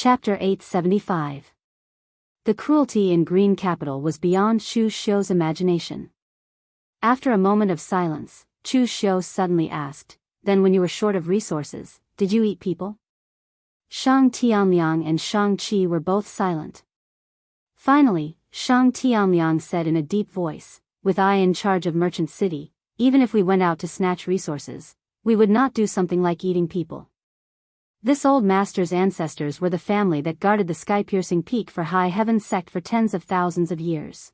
Chapter 875. The cruelty in Green Capital was beyond Chu Xiu's imagination. After a moment of silence, Chu Xiu suddenly asked, "Then when you were short of resources, did you eat people?" Shang Tianliang and Shang Qi were both silent. Finally, Shang Tianliang said in a deep voice, "With I in charge of Merchant City, even if we went out to snatch resources, we would not do something like eating people. This old master's ancestors were the family that guarded the sky-piercing peak for High Heaven Sect for tens of thousands of years.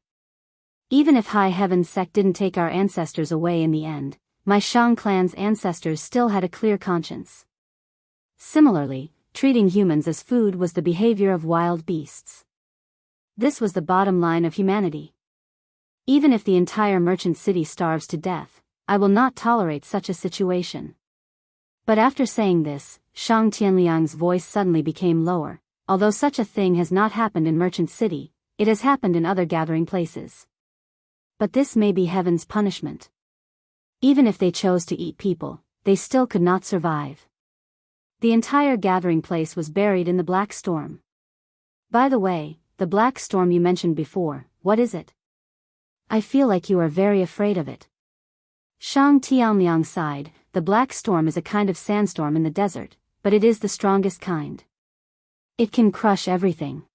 Even if High Heaven Sect didn't take our ancestors away in the end, my Shang clan's ancestors still had a clear conscience. Similarly, treating humans as food was the behavior of wild beasts. This was the bottom line of humanity. Even if the entire merchant city starves to death, I will not tolerate such a situation." But after saying this, Shang Tianliang's voice suddenly became lower. Although such a thing has not happened in Merchant City, it has happened in other gathering places. But this may be heaven's punishment. Even if they chose to eat people, they still could not survive. The entire gathering place was buried in the black storm. "By the way, the black storm you mentioned before, what is it? I feel like you are very afraid of it." Shang Tianliang sighed. "The black storm is a kind of sandstorm in the desert, but it is the strongest kind. It can crush everything.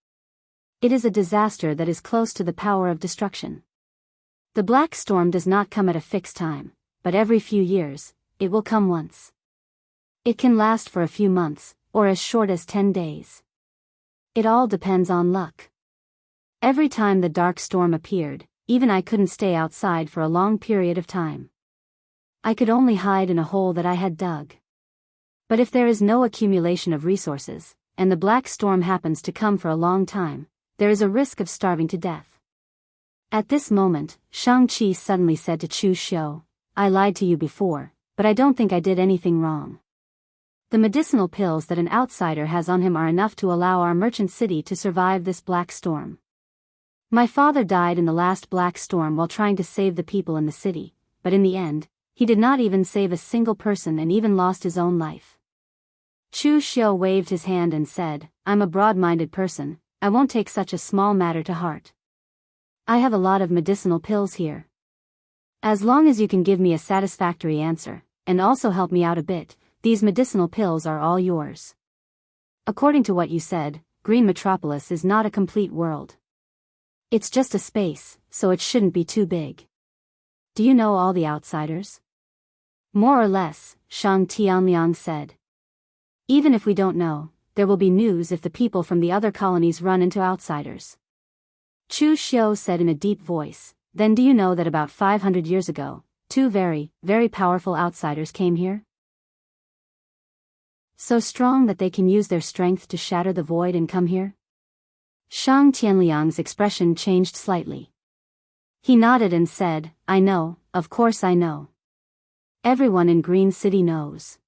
It is a disaster that is close to the power of destruction. The black storm does not come at a fixed time, but every few years, it will come once. It can last for a few months, or as short as 10 days. It all depends on luck. Every time the dark storm appeared, even I couldn't stay outside for a long period of time. I could only hide in a hole that I had dug. But if there is no accumulation of resources, and the black storm happens to come for a long time, there is a risk of starving to death." At this moment, Shang Qi suddenly said to Chu Xiu, "I lied to you before, but I don't think I did anything wrong. The medicinal pills that an outsider has on him are enough to allow our merchant city to survive this black storm. My father died in the last black storm while trying to save the people in the city, but in the end, he did not even save a single person and even lost his own life." Chu Xiu waved his hand and said, "I'm a broad-minded person, I won't take such a small matter to heart. I have a lot of medicinal pills here. As long as you can give me a satisfactory answer, and also help me out a bit, these medicinal pills are all yours. According to what you said, Green Metropolis is not a complete world. It's just a space, so it shouldn't be too big. Do you know all the outsiders?" "More or less," Shang Tianliang said. "Even if we don't know, there will be news if the people from the other colonies run into outsiders." Chu Xiu said in a deep voice, "Then do you know that about 500 years ago, two very, very powerful outsiders came here? So strong that they can use their strength to shatter the void and come here?" Shang Tianliang's expression changed slightly. He nodded and said, "I know, of course I know. Everyone in Green City knows.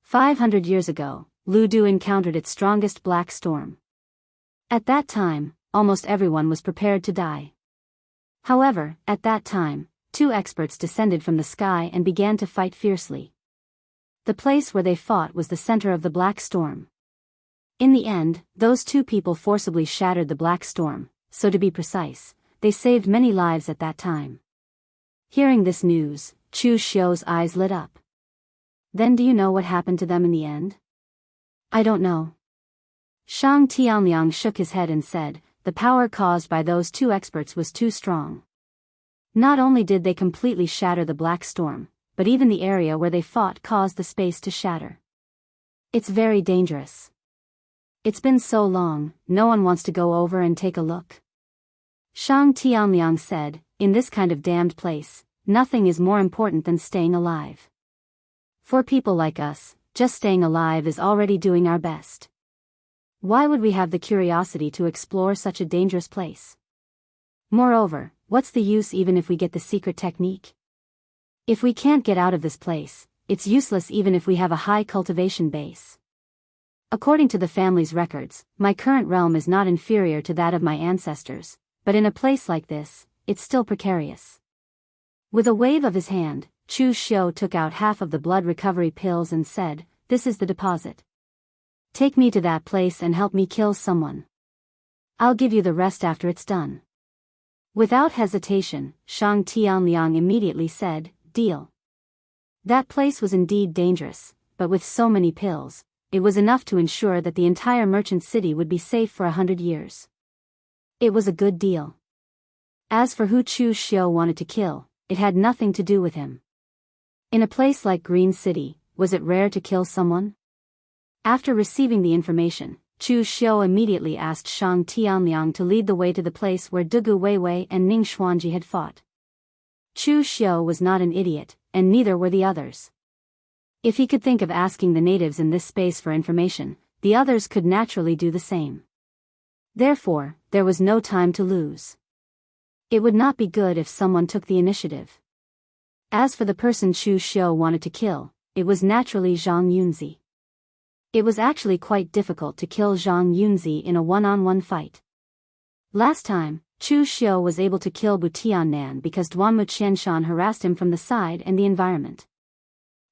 500 years ago, Lu Du encountered its strongest black storm. At that time, almost everyone was prepared to die. However, at that time, two experts descended from the sky and began to fight fiercely. The place where they fought was the center of the black storm. In the end, those two people forcibly shattered the black storm, so to be precise, they saved many lives at that time." Hearing this news, Chu Xiu's eyes lit up. "Then do you know what happened to them in the end?" "I don't know." Shang Tianliang shook his head and said, "The power caused by those two experts was too strong. Not only did they completely shatter the black storm, but even the area where they fought caused the space to shatter. It's very dangerous. It's been so long, no one wants to go over and take a look." Shang Tianliang said, "In this kind of damned place, nothing is more important than staying alive. For people like us, just staying alive is already doing our best. Why would we have the curiosity to explore such a dangerous place? Moreover, what's the use even if we get the secret technique? If we can't get out of this place, it's useless even if we have a high cultivation base. According to the family's records, my current realm is not inferior to that of my ancestors, but in a place like this, it's still precarious." With a wave of his hand, Chu Xiu took out half of the blood recovery pills and said, "This is the deposit. Take me to that place and help me kill someone. I'll give you the rest after it's done. Without hesitation, Shang Tianliang immediately said, "Deal." That place was indeed dangerous, but with so many pills, it was enough to ensure that the entire merchant city would be safe for 100 years. It was a good deal. As for who Chu Xiu wanted to kill, it had nothing to do with him. In a place like Green City, was it rare to kill someone? After receiving the information, Chu Xiu immediately asked Shang Tianliang to lead the way to the place where Dugu Weiwei and Ning Xuanji had fought. Chu Xiu was not an idiot, and neither were the others. If he could think of asking the natives in this space for information, the others could naturally do the same. Therefore, there was no time to lose. It would not be good if someone took the initiative. As for the person Chu Xiu wanted to kill, it was naturally Zhang Yunzi. It was actually quite difficult to kill Zhang Yunzi in a one-on-one fight. Last time, Chu Xiu was able to kill Bu Tiannan because Duanmu Qianshan harassed him from the side and the environment.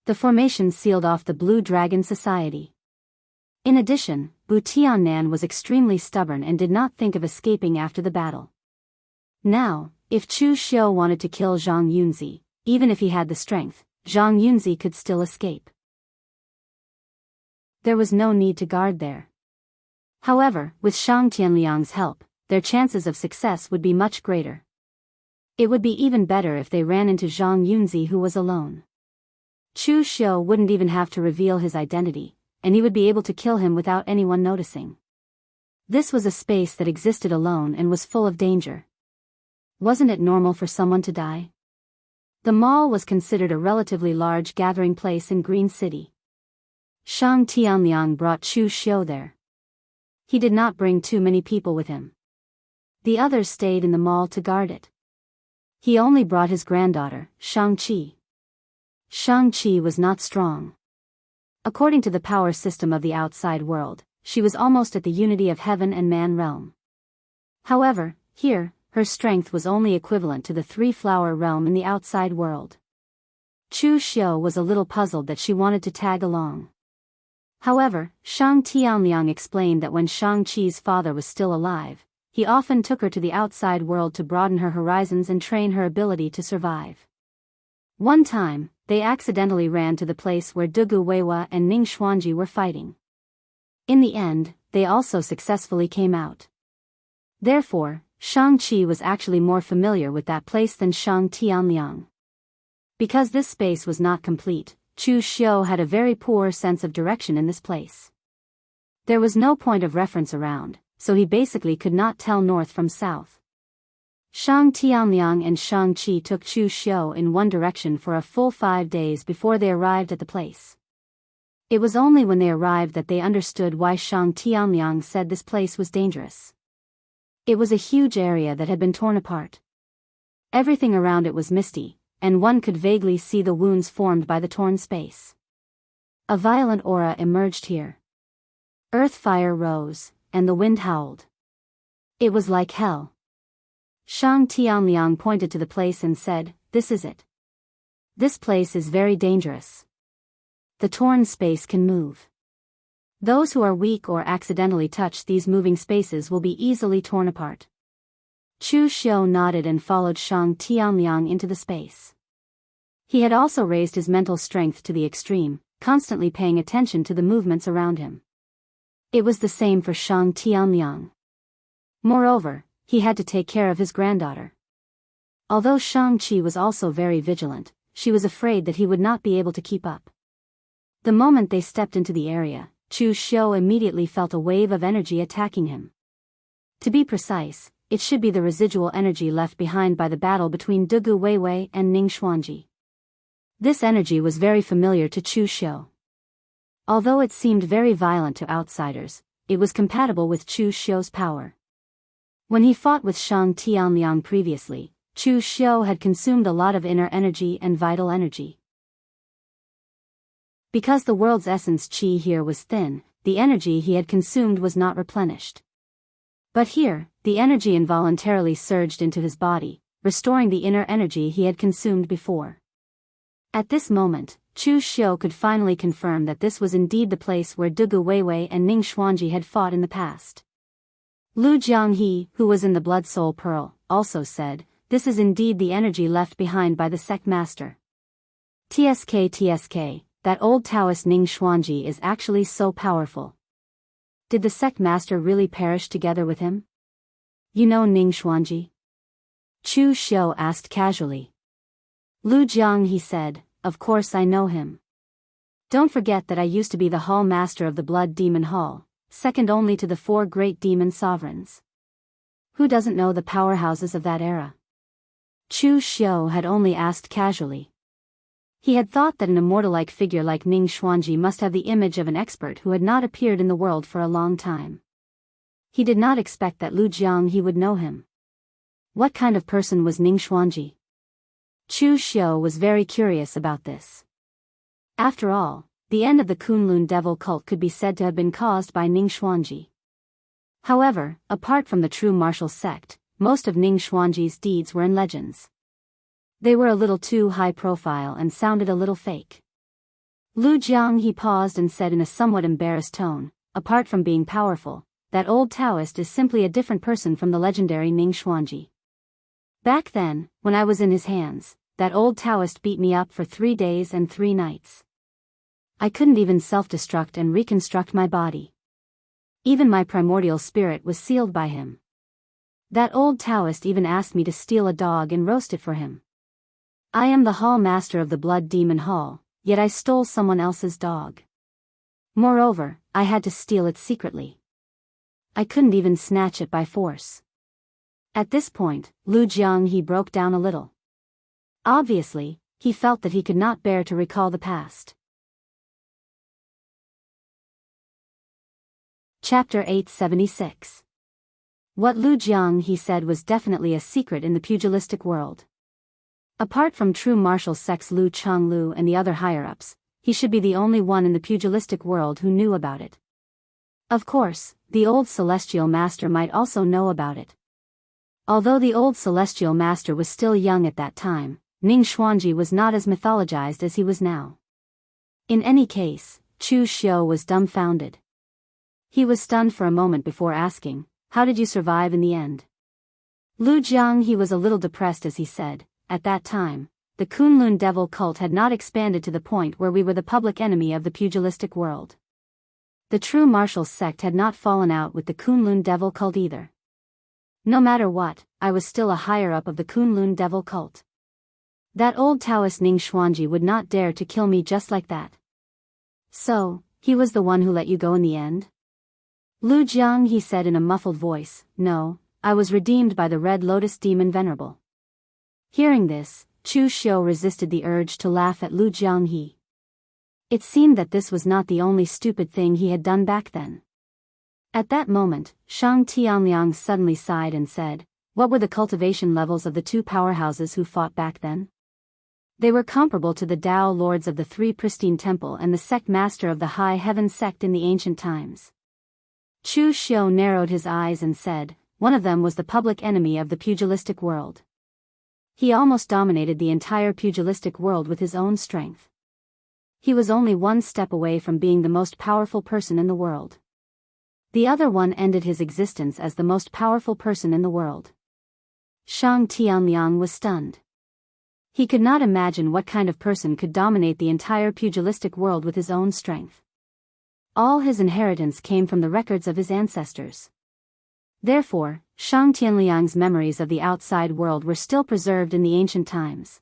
The formation sealed off the Blue Dragon Society. In addition, Bu Tiannan was extremely stubborn and did not think of escaping after the battle. Now, if Chu Xiu wanted to kill Zhang Yunzi, even if he had the strength, Zhang Yunzi could still escape. There was no need to guard there. However, with Shang Tianliang's help, their chances of success would be much greater. It would be even better if they ran into Zhang Yunzi, who was alone. Chu Xiu wouldn't even have to reveal his identity, and he would be able to kill him without anyone noticing. This was a space that existed alone and was full of danger. Wasn't it normal for someone to die? The mall was considered a relatively large gathering place in Green City. Shang Tianliang brought Chu Xiu there. He did not bring too many people with him. The others stayed in the mall to guard it. He only brought his granddaughter, Shang-Chi. Shang-Chi was not strong. According to the power system of the outside world, she was almost at the unity of heaven and man realm. However, here, her strength was only equivalent to the three-flower realm in the outside world. Chu Xiu was a little puzzled that she wanted to tag along. However, Shang Tianliang explained that when Shang-Chi's father was still alive, he often took her to the outside world to broaden her horizons and train her ability to survive. One time, they accidentally ran to the place where Dugu Weiwa and Ning Xuanji were fighting. In the end, they also successfully came out. Therefore, Shang-Chi was actually more familiar with that place than Shang Tianliang. Because this space was not complete, Chu Xiu had a very poor sense of direction in this place. There was no point of reference around, so he basically could not tell north from south. Shang Tianliang and Shang-Chi took Chu Xiu in one direction for a full 5 days before they arrived at the place. It was only when they arrived that they understood why Shang Tianliang said this place was dangerous. It was a huge area that had been torn apart. Everything around it was misty, and one could vaguely see the wounds formed by the torn space. A violent aura emerged here. Earth fire rose, and the wind howled. It was like hell. Shang Tianliang pointed to the place and said, "This is it. This place is very dangerous. The torn space can move. Those who are weak or accidentally touch these moving spaces will be easily torn apart." Chu Xiu nodded and followed Shang Tianliang into the space. He had also raised his mental strength to the extreme, constantly paying attention to the movements around him. It was the same for Shang Tianliang. Moreover, he had to take care of his granddaughter. Although Shang-Chi was also very vigilant, she was afraid that he would not be able to keep up. The moment they stepped into the area, Chu Xiu immediately felt a wave of energy attacking him. To be precise, it should be the residual energy left behind by the battle between Dugu Weiwei and Ning Xuanji. This energy was very familiar to Chu Xiu. Although it seemed very violent to outsiders, it was compatible with Chu Xiu's power. When he fought with Shang Tianliang previously, Chu Xiu had consumed a lot of inner energy and vital energy. Because the world's essence qi here was thin, the energy he had consumed was not replenished. But here, the energy involuntarily surged into his body, restoring the inner energy he had consumed before. At this moment, Chu Xiu could finally confirm that this was indeed the place where Dugu Weiwei and Ning Xuanji had fought in the past. Lu Jianghe, who was in the Blood Soul Pearl, also said, "This is indeed the energy left behind by the sect master. TSK, that old Taoist Ning Xuanji is actually so powerful. Did the sect master really perish together with him? You know Ning Xuanji?" Chu Xiu asked casually. Lu Jianghe said, "Of course I know him. Don't forget that I used to be the hall master of the Blood Demon Hall, second only to the 4 great demon sovereigns. Who doesn't know the powerhouses of that era?" Chu Xiu had only asked casually. He had thought that an immortal-like figure like Ning Xuanji must have the image of an expert who had not appeared in the world for a long time. He did not expect that Lu Jianghe would know him. What kind of person was Ning Xuanji? Chu Xiu was very curious about this. After all, the end of the Kunlun devil cult could be said to have been caused by Ning Xuanji. However, apart from the true martial sect, most of Ning Xuanji's deeds were in legends. They were a little too high profile and sounded a little fake. Lu Jianghe paused and said in a somewhat embarrassed tone, "Apart from being powerful, that old Taoist is simply a different person from the legendary Ning Xuanji. Back then, when I was in his hands, that old Taoist beat me up for 3 days and 3 nights. I couldn't even self-destruct and reconstruct my body. Even my primordial spirit was sealed by him. That old Taoist even asked me to steal a dog and roast it for him. I am the hall master of the Blood Demon Hall, yet I stole someone else's dog. Moreover, I had to steal it secretly. I couldn't even snatch it by force." At this point, Lu Jianghe broke down a little. Obviously, he felt that he could not bear to recall the past. Chapter 876. What Lu Jianghe said was definitely a secret in the pugilistic world. Apart from true martial sects Lu Changlu and the other higher-ups, he should be the only one in the pugilistic world who knew about it. Of course, the old celestial master might also know about it. Although the old celestial master was still young at that time, Ning Xuanji was not as mythologized as he was now. In any case, Chu Xiu was dumbfounded. He was stunned for a moment before asking, "How did you survive in the end?" Lu Jianghe was a little depressed as he said, "At that time, the Kunlun devil cult had not expanded to the point where we were the public enemy of the pugilistic world. The true martial sect had not fallen out with the Kunlun devil cult either. No matter what, I was still a higher-up of the Kunlun devil cult. That old Taoist Ning Xuanji would not dare to kill me just like that." "So, he was the one who let you go in the end?" Lu Jianghe said in a muffled voice, "No, I was redeemed by the Red Lotus Demon Venerable." Hearing this, Chu Xiu resisted the urge to laugh at Lu Jianghe. It seemed that this was not the only stupid thing he had done back then. At that moment, Shang Tianliang suddenly sighed and said, "What were the cultivation levels of the 2 powerhouses who fought back then?" "They were comparable to the Dao lords of the 3 pristine temple and the sect master of the High Heaven sect in the ancient times." Chu Xiu narrowed his eyes and said, "One of them was the public enemy of the pugilistic world. He almost dominated the entire pugilistic world with his own strength. He was only one step away from being the most powerful person in the world. The other one ended his existence as the most powerful person in the world." Shang Tianliang was stunned. He could not imagine what kind of person could dominate the entire pugilistic world with his own strength. All his inheritance came from the records of his ancestors. Therefore, Shang Tianliang's memories of the outside world were still preserved in the ancient times.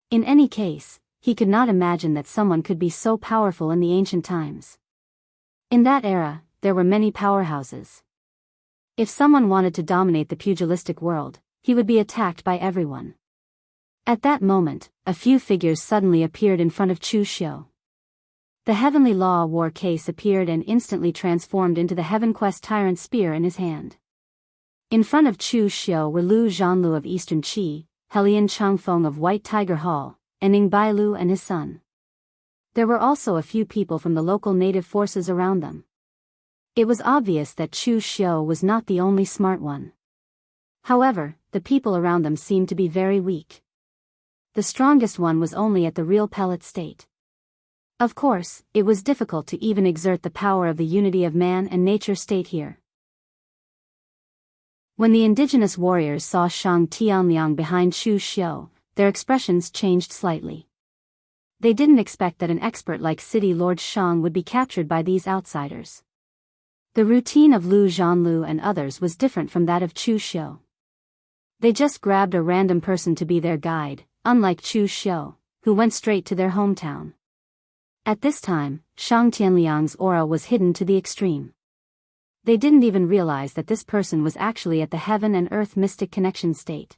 In any case, he could not imagine that someone could be so powerful in the ancient times. In that era, there were many powerhouses. If someone wanted to dominate the pugilistic world, he would be attacked by everyone. At that moment, a few figures suddenly appeared in front of Chu Xiu. The Heavenly Law War case appeared and instantly transformed into the Heaven Quest Tyrant Spear in his hand. In front of Chu Xiu were Lu Zhanlu of Eastern Qi, Helian Changfeng of White Tiger Hall, and Ning Bailu and his son. There were also a few people from the local native forces around them. It was obvious that Chu Xiu was not the only smart one. However, the people around them seemed to be very weak. The strongest one was only at the real pellet state. Of course, it was difficult to even exert the power of the unity of man and nature state here. When the indigenous warriors saw Shang Tianliang behind Shu Xiu, their expressions changed slightly. They didn't expect that an expert like City Lord Shang would be captured by these outsiders. The routine of Lu Zhanlu and others was different from that of Chu Xiu. They just grabbed a random person to be their guide, unlike Chu Xiu, who went straight to their hometown. At this time, Shang Tianliang's aura was hidden to the extreme. They didn't even realize that this person was actually at the heaven and earth mystic connection state.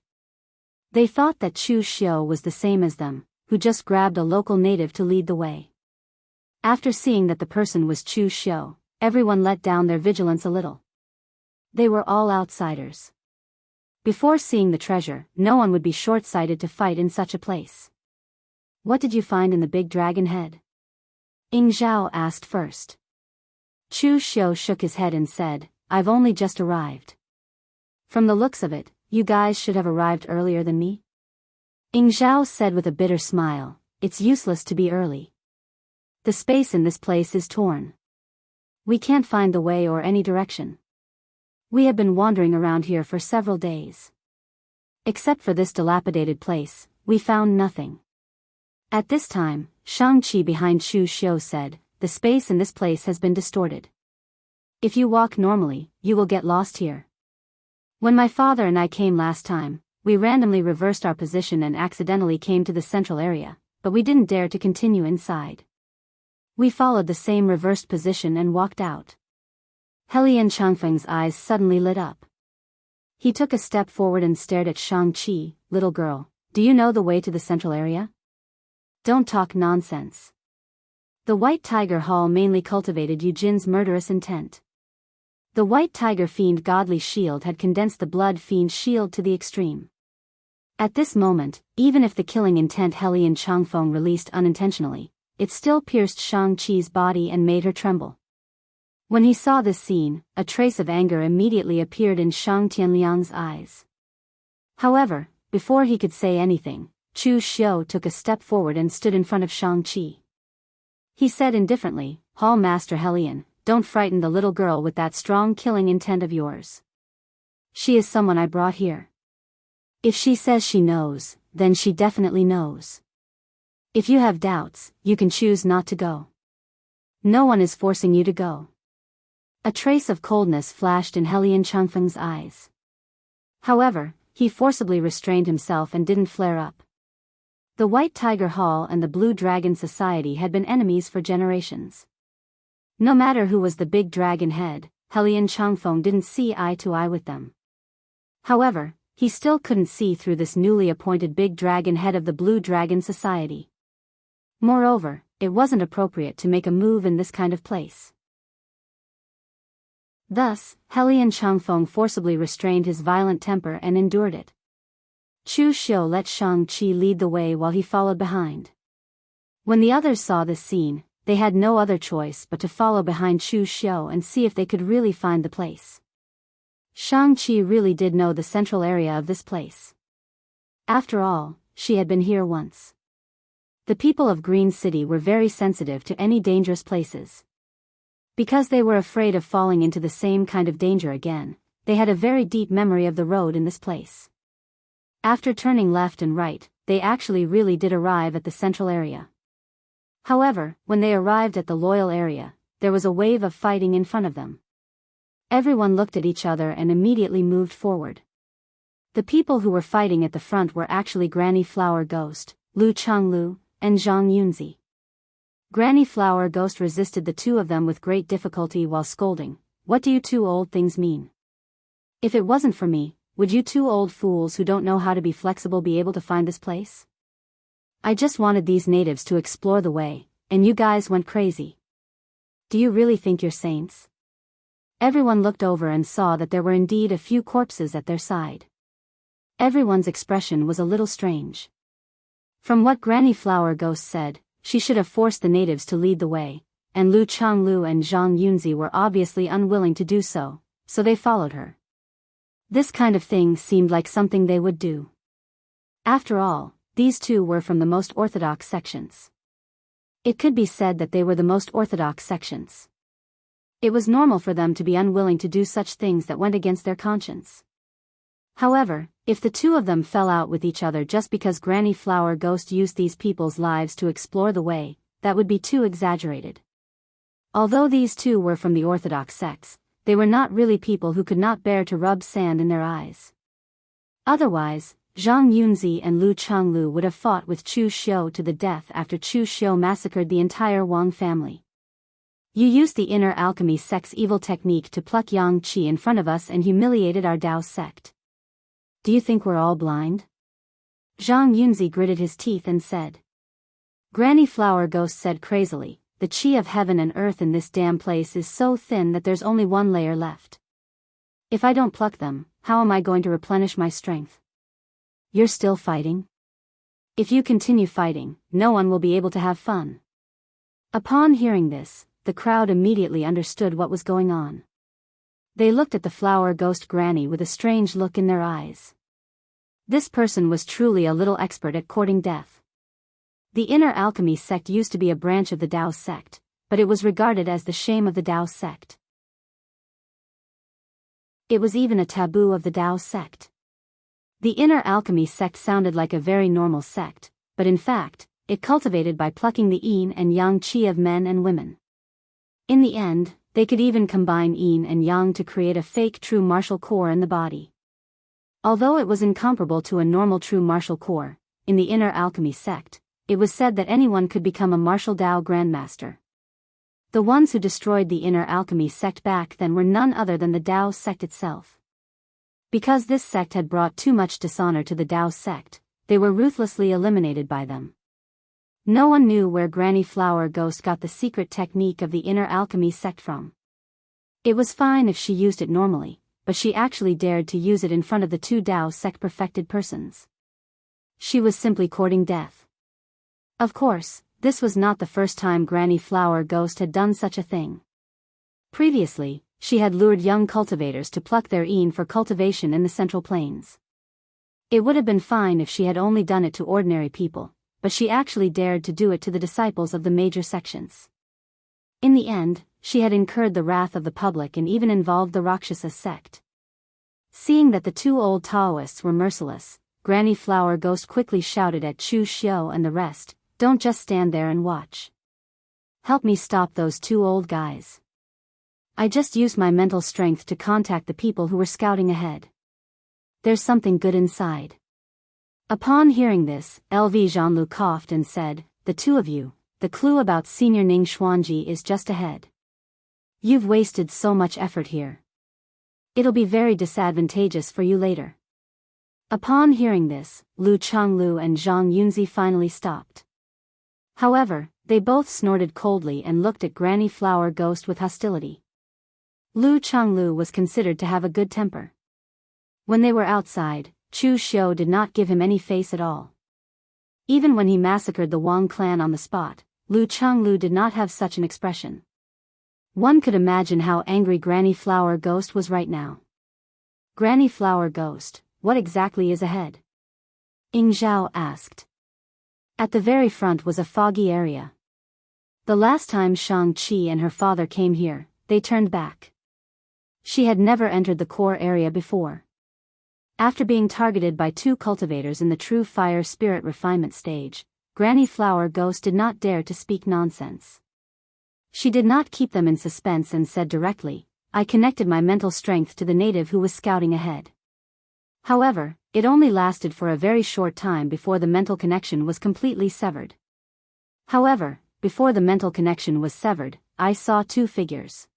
They thought that Chu Xiu was the same as them, who just grabbed a local native to lead the way. After seeing that the person was Chu Xiu, everyone let down their vigilance a little. They were all outsiders. Before seeing the treasure, no one would be short-sighted to fight in such a place. What did you find in the big dragon head? Ying Zhao asked first. Chu Xiu shook his head and said, I've only just arrived. From the looks of it, you guys should have arrived earlier than me. Ying Zhao said with a bitter smile, it's useless to be early. The space in this place is torn. We can't find the way or any direction. We have been wandering around here for several days. Except for this dilapidated place, we found nothing. At this time, Shang-Chi behind Shu Xiu said, the space in this place has been distorted. If you walk normally, you will get lost here. When my father and I came last time, we randomly reversed our position and accidentally came to the central area, but we didn't dare to continue inside. We followed the same reversed position and walked out. Helian Changfeng's eyes suddenly lit up. He took a step forward and stared at Shang-Chi. Little girl, do you know the way to the central area? Don't talk nonsense. The White Tiger Hall mainly cultivated Yu Jin's murderous intent. The White Tiger Fiend Godly Shield had condensed the Blood Fiend Shield to the extreme. At this moment, even if the killing intent Helian Changfeng released unintentionally, it still pierced Shang-Chi's body and made her tremble. When he saw this scene, a trace of anger immediately appeared in Shang Tianliang's eyes. However, before he could say anything, Chu Xiu took a step forward and stood in front of Shang-Chi. He said indifferently, Hall Master Helian, don't frighten the little girl with that strong killing intent of yours. She is someone I brought here. If she says she knows, then she definitely knows. If you have doubts, you can choose not to go. No one is forcing you to go. A trace of coldness flashed in Helian Changfeng's eyes. However, he forcibly restrained himself and didn't flare up. The White Tiger Hall and the Blue Dragon Society had been enemies for generations. No matter who was the big dragon head, Helian Changfeng didn't see eye to eye with them. However, he still couldn't see through this newly appointed big dragon head of the Blue Dragon Society. Moreover, it wasn't appropriate to make a move in this kind of place. Thus, Helian Changfeng forcibly restrained his violent temper and endured it. Chu Xiu let Shang-Chi lead the way while he followed behind. When the others saw this scene, they had no other choice but to follow behind Chu Xiu and see if they could really find the place. Shang-Chi really did know the central area of this place. After all, she had been here once. The people of Green City were very sensitive to any dangerous places. Because they were afraid of falling into the same kind of danger again, they had a very deep memory of the road in this place. After turning left and right, they actually really did arrive at the central area. However, when they arrived at the loyal area, there was a wave of fighting in front of them. Everyone looked at each other and immediately moved forward. The people who were fighting at the front were actually Granny Flower Ghost, Lu Changlu, and Zhang Yunzi. Granny Flower Ghost resisted the two of them with great difficulty while scolding, "What do you two old things mean? If it wasn't for me, would you two old fools who don't know how to be flexible be able to find this place? I just wanted these natives to explore the way, and you guys went crazy. Do you really think you're saints?" Everyone looked over and saw that there were indeed a few corpses at their side. Everyone's expression was a little strange. From what Granny Flower Ghost said, she should have forced the natives to lead the way, and Lu Changlu and Zhang Yunzi were obviously unwilling to do so, so they followed her. This kind of thing seemed like something they would do. After all, these two were from the most orthodox sections. It could be said that they were the most orthodox sections. It was normal for them to be unwilling to do such things that went against their conscience. However, if the two of them fell out with each other just because Granny Flower Ghost used these people's lives to explore the way, that would be too exaggerated. Although these two were from the orthodox sects, they were not really people who could not bear to rub sand in their eyes. Otherwise, Zhang Yunzi and Lu Changlu would have fought with Chu Xiu to the death after Chu Xiu massacred the entire Wang family. You used the inner alchemy sect's evil technique to pluck Yang Qi in front of us and humiliated our Dao sect. Do you think we're all blind? Zhang Yunzi gritted his teeth and said. Granny Flower Ghost said crazily, the qi of heaven and earth in this damn place is so thin that there's only one layer left. If I don't pluck them, how am I going to replenish my strength? You're still fighting? If you continue fighting, no one will be able to have fun. Upon hearing this, the crowd immediately understood what was going on. They looked at the flower ghost granny with a strange look in their eyes. This person was truly a little expert at courting death. The inner alchemy sect used to be a branch of the Dao sect, but it was regarded as the shame of the Dao sect. It was even a taboo of the Dao sect. The inner alchemy sect sounded like a very normal sect, but in fact, it cultivated by plucking the yin and yang qi of men and women. In the end, they could even combine yin and yang to create a fake true martial core in the body. Although it was incomparable to a normal true martial core, in the inner alchemy sect, it was said that anyone could become a martial Dao grandmaster. The ones who destroyed the inner alchemy sect back then were none other than the Dao sect itself. Because this sect had brought too much dishonor to the Dao sect, they were ruthlessly eliminated by them. No one knew where Granny Flower Ghost got the secret technique of the inner alchemy sect from. It was fine if she used it normally, but she actually dared to use it in front of the two Dao sect perfected persons. She was simply courting death. Of course, this was not the first time Granny Flower Ghost had done such a thing. Previously, she had lured young cultivators to pluck their yin for cultivation in the Central Plains. It would have been fine if she had only done it to ordinary people, but she actually dared to do it to the disciples of the major sections. In the end, she had incurred the wrath of the public and even involved the Rakshasa sect. Seeing that the two old Daoists were merciless, Granny Flower Ghost quickly shouted at Chu Xiu and the rest, "Don't just stand there and watch. Help me stop those two old guys. I just used my mental strength to contact the people who were scouting ahead. There's something good inside." Upon hearing this, LV Zhanlu coughed and said, "The two of you, the clue about Senior Ning Xuanji is just ahead. You've wasted so much effort here. It'll be very disadvantageous for you later." Upon hearing this, Lu Changlu and Zhang Yunzi finally stopped. However, they both snorted coldly and looked at Granny Flower Ghost with hostility. Lu Changlu was considered to have a good temper. When they were outside, Chu Xiu did not give him any face at all. Even when he massacred the Wang clan on the spot, Lu Changlu did not have such an expression. One could imagine how angry Granny Flower Ghost was right now. "Granny Flower Ghost, what exactly is ahead?" Ying Zhao asked. At the very front was a foggy area. The last time Shang-Chi and her father came here, they turned back. She had never entered the core area before. After being targeted by two cultivators in the true fire spirit refinement stage, Granny Flower Ghost did not dare to speak nonsense. She did not keep them in suspense and said directly, "I connected my mental strength to the native who was scouting ahead." However, it only lasted for a very short time before the mental connection was completely severed. However, before the mental connection was severed, I saw two figures.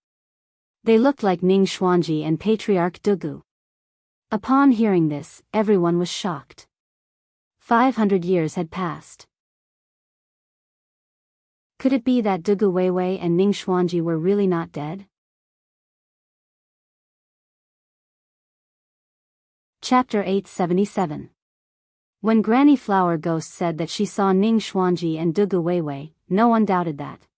They looked like Ning Xuanji and Patriarch Dugu. Upon hearing this, everyone was shocked. 500 years had passed. Could it be that Dugu Weiwei and Ning Xuanji were really not dead? Chapter 877. When Granny Flower Ghost said that she saw Ning Xuanji and Dugu Weiwei, no one doubted that.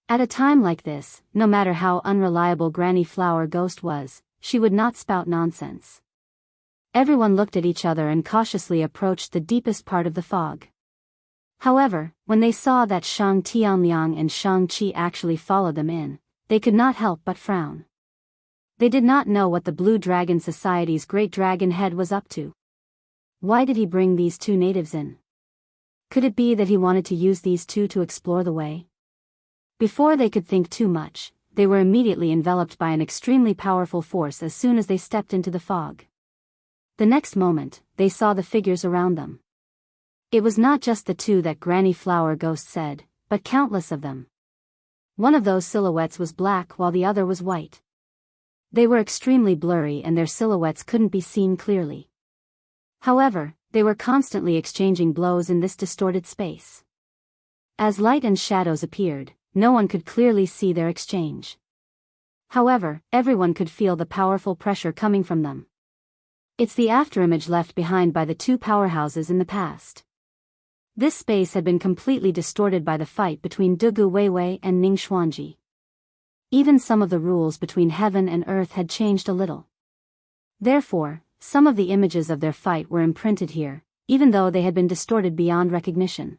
At a time like this, no matter how unreliable Granny Flower Ghost was, she would not spout nonsense. Everyone looked at each other and cautiously approached the deepest part of the fog. However, when they saw that Shang Tianliang and Shang Qi actually followed them in, they could not help but frown. They did not know what the Blue Dragon Society's great dragon head was up to. Why did he bring these two natives in? Could it be that he wanted to use these two to explore the way? Before they could think too much, they were immediately enveloped by an extremely powerful force as soon as they stepped into the fog. The next moment, they saw the figures around them. It was not just the two that Granny Flower Ghost said, but countless of them. One of those silhouettes was black while the other was white. They were extremely blurry and their silhouettes couldn't be seen clearly. However, they were constantly exchanging blows in this distorted space. As light and shadows appeared, no one could clearly see their exchange. However, everyone could feel the powerful pressure coming from them. It's the afterimage left behind by the two powerhouses in the past. This space had been completely distorted by the fight between Dugu Weiwei and Ning Xuanji. Even some of the rules between heaven and earth had changed a little. Therefore, some of the images of their fight were imprinted here, even though they had been distorted beyond recognition.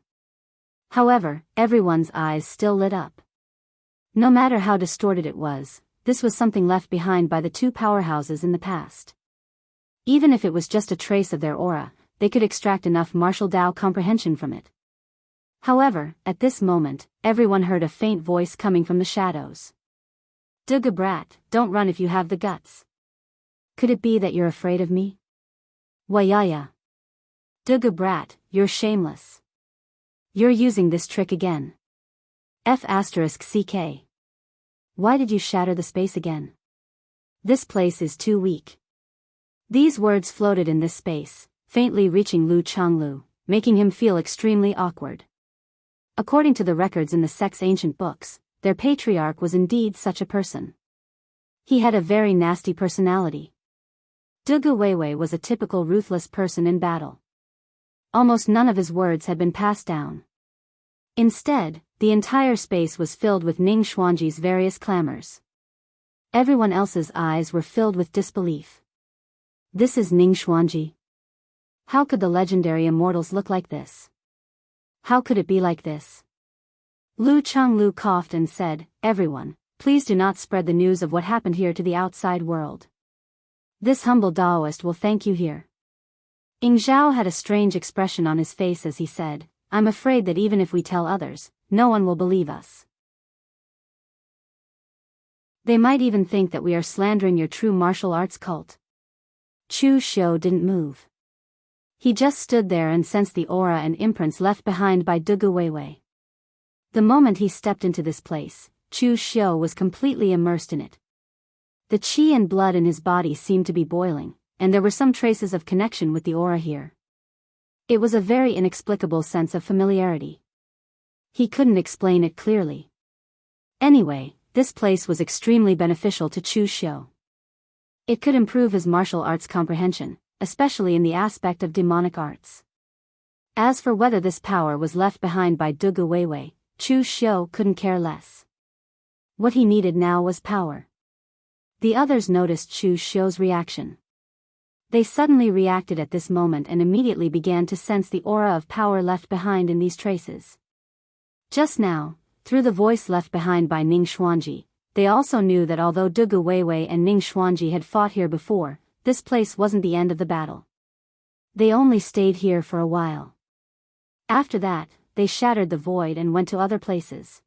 However, everyone's eyes still lit up. No matter how distorted it was, this was something left behind by the two powerhouses in the past. Even if it was just a trace of their aura, they could extract enough martial Dao comprehension from it. However, at this moment, everyone heard a faint voice coming from the shadows. "Duga brat, don't run if you have the guts. Could it be that you're afraid of me? Wayaya. Duga brat, you're shameless. You're using this trick again. F***CK. Why did you shatter the space again? This place is too weak." These words floated in this space, faintly reaching Lu Changlu, making him feel extremely awkward. According to the records in the sect's ancient books, their patriarch was indeed such a person. He had a very nasty personality. Dugu Weiwei was a typical ruthless person in battle. Almost none of his words had been passed down. Instead, the entire space was filled with Ning Xuanji's various clamors. Everyone else's eyes were filled with disbelief. This is Ning Xuanji. How could the legendary immortals look like this? How could it be like this? Lu Changlu coughed and said, "Everyone, please do not spread the news of what happened here to the outside world. This humble Daoist will thank you here." Ying Zhao had a strange expression on his face as he said, "I'm afraid that even if we tell others, no one will believe us. They might even think that we are slandering your true martial arts cult." Chu Xiu didn't move. He just stood there and sensed the aura and imprints left behind by Dugu Weiwei. The moment he stepped into this place, Chu Xiu was completely immersed in it. The qi and blood in his body seemed to be boiling, and there were some traces of connection with the aura here. It was a very inexplicable sense of familiarity. He couldn't explain it clearly. Anyway, this place was extremely beneficial to Chu Xiu. It could improve his martial arts comprehension, especially in the aspect of demonic arts. As for whether this power was left behind by Dugu Weiwei, Chu Xiu couldn't care less. What he needed now was power. The others noticed Chu Xiu's reaction. They suddenly reacted at this moment and immediately began to sense the aura of power left behind in these traces. Just now, through the voice left behind by Ning Xuanji, they also knew that although Dugu Weiwei and Ning Xuanji had fought here before, this place wasn't the end of the battle. They only stayed here for a while. After that, they shattered the void and went to other places.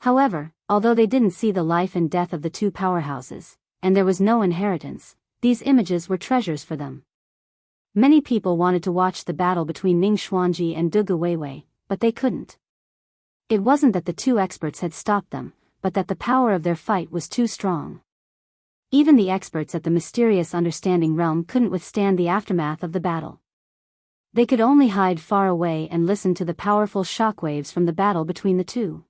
However, although they didn't see the life and death of the two powerhouses, and there was no inheritance, these images were treasures for them. Many people wanted to watch the battle between Ning Xuanji and Dugu Weiwei, but they couldn't. It wasn't that the two experts had stopped them, but that the power of their fight was too strong. Even the experts at the mysterious understanding realm couldn't withstand the aftermath of the battle. They could only hide far away and listen to the powerful shockwaves from the battle between the two.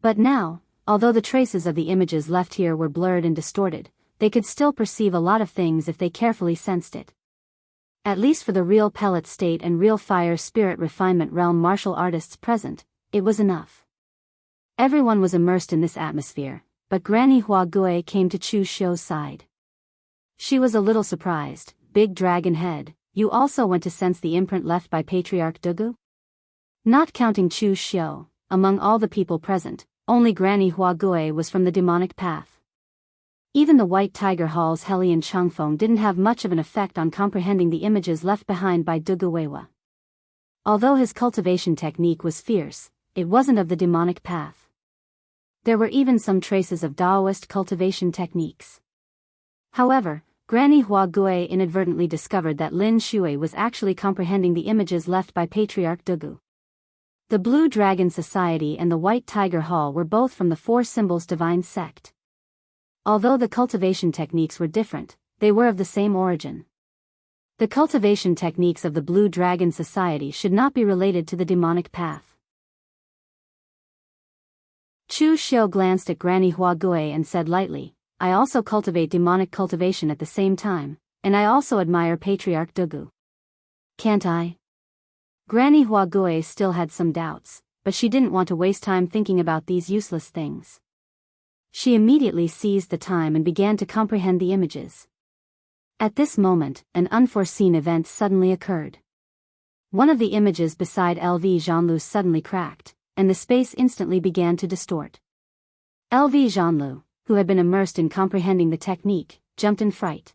But now, although the traces of the images left here were blurred and distorted, they could still perceive a lot of things if they carefully sensed it. At least for the real pellet state and real fire spirit refinement realm martial artists present, it was enough. Everyone was immersed in this atmosphere, but Granny Hua Gui came to Chu Xiu's side. She was a little surprised, big dragon head, you also went to sense the imprint left by Patriarch Dugu? Not counting Chu Xiu, among all the people present, only Granny Huagui was from the demonic path. Even the White Tiger Hall's Hellion Changfeng didn't have much of an effect on comprehending the images left behind by Dugu Weiwa. Although his cultivation technique was fierce, it wasn't of the demonic path. There were even some traces of Daoist cultivation techniques. However, Granny Huagui inadvertently discovered that Lin Shui was actually comprehending the images left by Patriarch Dugu. The Blue Dragon Society and the White Tiger Hall were both from the Four Symbols Divine Sect. Although the cultivation techniques were different, they were of the same origin. The cultivation techniques of the Blue Dragon Society should not be related to the demonic path. Chu Xiu glanced at Granny Huagui and said lightly, I also cultivate demonic cultivation at the same time, and I also admire Patriarch Dugu. Can't I? Granny Huagui still had some doubts, but she didn't want to waste time thinking about these useless things. She immediately seized the time and began to comprehend the images. At this moment, an unforeseen event suddenly occurred. One of the images beside LV Zhanlu suddenly cracked, and the space instantly began to distort. LV Zhanlu, who had been immersed in comprehending the technique, jumped in fright.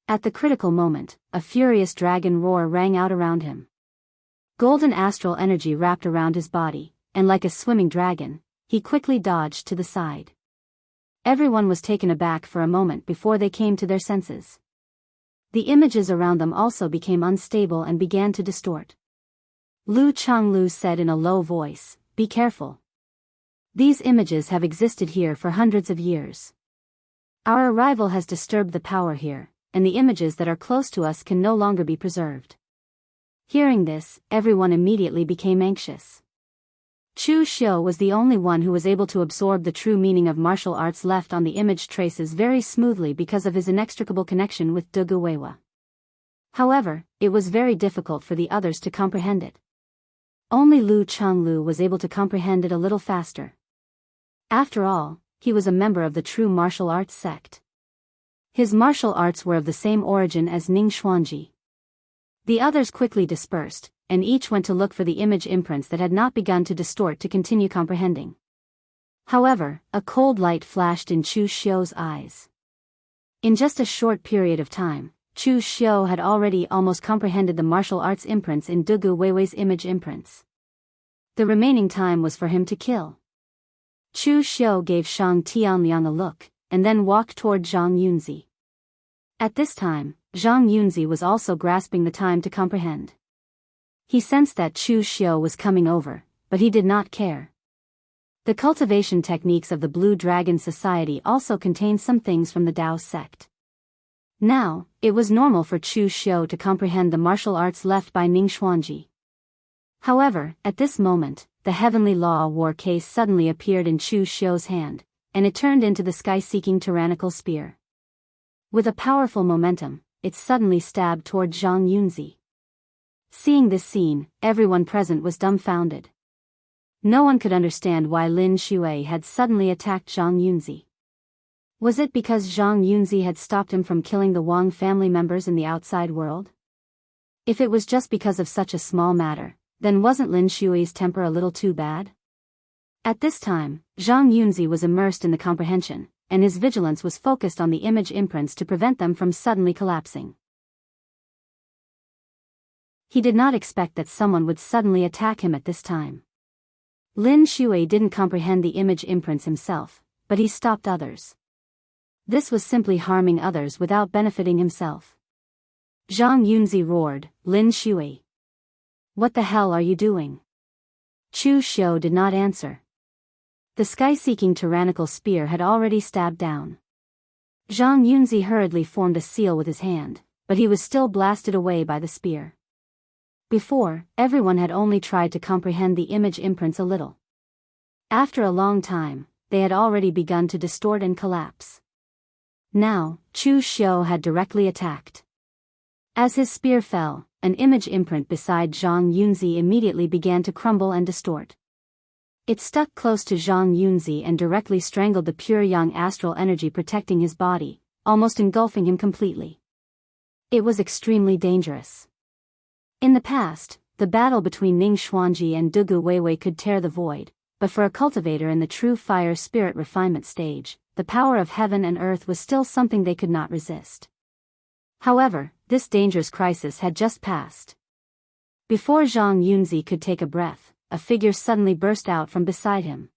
At the critical moment, a furious dragon roar rang out around him. Golden astral energy wrapped around his body, and like a swimming dragon, he quickly dodged to the side. Everyone was taken aback for a moment before they came to their senses. The images around them also became unstable and began to distort. Lu Changlu said in a low voice, "Be careful. These images have existed here for hundreds of years. Our arrival has disturbed the power here, and the images that are close to us can no longer be preserved." Hearing this, everyone immediately became anxious. Chu Xiu was the only one who was able to absorb the true meaning of martial arts left on the image traces very smoothly because of his inextricable connection with Dugu Weiwa. However, it was very difficult for the others to comprehend it. Only Lu Changlu was able to comprehend it a little faster. After all, he was a member of the true martial arts sect. His martial arts were of the same origin as Ning Xuanji. The others quickly dispersed, and each went to look for the image imprints that had not begun to distort to continue comprehending. However, a cold light flashed in Chu Xiu's eyes. In just a short period of time, Chu Xiu had already almost comprehended the martial arts imprints in Dugu Weiwei's image imprints. The remaining time was for him to kill. Chu Xiu gave Shang Tianliang a look, and then walked toward Zhang Yunzi. At this time, Zhang Yunzi was also grasping the time to comprehend. He sensed that Chu Xiu was coming over, but he did not care. The cultivation techniques of the Blue Dragon Society also contained some things from the Dao sect. Now, it was normal for Chu Xiu to comprehend the martial arts left by Ning Xuanji. However, at this moment, the Heavenly Law War case suddenly appeared in Chu Xiu's hand, and it turned into the sky-seeking tyrannical spear. With a powerful momentum, it suddenly stabbed toward Zhang Yunzi. Seeing this scene, everyone present was dumbfounded. No one could understand why Lin Shui had suddenly attacked Zhang Yunzi. Was it because Zhang Yunzi had stopped him from killing the Wang family members in the outside world? If it was just because of such a small matter, then wasn't Lin Shui's temper a little too bad? At this time, Zhang Yunzi was immersed in the comprehension, and his vigilance was focused on the image imprints to prevent them from suddenly collapsing. He did not expect that someone would suddenly attack him at this time. Lin Shui didn't comprehend the image imprints himself, but he stopped others. This was simply harming others without benefiting himself. Zhang Yunzi roared, "Lin Shui! What the hell are you doing?" Chu Xiu did not answer. The sky-seeking tyrannical spear had already stabbed down. Zhang Yunzi hurriedly formed a seal with his hand, but he was still blasted away by the spear. Before, everyone had only tried to comprehend the image imprints a little. After a long time, they had already begun to distort and collapse. Now, Chu Xiu had directly attacked. As his spear fell, an image imprint beside Zhang Yunzi immediately began to crumble and distort. It stuck close to Zhang Yunzi and directly strangled the pure yang astral energy protecting his body, almost engulfing him completely. It was extremely dangerous. In the past, the battle between Ning Xuanji and Dugu Weiwei could tear the void, but for a cultivator in the true fire spirit refinement stage, the power of heaven and earth was still something they could not resist. However, this dangerous crisis had just passed. Before Zhang Yunzi could take a breath, a figure suddenly burst out from beside him.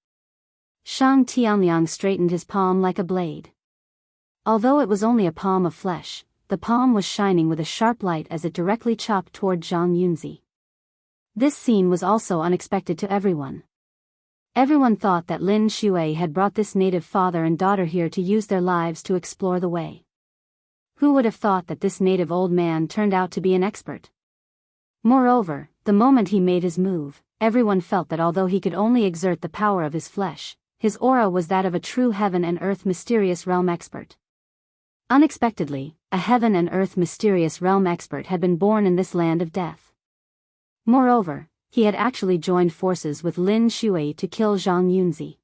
Shang Tianliang straightened his palm like a blade. Although it was only a palm of flesh, the palm was shining with a sharp light as it directly chopped toward Zhang Yunzi. This scene was also unexpected to everyone. Everyone thought that Lin Shui had brought this native father and daughter here to use their lives to explore the way. Who would have thought that this native old man turned out to be an expert? Moreover, the moment he made his move, everyone felt that although he could only exert the power of his flesh, his aura was that of a true heaven and earth mysterious realm expert. Unexpectedly, a heaven and earth mysterious realm expert had been born in this land of death. Moreover, he had actually joined forces with Lin Shui to kill Zhang Yunzi.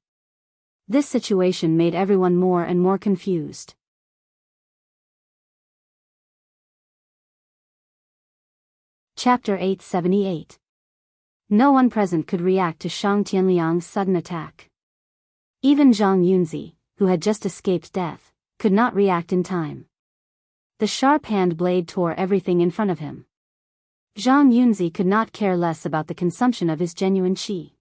This situation made everyone more and more confused. Chapter 878. No one present could react to Shang Tianliang's sudden attack. Even Zhang Yunzi, who had just escaped death, could not react in time. The sharp hand blade tore everything in front of him. Zhang Yunzi could not care less about the consumption of his genuine qi.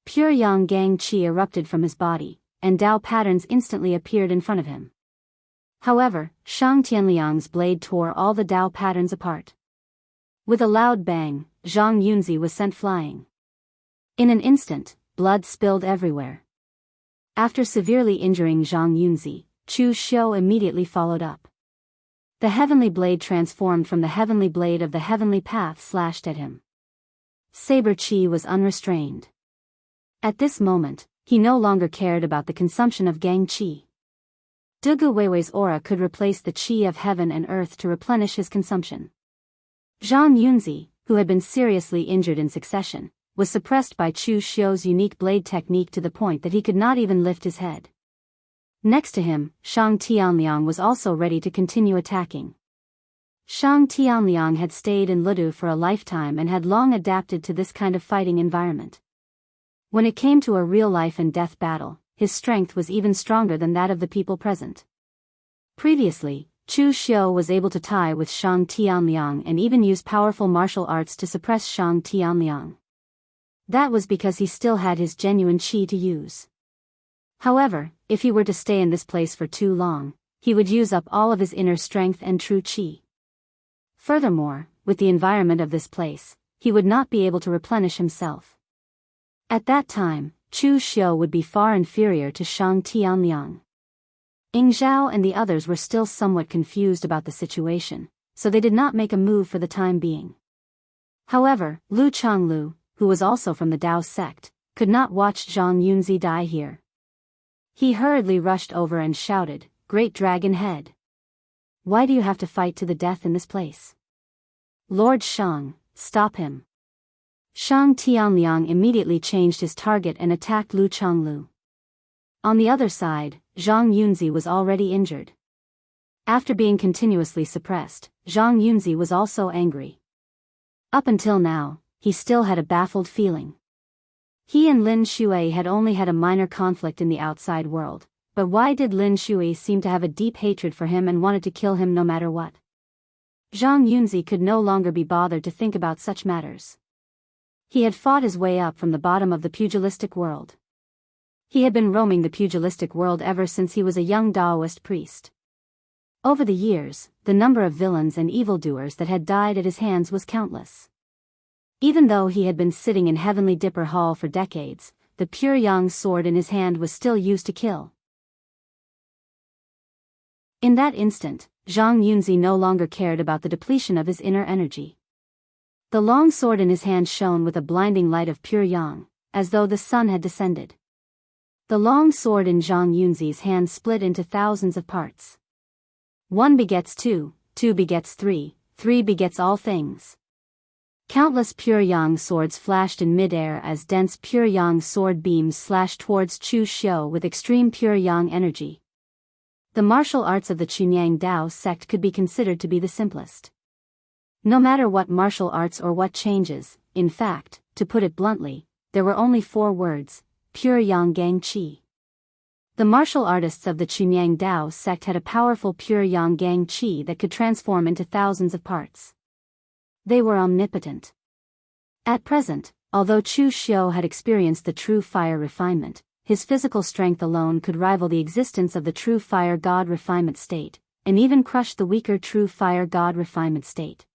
Pure yang gang qi erupted from his body, and Dao patterns instantly appeared in front of him. However, Shang Tianliang's blade tore all the Dao patterns apart. With a loud bang, Zhang Yunzi was sent flying. In an instant, blood spilled everywhere. After severely injuring Zhang Yunzi, Chu Xiu immediately followed up. The heavenly blade transformed from the heavenly blade of the heavenly path slashed at him. Saber Qi was unrestrained. At this moment, he no longer cared about the consumption of Gang Qi. Dugu Weiwei's aura could replace the Qi of heaven and earth to replenish his consumption. Zhang Yunzi, who had been seriously injured in succession, was suppressed by Chu Xiu's unique blade technique to the point that he could not even lift his head. Next to him, Shang Tianliang was also ready to continue attacking. Shang Tianliang had stayed in Ludu for a lifetime and had long adapted to this kind of fighting environment. When it came to a real life and death battle, his strength was even stronger than that of the people present. Previously, Chu Xiu was able to tie with Shang Tianliang and even use powerful martial arts to suppress Shang Tianliang. That was because he still had his genuine qi to use. However, if he were to stay in this place for too long, he would use up all of his inner strength and true qi. Furthermore, with the environment of this place, he would not be able to replenish himself. At that time, Chu Xiu would be far inferior to Shang Tianliang. Ying Zhao and the others were still somewhat confused about the situation, so they did not make a move for the time being. However, Lu Changlu, who was also from the Dao sect, could not watch Zhang Yunzi die here. He hurriedly rushed over and shouted, "Great Dragon Head! Why do you have to fight to the death in this place? Lord Shang, stop him!" Shang Tianliang immediately changed his target and attacked Lu Changlu. On the other side, Zhang Yunzi was already injured. After being continuously suppressed, Zhang Yunzi was also angry. Up until now, he still had a baffled feeling. He and Lin Shui had only had a minor conflict in the outside world, but why did Lin Shui seem to have a deep hatred for him and wanted to kill him no matter what? Zhang Yunzi could no longer be bothered to think about such matters. He had fought his way up from the bottom of the pugilistic world. He had been roaming the pugilistic world ever since he was a young Daoist priest. Over the years, the number of villains and evildoers that had died at his hands was countless. Even though he had been sitting in Heavenly Dipper Hall for decades, the pure yang sword in his hand was still used to kill. In that instant, Zhang Yunzi no longer cared about the depletion of his inner energy. The long sword in his hand shone with a blinding light of pure yang, as though the sun had descended. The long sword in Zhang Yunzi's hand split into thousands of parts. 1 begets 2, 2 begets 3, 3 begets all things. Countless pure yang swords flashed in mid-air as dense pure yang sword beams slashed towards Chu Xiu with extreme pure yang energy. The martial arts of the Chunyang Dao sect could be considered to be the simplest. No matter what martial arts or what changes, in fact, to put it bluntly, there were only 4 words: pure Yang Gang Qi. The martial artists of the Chunyang Dao sect had a powerful pure Yang Gang Qi that could transform into thousands of parts. They were omnipotent. At present, although Chu Xiu had experienced the true fire refinement, his physical strength alone could rival the existence of the true fire god refinement state, and even crush the weaker true fire god refinement state.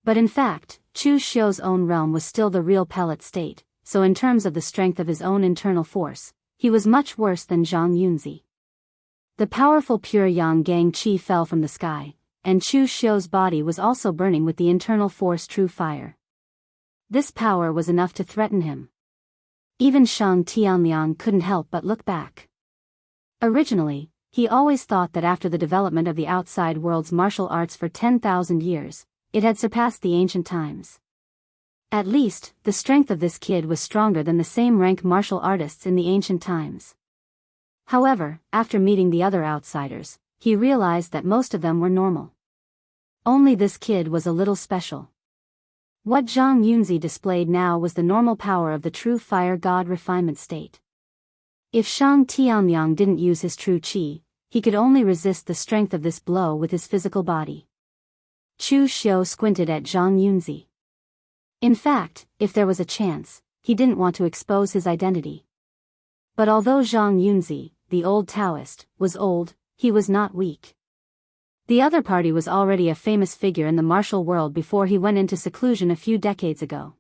But in fact, Chu Xiu's own realm was still the real pellet state, so in terms of the strength of his own internal force, he was much worse than Zhang Yunzi. The powerful pure Yang Gang Qi fell from the sky, and Chu Xiu's body was also burning with the internal force true fire. This power was enough to threaten him. Even Shang Tianliang couldn't help but look back. Originally, he always thought that after the development of the outside world's martial arts for 10,000 years, it had surpassed the ancient times. At least, the strength of this kid was stronger than the same rank martial artists in the ancient times. However, after meeting the other outsiders, he realized that most of them were normal. Only this kid was a little special. What Zhang Yunzi displayed now was the normal power of the true fire god refinement state. If Shang Tianliang didn't use his true qi, he could only resist the strength of this blow with his physical body. Chu Xiu squinted at Zhang Yunzi. In fact, if there was a chance, he didn't want to expose his identity. But although Zhang Yunzi, the old Taoist, was old, he was not weak. The other party was already a famous figure in the martial world before he went into seclusion a few decades ago.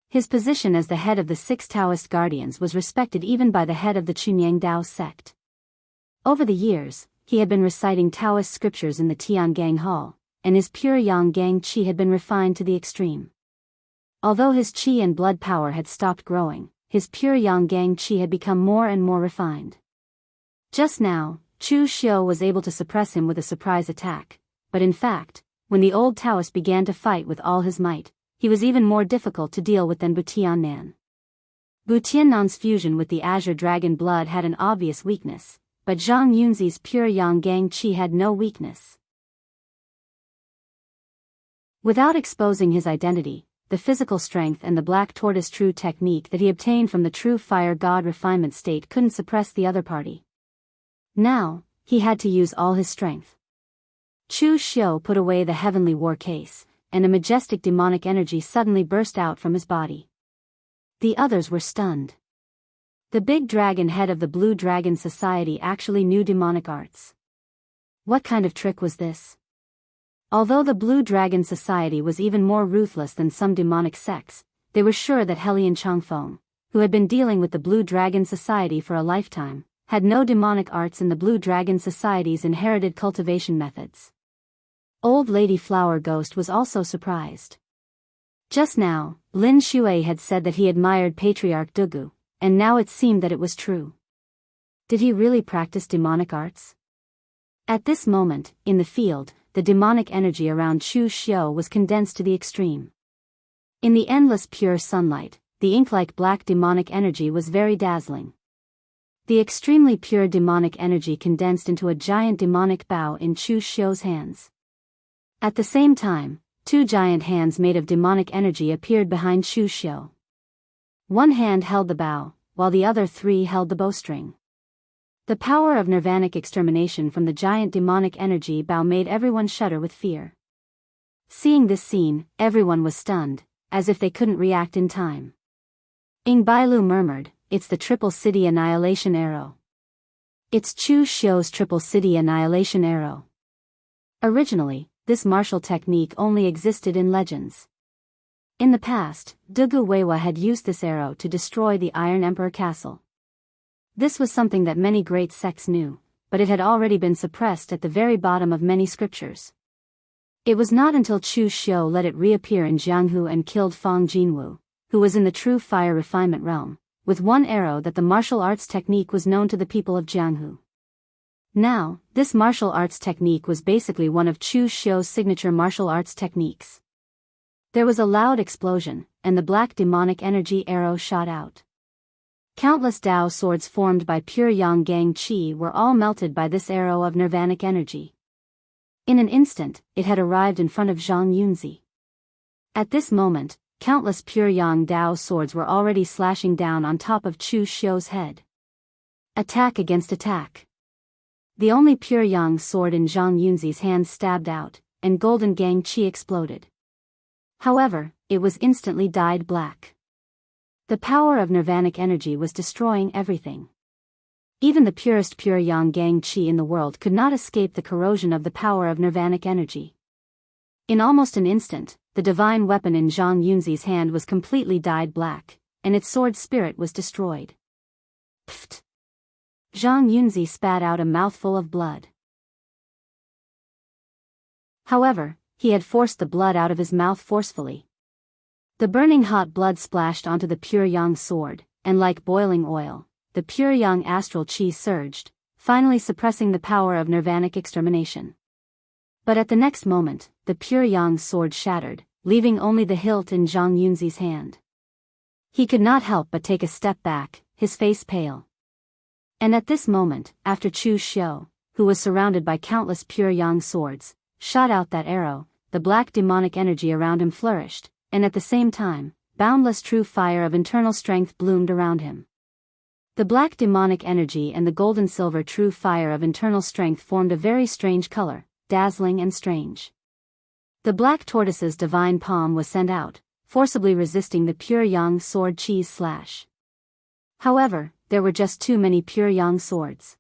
His position as the head of the 6 Taoist guardians was respected even by the head of the Chunyang Dao sect. Over the years, he had been reciting Taoist scriptures in the Tiangang Hall, and his pure Yang Gang Qi had been refined to the extreme. Although his qi and blood power had stopped growing, his pure Yang Gang Qi had become more and more refined. Just now, Chu Xiu was able to suppress him with a surprise attack, but in fact, when the old Taoist began to fight with all his might, he was even more difficult to deal with than Butiannan. Butiannan's fusion with the azure dragon blood had an obvious weakness, but Zhang Yunzi's pure Yang Gang Qi had no weakness. Without exposing his identity, the physical strength and the black tortoise true technique that he obtained from the true fire god refinement state couldn't suppress the other party. Now, he had to use all his strength. Chu Xiu put away the heavenly war case, and a majestic demonic energy suddenly burst out from his body. The others were stunned. The big dragon head of the Blue Dragon Society actually knew demonic arts. What kind of trick was this? Although the Blue Dragon Society was even more ruthless than some demonic sects, they were sure that Helian Changfeng, who had been dealing with the Blue Dragon Society for a lifetime, had no demonic arts in the Blue Dragon Society's inherited cultivation methods. Old Lady Flower Ghost was also surprised. Just now, Lin Shui had said that he admired Patriarch Dugu, and now it seemed that it was true. Did he really practice demonic arts? At this moment, in the field, the demonic energy around Chu Xiu was condensed to the extreme. In the endless pure sunlight, the ink-like black demonic energy was very dazzling. The extremely pure demonic energy condensed into a giant demonic bow in Chu Xiu's hands. At the same time, 2 giant hands made of demonic energy appeared behind Chu Xiu. One hand held the bow, while the other 3 held the bowstring. The power of nirvanic extermination from the giant demonic energy bow made everyone shudder with fear. Seeing this scene, everyone was stunned, as if they couldn't react in time. Ing Bailu murmured, "It's the Triple City Annihilation Arrow. It's Chu Xiu's Triple City Annihilation Arrow." Originally, this martial technique only existed in legends. In the past, Dugu Weiwa had used this arrow to destroy the Iron Emperor Castle. This was something that many great sects knew, but it had already been suppressed at the very bottom of many scriptures. It was not until Chu Xiu let it reappear in Jianghu and killed Fang Jinwu, who was in the true fire refinement realm, with one arrow that the martial arts technique was known to the people of Jianghu. Now, this martial arts technique was basically one of Chu Xiu's signature martial arts techniques. There was a loud explosion, and the black demonic energy arrow shot out. Countless Dao swords formed by pure Yang Gang Qi were all melted by this arrow of nirvanic energy. In an instant, it had arrived in front of Zhang Yunzi. At this moment, countless pure Yang Dao swords were already slashing down on top of Chu Xiu's head. Attack against attack. The only pure Yang sword in Zhang Yunzi's hand stabbed out, and golden Gang Qi exploded. However, it was instantly dyed black. The power of nirvanic energy was destroying everything. Even the purest pure Yang Gang Qi in the world could not escape the corrosion of the power of nirvanic energy. In almost an instant, the divine weapon in Zhang Yunzi's hand was completely dyed black, and its sword spirit was destroyed. Pfft! Zhang Yunzi spat out a mouthful of blood. However, he had forced the blood out of his mouth forcefully. The burning hot blood splashed onto the pure Yang sword, and like boiling oil, the pure Yang astral qi surged, finally suppressing the power of nirvanic extermination. But at the next moment, the pure Yang sword shattered, leaving only the hilt in Zhang Yunzi's hand. He could not help but take a step back, his face pale. And at this moment, after Chu Xiu, who was surrounded by countless pure Yang swords, shot out that arrow, the black demonic energy around him flourished, and at the same time, boundless true fire of internal strength bloomed around him. The black demonic energy and the golden silver true fire of internal strength formed a very strange color, dazzling and strange. The black tortoise's divine palm was sent out, forcibly resisting the pure Yang sword Qi's slash. However, there were just too many pure Yang swords.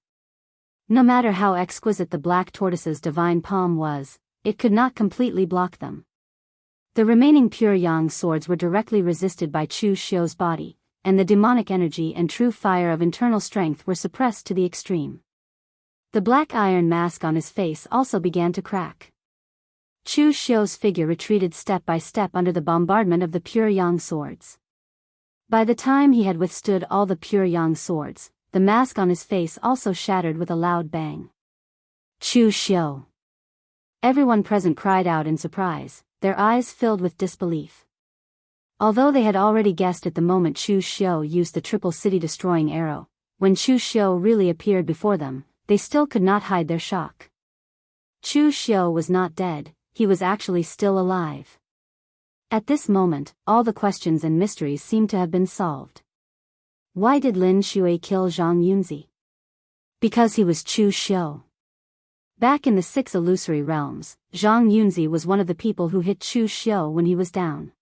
No matter how exquisite the black tortoise's divine palm was, it could not completely block them. The remaining pure Yang swords were directly resisted by Chu Xiu's body, and the demonic energy and true fire of internal strength were suppressed to the extreme. The black iron mask on his face also began to crack. Chu Xiu's figure retreated step by step under the bombardment of the pure Yang swords. By the time he had withstood all the pure Yang swords, the mask on his face also shattered with a loud bang. Chu Xiu! Everyone present cried out in surprise, their eyes filled with disbelief. Although they had already guessed at the moment Chu Xiu used the triple city-destroying arrow, when Chu Xiu really appeared before them, they still could not hide their shock. Chu Xiu was not dead, he was actually still alive. At this moment, all the questions and mysteries seemed to have been solved. Why did Lin Shui kill Zhang Yunzi? Because he was Chu Xiu. Back in the 6 illusory realms, Zhang Yunzi was one of the people who hit Chu Xiu when he was down.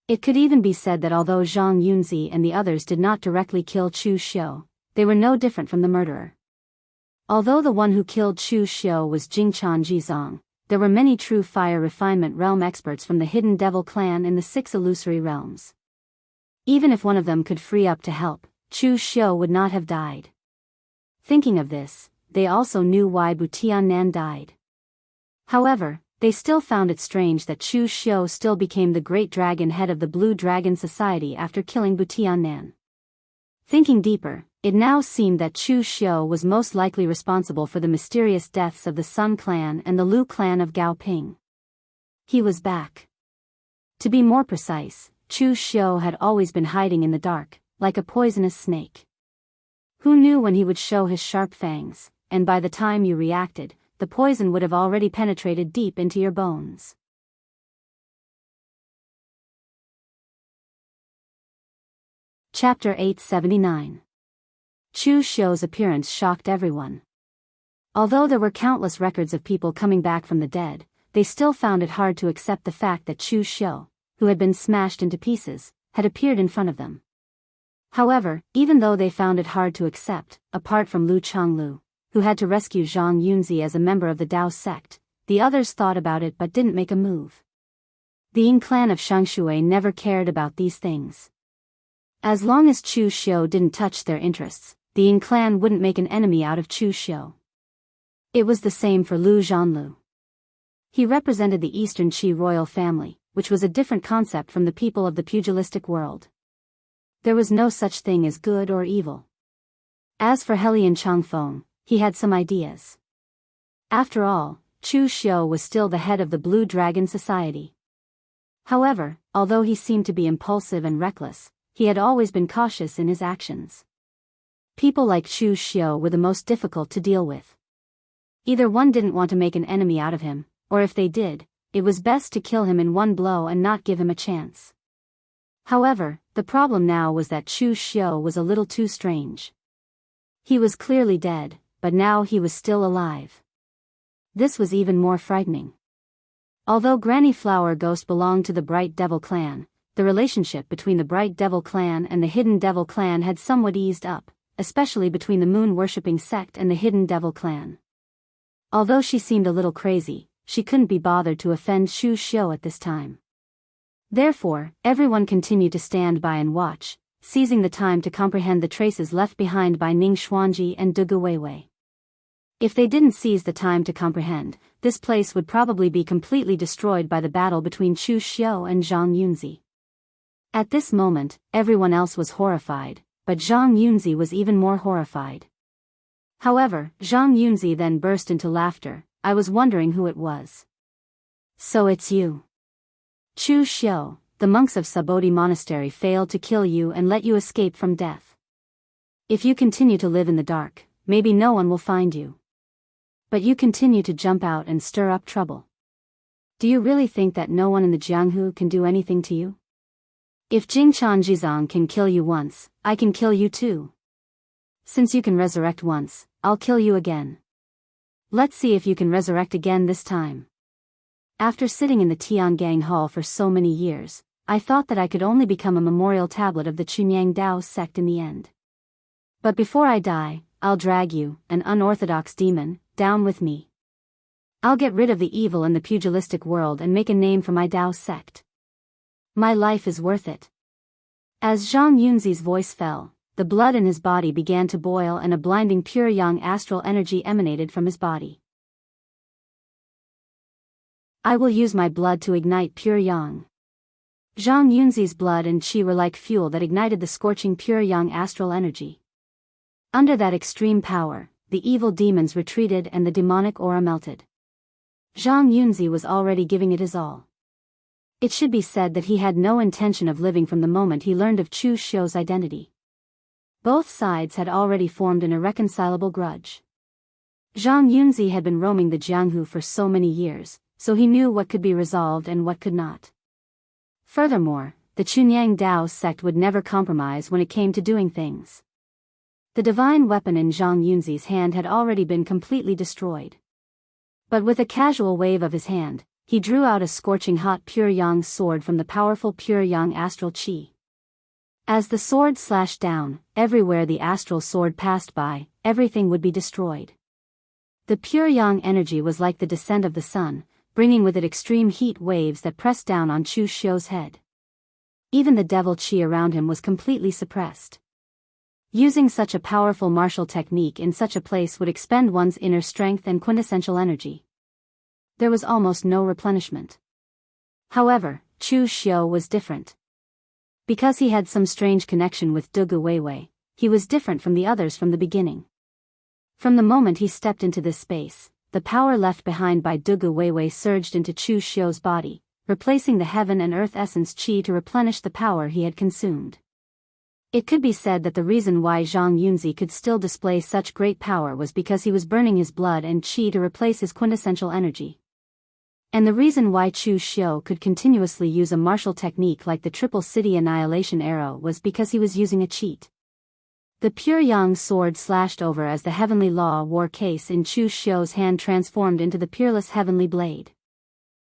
It could even be said that although Zhang Yunzi and the others did not directly kill Chu Xiu, they were no different from the murderer. Although the one who killed Chu Xiu was Jingchan Jizong, there were many true fire refinement realm experts from the Hidden Devil clan in the 6 illusory realms. Even if one of them could free up to help, Chu Xiu would not have died. Thinking of this, they also knew why Butiannan died. However, they still found it strange that Chu Xiu still became the great dragon head of the Blue Dragon Society after killing Butiannan. Thinking deeper, it now seemed that Chu Xiu was most likely responsible for the mysterious deaths of the Sun clan and the Lu clan of Gao Ping. He was back. To be more precise, Chu Xiu had always been hiding in the dark, like a poisonous snake. Who knew when he would show his sharp fangs, and by the time you reacted, the poison would have already penetrated deep into your bones. Chapter 879. Chu Xiu's appearance shocked everyone. Although there were countless records of people coming back from the dead, they still found it hard to accept the fact that Chu Xiu, who had been smashed into pieces, had appeared in front of them. However, even though they found it hard to accept, apart from Lu Changlu, who had to rescue Zhang Yunzi as a member of the Dao sect, the others thought about it but didn't make a move. The Ying clan of Shangshui never cared about these things. As long as Chu Xiu didn't touch their interests, the Ying clan wouldn't make an enemy out of Chu Xiu. It was the same for Lu Zhanlu. He represented the Eastern Qi royal family, which was a different concept from the people of the pugilistic world. There was no such thing as good or evil. As for Helian Changfeng, he had some ideas. After all, Chu Xiu was still the head of the Blue Dragon Society. However, although he seemed to be impulsive and reckless, he had always been cautious in his actions. People like Chu Xiu were the most difficult to deal with. Either one didn't want to make an enemy out of him, or if they did, it was best to kill him in one blow and not give him a chance. However, the problem now was that Chu Xiu was a little too strange. He was clearly dead, but now he was still alive. This was even more frightening. Although Granny Flower Ghost belonged to the Bright Devil clan, the relationship between the Bright Devil clan and the Hidden Devil clan had somewhat eased up, especially between the moon-worshipping sect and the Hidden Devil clan. Although she seemed a little crazy, she couldn't be bothered to offend Chu Xiu at this time. Therefore, everyone continued to stand by and watch, seizing the time to comprehend the traces left behind by Ning Xuanji and Dugu Weiwei. If they didn't seize the time to comprehend, this place would probably be completely destroyed by the battle between Chu Xiu and Zhang Yunzi. At this moment, everyone else was horrified, but Zhang Yunzi was even more horrified. However, Zhang Yunzi then burst into laughter. I was wondering who it was. So it's you. Chu Xiu, the monks of Sabodhi Monastery failed to kill you and let you escape from death. If you continue to live in the dark, maybe no one will find you. But you continue to jump out and stir up trouble. Do you really think that no one in the Jianghu can do anything to you? If Jingchan Jizang can kill you once, I can kill you too. Since you can resurrect once, I'll kill you again. Let's see if you can resurrect again this time. After sitting in the Tiangang Hall for so many years, I thought that I could only become a memorial tablet of the Chunyang Dao sect in the end. But before I die, I'll drag you, an unorthodox demon, down with me. I'll get rid of the evil in the pugilistic world and make a name for my Dao sect. My life is worth it. As Zhang Yunzi's voice fell, the blood in his body began to boil and a blinding pure yang astral energy emanated from his body. I will use my blood to ignite pure yang. Zhang Yunzi's blood and qi were like fuel that ignited the scorching pure yang astral energy. Under that extreme power, the evil demons retreated and the demonic aura melted. Zhang Yunzi was already giving it his all. It should be said that he had no intention of living from the moment he learned of Chu Xiu's identity. Both sides had already formed an irreconcilable grudge. Zhang Yunzi had been roaming the Jianghu for so many years, so he knew what could be resolved and what could not. Furthermore, the Chunyang Dao sect would never compromise when it came to doing things. The divine weapon in Zhang Yunzi's hand had already been completely destroyed. But with a casual wave of his hand, he drew out a scorching hot pure yang sword from the powerful pure yang astral qi. As the sword slashed down, everywhere the astral sword passed by, everything would be destroyed. The pure yang energy was like the descent of the sun, bringing with it extreme heat waves that pressed down on Chu Xiu's head. Even the devil qi around him was completely suppressed. Using such a powerful martial technique in such a place would expend one's inner strength and quintessential energy. There was almost no replenishment. However, Chu Xiu was different. Because he had some strange connection with Dugu Weiwei, he was different from the others from the beginning. From the moment he stepped into this space, the power left behind by Dugu Weiwei surged into Chu Xiu's body, replacing the heaven and earth essence qi to replenish the power he had consumed. It could be said that the reason why Zhang Yunzi could still display such great power was because he was burning his blood and qi to replace his quintessential energy. And the reason why Chu Xiu could continuously use a martial technique like the Triple City Annihilation Arrow was because he was using a cheat. The pure yang sword slashed over as the heavenly law war case in Chu Xiu's hand transformed into the peerless heavenly blade.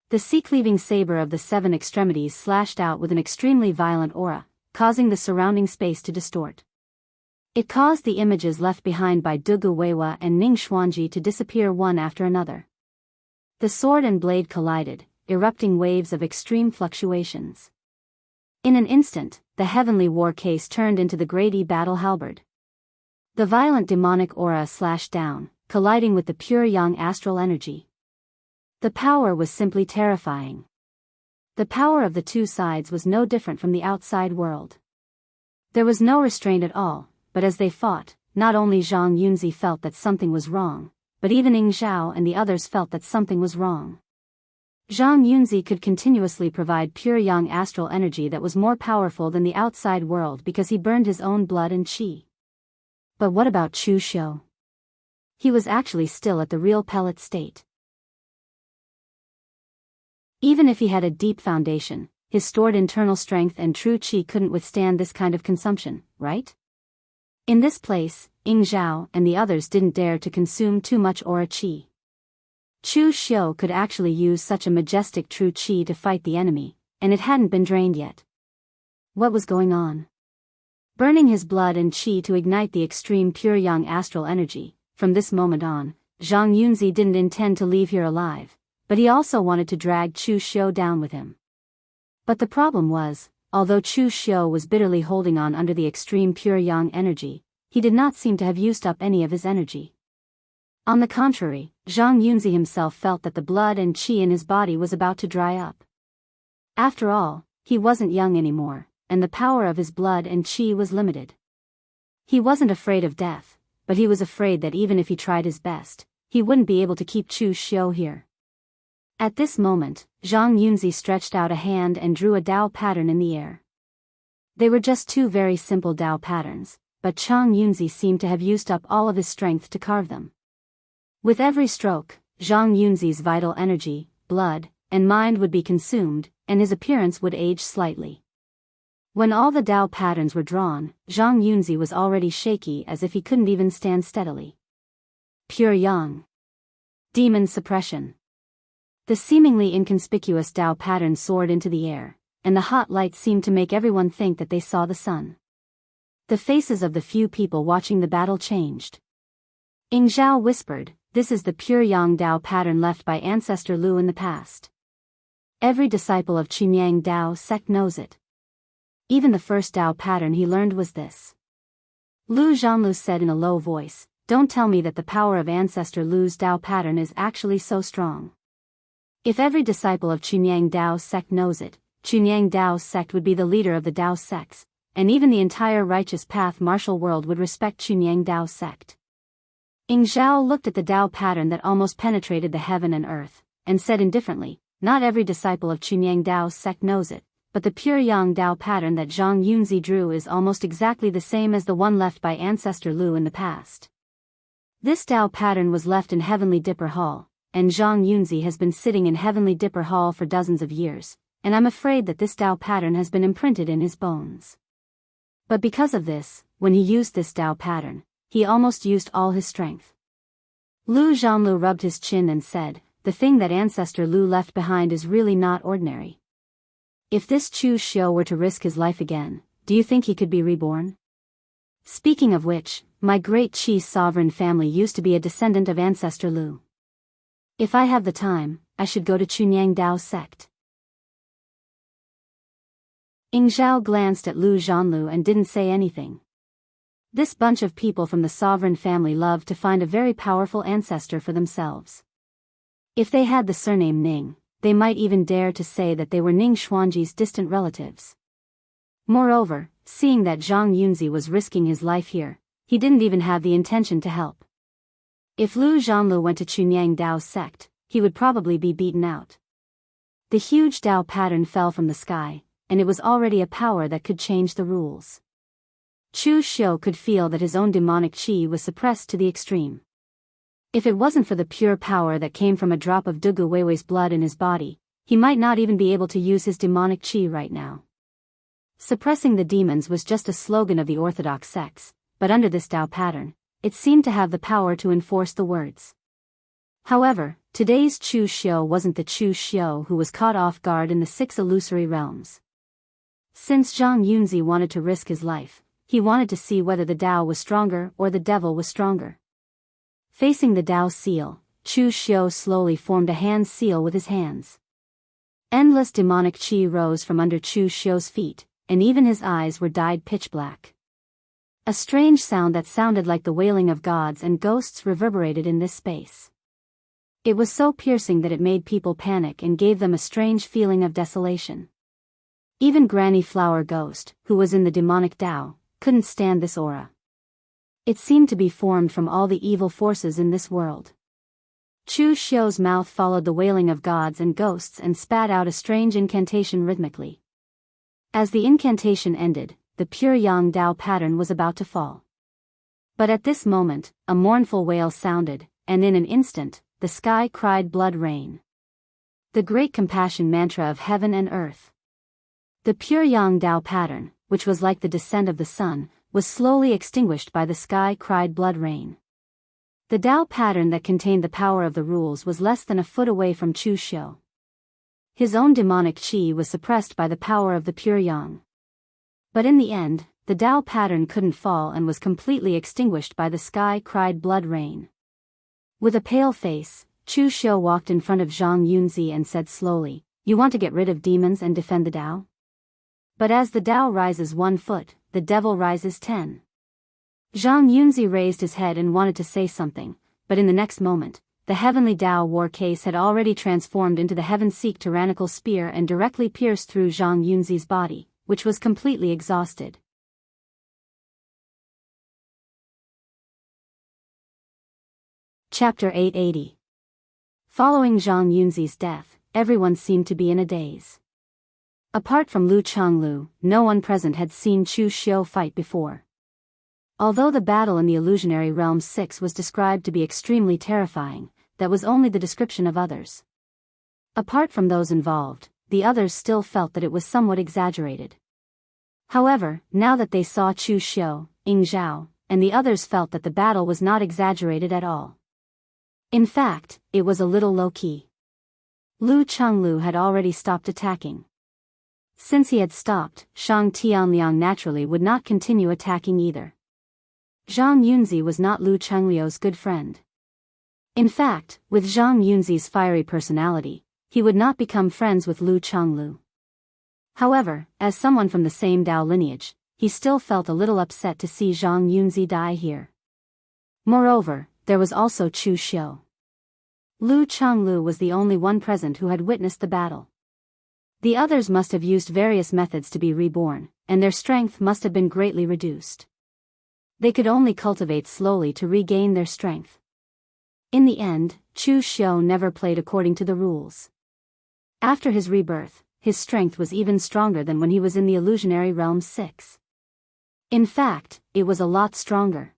The sea-cleaving saber of the seven extremities slashed out with an extremely violent aura, causing the surrounding space to distort. It caused the images left behind by Dugu Weiwei and Ning Xuanji to disappear one after another. The sword and blade collided, erupting waves of extreme fluctuations. In an instant, the heavenly war case turned into the Grady battle halberd. The violent demonic aura slashed down, colliding with the pure yang astral energy. The power was simply terrifying. The power of the two sides was no different from the outside world. There was no restraint at all, but as they fought, not only Zhang Yunzi felt that something was wrong, but even Ing Zhao and the others felt that something was wrong. Zhang Yunzi could continuously provide pure yang astral energy that was more powerful than the outside world because he burned his own blood and qi. But what about Chu Xiu? He was actually still at the real pellet state. Even if he had a deep foundation, his stored internal strength and true qi couldn't withstand this kind of consumption, right? In this place, Ying Zhao and the others didn't dare to consume too much aura qi. Chu Xiu could actually use such a majestic true qi to fight the enemy, and it hadn't been drained yet. What was going on? Burning his blood and qi to ignite the extreme pure yang astral energy, from this moment on, Zhang Yunzi didn't intend to leave here alive, but he also wanted to drag Chu Xiu down with him. But the problem was, although Chu Xiu was bitterly holding on under the extreme pure yang energy, he did not seem to have used up any of his energy. On the contrary, Zhang Yunzi himself felt that the blood and qi in his body was about to dry up. After all, he wasn't young anymore, and the power of his blood and qi was limited. He wasn't afraid of death, but he was afraid that even if he tried his best, he wouldn't be able to keep Chu Xiu here. At this moment, Zhang Yunzi stretched out a hand and drew a Dao pattern in the air. They were just two very simple Dao patterns, but Zhang Yunzi seemed to have used up all of his strength to carve them. With every stroke, Zhang Yunzi's vital energy, blood, and mind would be consumed, and his appearance would age slightly. When all the Dao patterns were drawn, Zhang Yunzi was already shaky as if he couldn't even stand steadily. Pure Yang. Demon suppression. The seemingly inconspicuous Dao pattern soared into the air, and the hot light seemed to make everyone think that they saw the sun. The faces of the few people watching the battle changed. Ying Zhao whispered, "This is the pure Yang Dao pattern left by Ancestor Lu in the past. Every disciple of Qingyang Dao sect knows it. Even the first Dao pattern he learned was this." Lu Zhanlu said in a low voice, "Don't tell me that the power of Ancestor Lu's Dao pattern is actually so strong. If every disciple of Qingyang Dao sect knows it, Qingyang Dao sect would be the leader of the Dao sects, and even the entire righteous path martial world would respect Qingyang Dao sect." Ying Zhao looked at the Dao pattern that almost penetrated the heaven and earth, and said indifferently, "Not every disciple of Qingyang Dao sect knows it, but the pure Yang Dao pattern that Zhang Yunzi drew is almost exactly the same as the one left by Ancestor Lu in the past. This Dao pattern was left in Heavenly Dipper Hall, and Zhang Yunzi has been sitting in Heavenly Dipper Hall for dozens of years, and I'm afraid that this Dao pattern has been imprinted in his bones. But because of this, when he used this Dao pattern, he almost used all his strength." Lu Zhanlu rubbed his chin and said, "The thing that Ancestor Lu left behind is really not ordinary. If this Chu Xiu were to risk his life again, do you think he could be reborn? Speaking of which, my great Qi sovereign family used to be a descendant of Ancestor Lu. If I have the time, I should go to Qingyang Dao sect." Ying Zhao glanced at Lu Zhanlu and didn't say anything. This bunch of people from the sovereign family loved to find a very powerful ancestor for themselves. If they had the surname Ning, they might even dare to say that they were Ning Xuanji's distant relatives. Moreover, seeing that Zhang Yunzi was risking his life here, he didn't even have the intention to help. If Lu Zhanlu went to Qingyang Dao sect, he would probably be beaten out. The huge Dao pattern fell from the sky, and it was already a power that could change the rules. Chu Xiu could feel that his own demonic qi was suppressed to the extreme. If it wasn't for the pure power that came from a drop of Dugu Weiwei's blood in his body, he might not even be able to use his demonic qi right now. Suppressing the demons was just a slogan of the orthodox sects, but under this Dao pattern, it seemed to have the power to enforce the words. However, today's Chu Xiu wasn't the Chu Xiu who was caught off guard in the 6 illusory realms. Since Zhang Yunzi wanted to risk his life, he wanted to see whether the Dao was stronger or the devil was stronger. Facing the Dao seal, Chu Xiu slowly formed a hand seal with his hands. Endless demonic qi rose from under Chu Xiu's feet, and even his eyes were dyed pitch black. A strange sound that sounded like the wailing of gods and ghosts reverberated in this space. It was so piercing that it made people panic and gave them a strange feeling of desolation. Even Granny Flower Ghost, who was in the demonic Dao, couldn't stand this aura. It seemed to be formed from all the evil forces in this world. Chu Xiu's mouth followed the wailing of gods and ghosts and spat out a strange incantation rhythmically. As the incantation ended, the pure Yang Dao pattern was about to fall. But at this moment, a mournful wail sounded, and in an instant, the sky cried blood rain. The great compassion mantra of heaven and earth. The pure Yang Dao pattern, which was like the descent of the sun, was slowly extinguished by the sky cried blood rain. The Dao pattern that contained the power of the rules was less than a foot away from Chu Xiu. His own demonic qi was suppressed by the power of the pure Yang. But in the end, the Dao pattern couldn't fall and was completely extinguished by the sky cried blood rain. With a pale face, Chu Xiu walked in front of Zhang Yunzi and said slowly, "You want to get rid of demons and defend the Dao? But as the Dao rises 1 foot, the devil rises 10. Zhang Yunzi raised his head and wanted to say something, but in the next moment, the heavenly Dao war case had already transformed into the heaven-seek tyrannical spear and directly pierced through Zhang Yunzi's body, which was completely exhausted. Chapter 880. Following Zhang Yunzi's death, everyone seemed to be in a daze. Apart from Lu Changlu, no one present had seen Chu Xiu fight before. Although the battle in the illusionary realm 6 was described to be extremely terrifying, that was only the description of others. Apart from those involved, the others still felt that it was somewhat exaggerated. However, now that they saw Chu Xiu, Ying Zhao, and the others felt that the battle was not exaggerated at all. In fact, it was a little low-key. Lu Changlu had already stopped attacking. Since he had stopped, Shang Tianliang naturally would not continue attacking either. Zhang Yunzi was not Lu Changlu's good friend. In fact, with Zhang Yunzi's fiery personality, he would not become friends with Lu Changlu. However, as someone from the same Dao lineage, he still felt a little upset to see Zhang Yunzi die here. Moreover, there was also Chu Xiu. Lu Changlu was the only one present who had witnessed the battle. The others must have used various methods to be reborn, and their strength must have been greatly reduced. They could only cultivate slowly to regain their strength. In the end, Chu Xiu never played according to the rules. After his rebirth, his strength was even stronger than when he was in the illusionary realm 6. In fact, it was a lot stronger.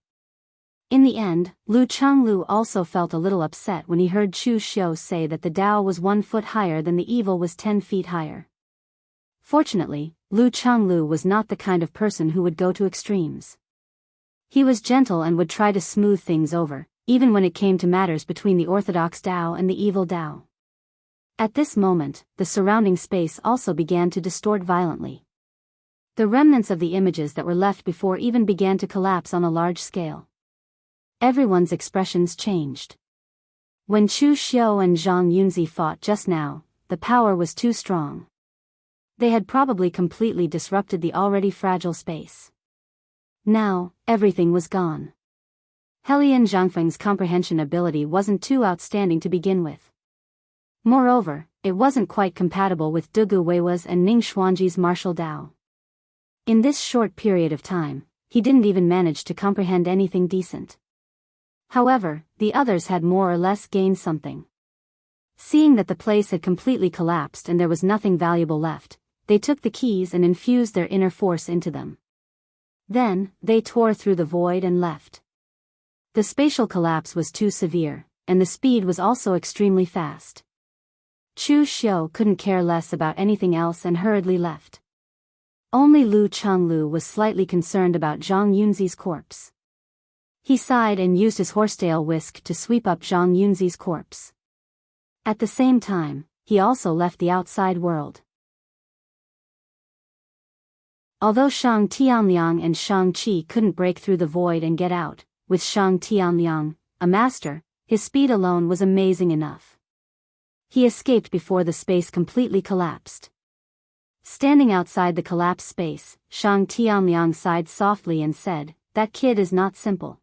In the end, Lu Changlu also felt a little upset when he heard Chu Xiu say that the Dao was 1 foot higher than the evil was 10 feet higher. Fortunately, Lu Changlu was not the kind of person who would go to extremes. He was gentle and would try to smooth things over, even when it came to matters between the orthodox Dao and the evil Dao. At this moment, the surrounding space also began to distort violently. The remnants of the images that were left before even began to collapse on a large scale. Everyone's expressions changed. When Chu Xiu and Zhang Yunzi fought just now, the power was too strong. They had probably completely disrupted the already fragile space. Now, everything was gone. Helian Zhangfeng's comprehension ability wasn't too outstanding to begin with. Moreover, it wasn't quite compatible with Dugu Weiwa's and Ning Xuanji's martial Dao. In this short period of time, he didn't even manage to comprehend anything decent. However, the others had more or less gained something. Seeing that the place had completely collapsed and there was nothing valuable left, they took the keys and infused their inner force into them. Then, they tore through the void and left. The spatial collapse was too severe, and the speed was also extremely fast. Chu Xiu couldn't care less about anything else and hurriedly left. Only Lu Changlu was slightly concerned about Zhang Yunzi's corpse. He sighed and used his horsetail whisk to sweep up Zhang Yunzi's corpse. At the same time, he also left the outside world. Although Shang Tianliang and Shang Qi couldn't break through the void and get out, with Shang Tianliang, a master, his speed alone was amazing enough. He escaped before the space completely collapsed. Standing outside the collapsed space, Shang Tianliang sighed softly and said, "That kid is not simple.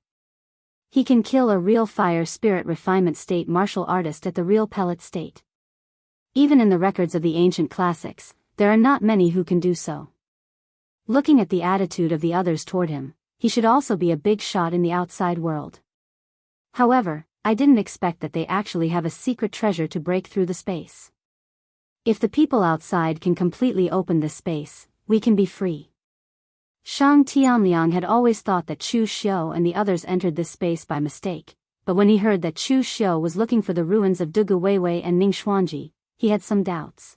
He can kill a real fire spirit refinement state martial artist at the real pellet state. Even in the records of the ancient classics, there are not many who can do so." Looking at the attitude of the others toward him, he should also be a big shot in the outside world. However, I didn't expect that they actually have a secret treasure to break through the space. If the people outside can completely open this space, we can be free. Shang Tianliang had always thought that Chu Xiu and the others entered this space by mistake, but when he heard that Chu Xiu was looking for the ruins of Dugu Weiwei and Ning Xuanji, he had some doubts.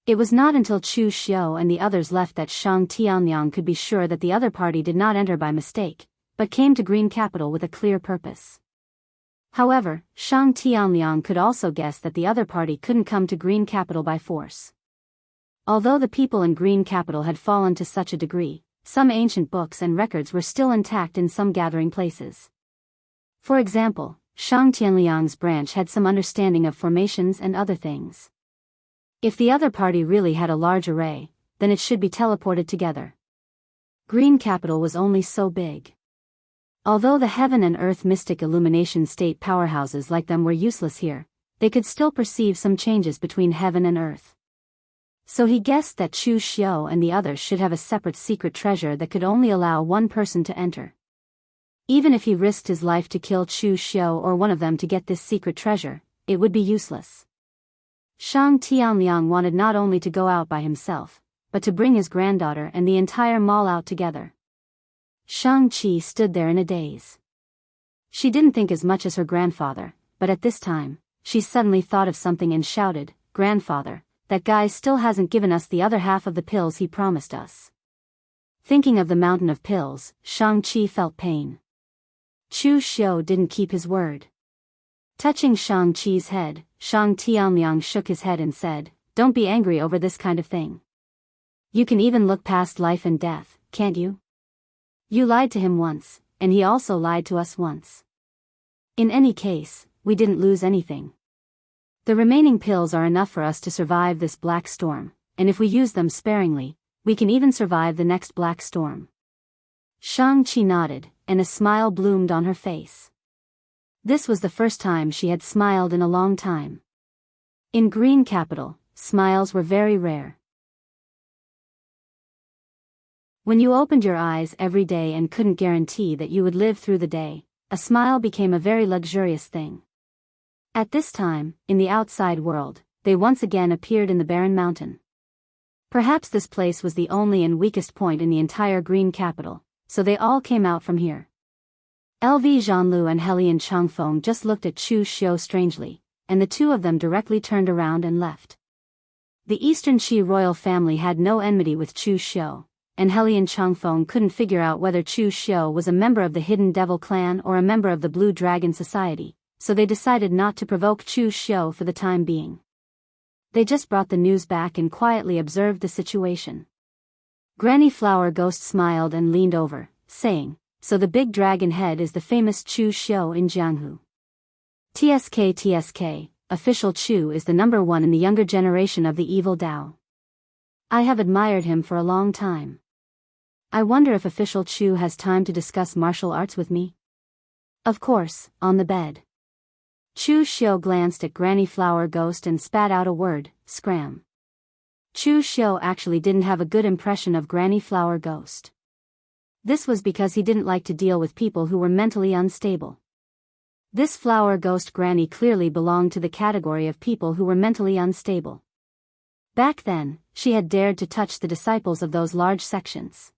It was not until Chu Xiu and the others left that Shang Tianliang could be sure that the other party did not enter by mistake, but came to Green Capital with a clear purpose. However, Shang Tianliang could also guess that the other party couldn't come to Green Capital by force. Although the people in Green Capital had fallen to such a degree, some ancient books and records were still intact in some gathering places. For example, Shang Tianliang's branch had some understanding of formations and other things. If the other party really had a large array, then it should be teleported together. Green Capital was only so big. Although the heaven and earth mystic illumination state powerhouses like them were useless here, they could still perceive some changes between heaven and earth. So he guessed that Chu Xiu and the others should have a separate secret treasure that could only allow one person to enter. Even if he risked his life to kill Chu Xiu or one of them to get this secret treasure, it would be useless. Shang Tianliang wanted not only to go out by himself, but to bring his granddaughter and the entire mall out together. Shang-Chi stood there in a daze. She didn't think as much as her grandfather, but at this time, she suddenly thought of something and shouted, "Grandfather, that guy still hasn't given us the other half of the pills he promised us." Thinking of the mountain of pills, Shang-Chi felt pain. Chu Xiu didn't keep his word. Touching Shang-Chi's head, Shang Tianliang shook his head and said, "Don't be angry over this kind of thing. You can even look past life and death, can't you? You lied to him once, and he also lied to us once. In any case, we didn't lose anything. The remaining pills are enough for us to survive this black storm, and if we use them sparingly, we can even survive the next black storm." Shang-Chi nodded, and a smile bloomed on her face. This was the first time she had smiled in a long time. In Green Capital, smiles were very rare. When you opened your eyes every day and couldn't guarantee that you would live through the day, a smile became a very luxurious thing. At this time, in the outside world, they once again appeared in the barren mountain. Perhaps this place was the only and weakest point in the entire Green Capital, so they all came out from here. LV Zhanlu and Helian Changfeng just looked at Chu Xiu strangely, and the two of them directly turned around and left. The Eastern Qi royal family had no enmity with Chu Xiu, and Helian Changfeng couldn't figure out whether Chu Xiu was a member of the Hidden Devil clan or a member of the Blue Dragon Society, so they decided not to provoke Chu Xiu for the time being. They just brought the news back and quietly observed the situation. Granny Flower Ghost smiled and leaned over, saying, "So the big dragon head is the famous Chu Xiu in Jianghu. TSK, official Chu is the #1 in the younger generation of the evil Dao. I have admired him for a long time. I wonder if official Chu has time to discuss martial arts with me?" Of course, on the bed. Chu Xiu glanced at Granny Flower Ghost and spat out a word, "Scram." Chu Xiu actually didn't have a good impression of Granny Flower Ghost. This was because he didn't like to deal with people who were mentally unstable. This Flower Ghost Granny clearly belonged to the category of people who were mentally unstable. Back then, she had dared to touch the disciples of those large sections.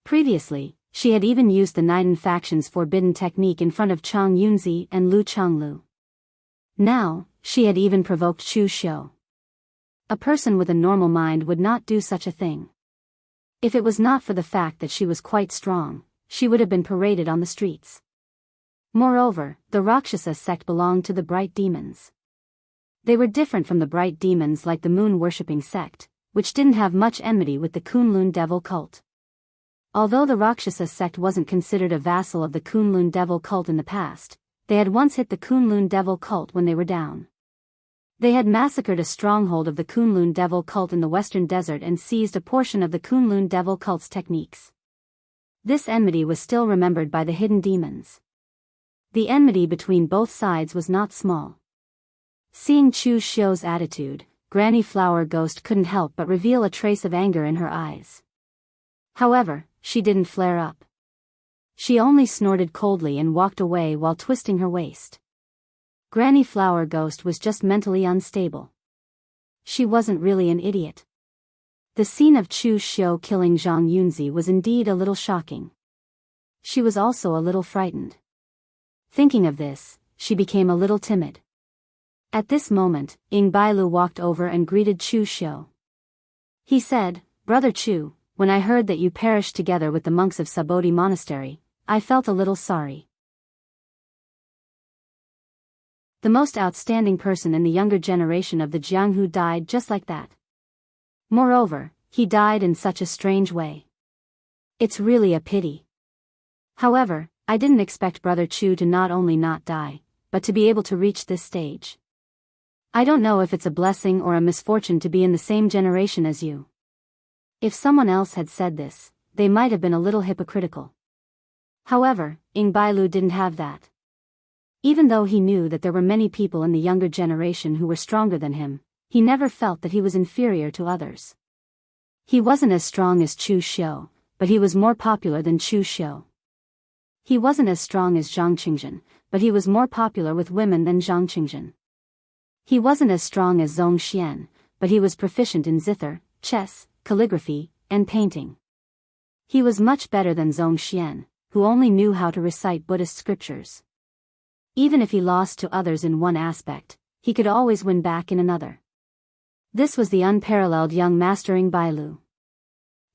Previously, she had even used the Niden faction's forbidden technique in front of Chang Yunzi and Lu Changlu. Now, she had even provoked Chu Xiu. A person with a normal mind would not do such a thing. If it was not for the fact that she was quite strong, she would have been paraded on the streets. Moreover, the Rakshasa sect belonged to the bright demons. They were different from the bright demons like the moon-worshipping sect, which didn't have much enmity with the Kunlun devil cult. Although the Rakshasa sect wasn't considered a vassal of the Kunlun devil cult in the past, they had once hit the Kunlun devil cult when they were down. They had massacred a stronghold of the Kunlun devil cult in the western desert and seized a portion of the Kunlun devil cult's techniques. This enmity was still remembered by the hidden demons. The enmity between both sides was not small. Seeing Chu Xiu's attitude, Granny Flower Ghost couldn't help but reveal a trace of anger in her eyes. However, she didn't flare up. She only snorted coldly and walked away while twisting her waist. Granny Flower Ghost was just mentally unstable. She wasn't really an idiot. The scene of Chu Xiu killing Zhang Yunzi was indeed a little shocking. She was also a little frightened. Thinking of this, she became a little timid. At this moment, Ying Bailu walked over and greeted Chu Xiu. He said, "Brother Chu, when I heard that you perished together with the monks of Sabodhi Monastery, I felt a little sorry. The most outstanding person in the younger generation of the Jianghu died just like that. Moreover, he died in such a strange way. It's really a pity. However, I didn't expect Brother Chu to not only not die, but to be able to reach this stage. I don't know if it's a blessing or a misfortune to be in the same generation as you." If someone else had said this, they might have been a little hypocritical. However, Ying Bailu didn't have that. Even though he knew that there were many people in the younger generation who were stronger than him, he never felt that he was inferior to others. He wasn't as strong as Chu Xiu, but he was more popular than Chu Xiu. He wasn't as strong as Zhang Qingzhen, but he was more popular with women than Zhang Qingzhen. He wasn't as strong as Zhong Xian, but he was proficient in zither, chess, calligraphy, and painting. He was much better than Zhong Xian, who only knew how to recite Buddhist scriptures. Even if he lost to others in one aspect, he could always win back in another. This was the unparalleled young master Ying Bailu.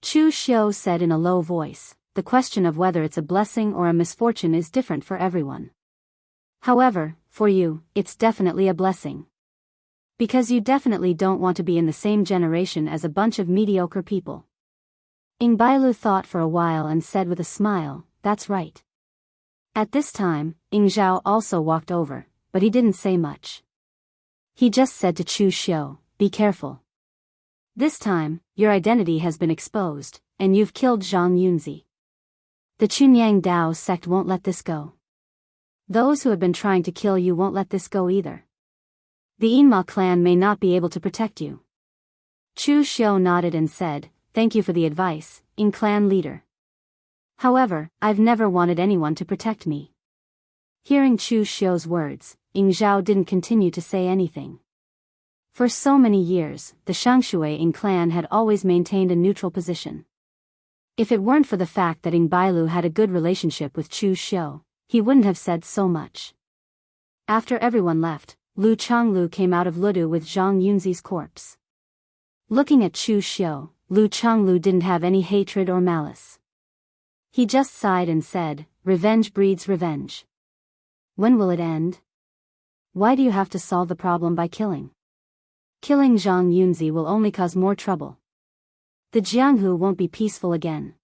Chu Xiu said in a low voice, "The question of whether it's a blessing or a misfortune is different for everyone. However, for you, it's definitely a blessing. Because you definitely don't want to be in the same generation as a bunch of mediocre people." Ying Bailu thought for a while and said with a smile, "That's right." At this time, Ying Zhao also walked over, but he didn't say much. He just said to Chu Xiu, "Be careful. This time, your identity has been exposed, and you've killed Zhang Yunzi. The Chunyang Dao sect won't let this go. Those who have been trying to kill you won't let this go either. The Yinma clan may not be able to protect you." Chu Xiu nodded and said, "Thank you for the advice, Ying clan leader. However, I've never wanted anyone to protect me." Hearing Chu Xiu's words, Ying Zhao didn't continue to say anything. For so many years, the Shangshui Ying clan had always maintained a neutral position. If it weren't for the fact that Ying Bailu had a good relationship with Chu Xiu, he wouldn't have said so much. After everyone left, Lu Changlu came out of Ludu with Zhang Yunzi's corpse. Looking at Chu Xiu, Lu Changlu didn't have any hatred or malice. He just sighed and said, "Revenge breeds revenge. When will it end? Why do you have to solve the problem by killing? Killing Zhang Yunzi will only cause more trouble. The Jianghu won't be peaceful again."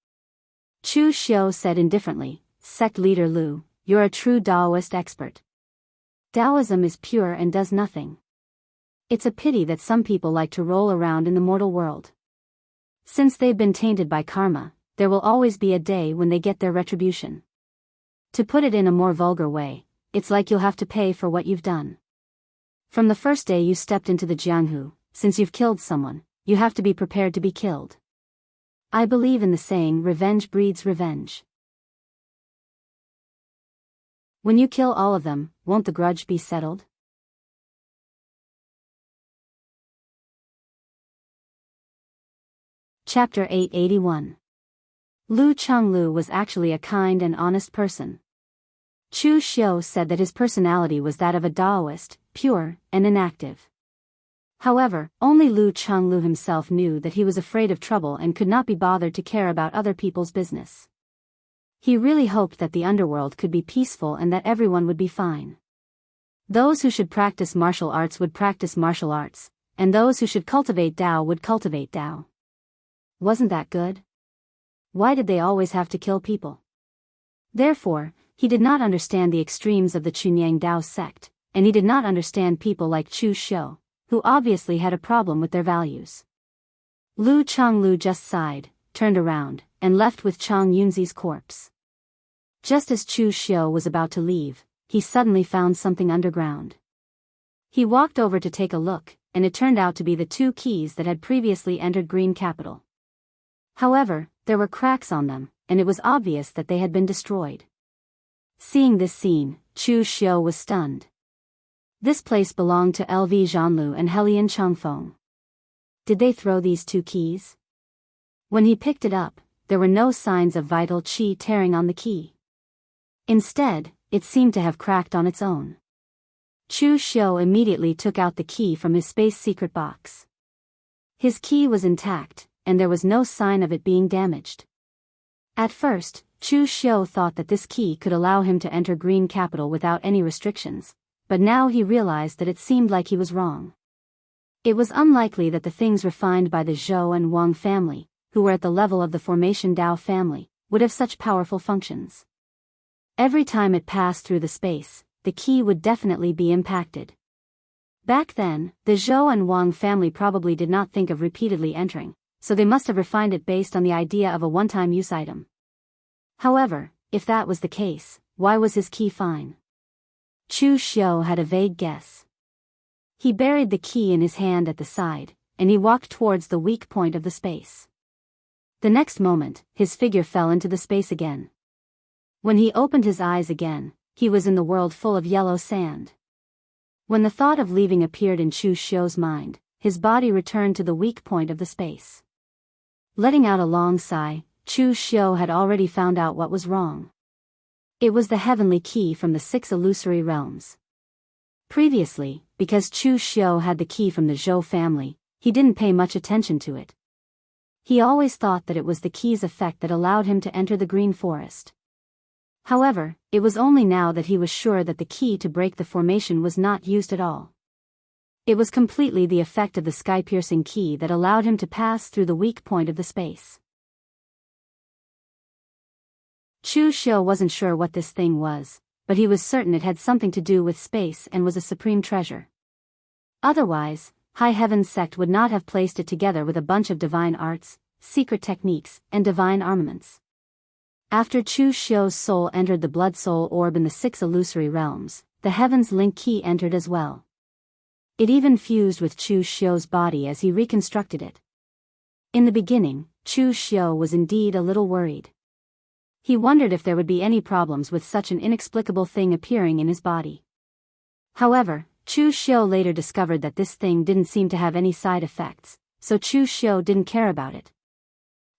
Chu Xiu said indifferently, "Sect leader Lu, you're a true Daoist expert. Taoism is pure and does nothing. It's a pity that some people like to roll around in the mortal world. Since they've been tainted by karma, there will always be a day when they get their retribution. To put it in a more vulgar way, it's like you'll have to pay for what you've done. From the first day you stepped into the Jianghu, since you've killed someone, you have to be prepared to be killed. I believe in the saying, revenge breeds revenge. When you kill all of them, won't the grudge be settled?" Chapter 881. Lu Changlu was actually a kind and honest person. Chu Xiu said that his personality was that of a Daoist, pure and inactive. However, only Lu Changlu himself knew that he was afraid of trouble and could not be bothered to care about other people's business. He really hoped that the underworld could be peaceful and that everyone would be fine. Those who should practice martial arts would practice martial arts, and those who should cultivate Tao would cultivate Tao. Wasn't that good? Why did they always have to kill people? Therefore, he did not understand the extremes of the Chunyang Dao sect, and he did not understand people like Chu Xiu, who obviously had a problem with their values. Lu Changlu just sighed, turned around, and left with Zhang Yunzi's corpse. Just as Chu Xiu was about to leave, he suddenly found something underground. He walked over to take a look, and it turned out to be the 2 keys that had previously entered Green Capital. However, there were cracks on them, and it was obvious that they had been destroyed. Seeing this scene, Chu Xiu was stunned. This place belonged to LV Zhanlu and Helian Changfeng. Did they throw these two keys? When he picked it up, there were no signs of vital qi tearing on the key. Instead, it seemed to have cracked on its own. Chu Xiu immediately took out the key from his space secret box. His key was intact, and there was no sign of it being damaged. At first, Chu Xiu thought that this key could allow him to enter Green Capital without any restrictions, but now he realized that it seemed like he was wrong. It was unlikely that the things refined by the Zhou and Wang family, who were at the level of the Formation Dao family, would have such powerful functions. Every time it passed through the space, the key would definitely be impacted. Back then, the Zhou and Wang family probably did not think of repeatedly entering, so they must have refined it based on the idea of a one-time use item. However, if that was the case, why was his key fine? Chu Xiu had a vague guess. He buried the key in his hand at the side, and he walked towards the weak point of the space. The next moment, his figure fell into the space again. When he opened his eyes again, he was in the world full of yellow sand. When the thought of leaving appeared in Chu Xiu's mind, his body returned to the weak point of the space. Letting out a long sigh, Chu Xiu had already found out what was wrong. It was the heavenly key from the 6 illusory realms. Previously, because Chu Xiu had the key from the Zhou family, he didn't pay much attention to it. He always thought that it was the key's effect that allowed him to enter the green forest. However, it was only now that he was sure that the key to break the formation was not used at all. It was completely the effect of the sky-piercing key that allowed him to pass through the weak point of the space. Chu Xiu wasn't sure what this thing was, but he was certain it had something to do with space and was a supreme treasure. Otherwise, High Heaven's sect would not have placed it together with a bunch of divine arts, secret techniques, and divine armaments. After Chu Xiu's soul entered the blood soul orb in the 6 illusory realms, the Heaven's link key entered as well. It even fused with Chu Xiu's body as he reconstructed it. In the beginning, Chu Xiu was indeed a little worried. He wondered if there would be any problems with such an inexplicable thing appearing in his body. However, Chu Xiu later discovered that this thing didn't seem to have any side effects, so Chu Xiu didn't care about it.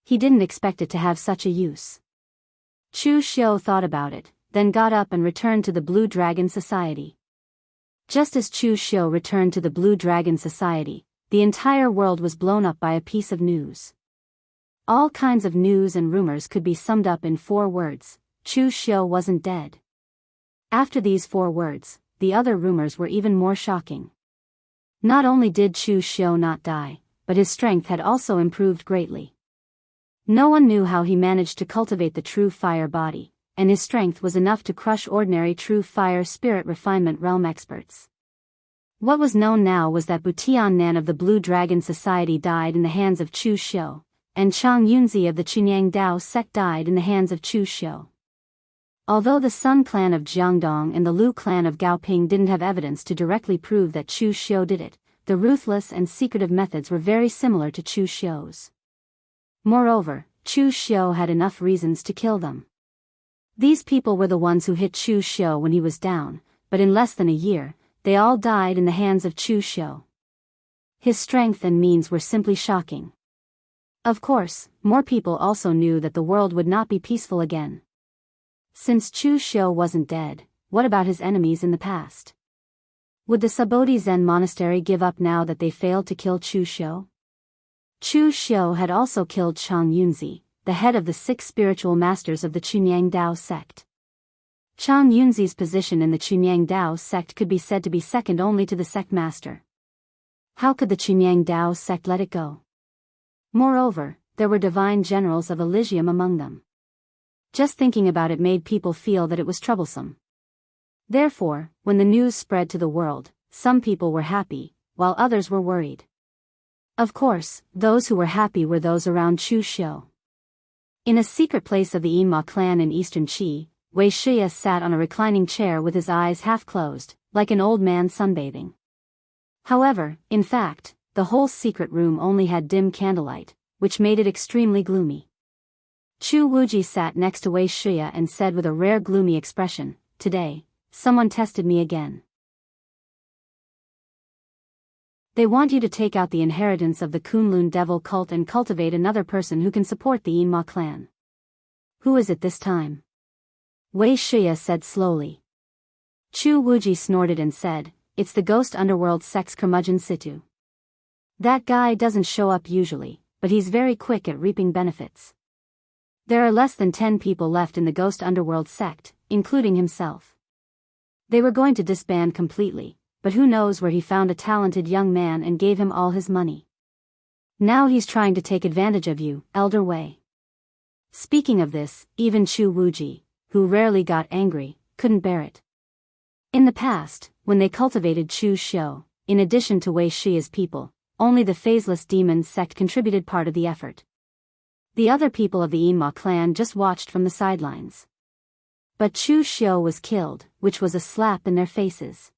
He didn't expect it to have such a use. Chu Xiu thought about it, then got up and returned to the Blue Dragon Society. Just as Chu Xiu returned to the Blue Dragon Society, the entire world was blown up by a piece of news. All kinds of news and rumors could be summed up in 4 words: Chu Xiu wasn't dead. After these 4 words, the other rumors were even more shocking. Not only did Chu Xiu not die, but his strength had also improved greatly. No one knew how he managed to cultivate the true fire body, and his strength was enough to crush ordinary true fire spirit refinement realm experts. What was known now was that Butian Nan of the Blue Dragon Society died in the hands of Chu Xiu, and Chang Yunzi of the Qingyang Dao sect died in the hands of Chu Xiu. Although the Sun clan of Jiangdong and the Lu clan of Gaoping didn't have evidence to directly prove that Chu Xiu did it, the ruthless and secretive methods were very similar to Chu Xiu's. Moreover, Chu Xiu had enough reasons to kill them. These people were the ones who hit Chu Xiu when he was down, but in less than a year, they all died in the hands of Chu Xiu. His strength and means were simply shocking. Of course, more people also knew that the world would not be peaceful again. Since Chu Xiu wasn't dead, what about his enemies in the past? Would the Sabodhi Zen monastery give up now that they failed to kill Chu Xiu? Chu Xiu had also killed Chang Yunzi, the head of the 6 spiritual masters of the Qingyang Dao sect. Chang Yunzi's position in the Qingyang Dao sect could be said to be second only to the sect master. How could the Qingyang Dao sect let it go? Moreover, there were divine generals of Elysium among them. Just thinking about it made people feel that it was troublesome. Therefore, when the news spread to the world, some people were happy, while others were worried. Of course, those who were happy were those around Chu Xiu. In a secret place of the Yinma clan in eastern Qi, Wei Shia sat on a reclining chair with his eyes half closed, like an old man sunbathing. However, in fact, the whole secret room only had dim candlelight, which made it extremely gloomy. Chu Wuji sat next to Wei Shiya and said with a rare gloomy expression, "Today, someone tested me again. They want you to take out the inheritance of the Kunlun devil cult and cultivate another person who can support the Yinma clan." "Who is it this time?" Wei Shiya said slowly. Chu Wuji snorted and said, "It's the ghost underworld sex curmudgeon Situ. That guy doesn't show up usually, but he's very quick at reaping benefits. There are less than 10 people left in the ghost underworld sect, including himself. They were going to disband completely, but who knows where he found a talented young man and gave him all his money. Now he's trying to take advantage of you, Elder Wei." Speaking of this, even Chu Wuji, who rarely got angry, couldn't bear it. In the past, when they cultivated Chu Xiu, in addition to Wei Shiya's people, only the phaseless demon sect contributed part of the effort. The other people of the Yinma clan just watched from the sidelines. But Chu Xiu was killed, which was a slap in their faces.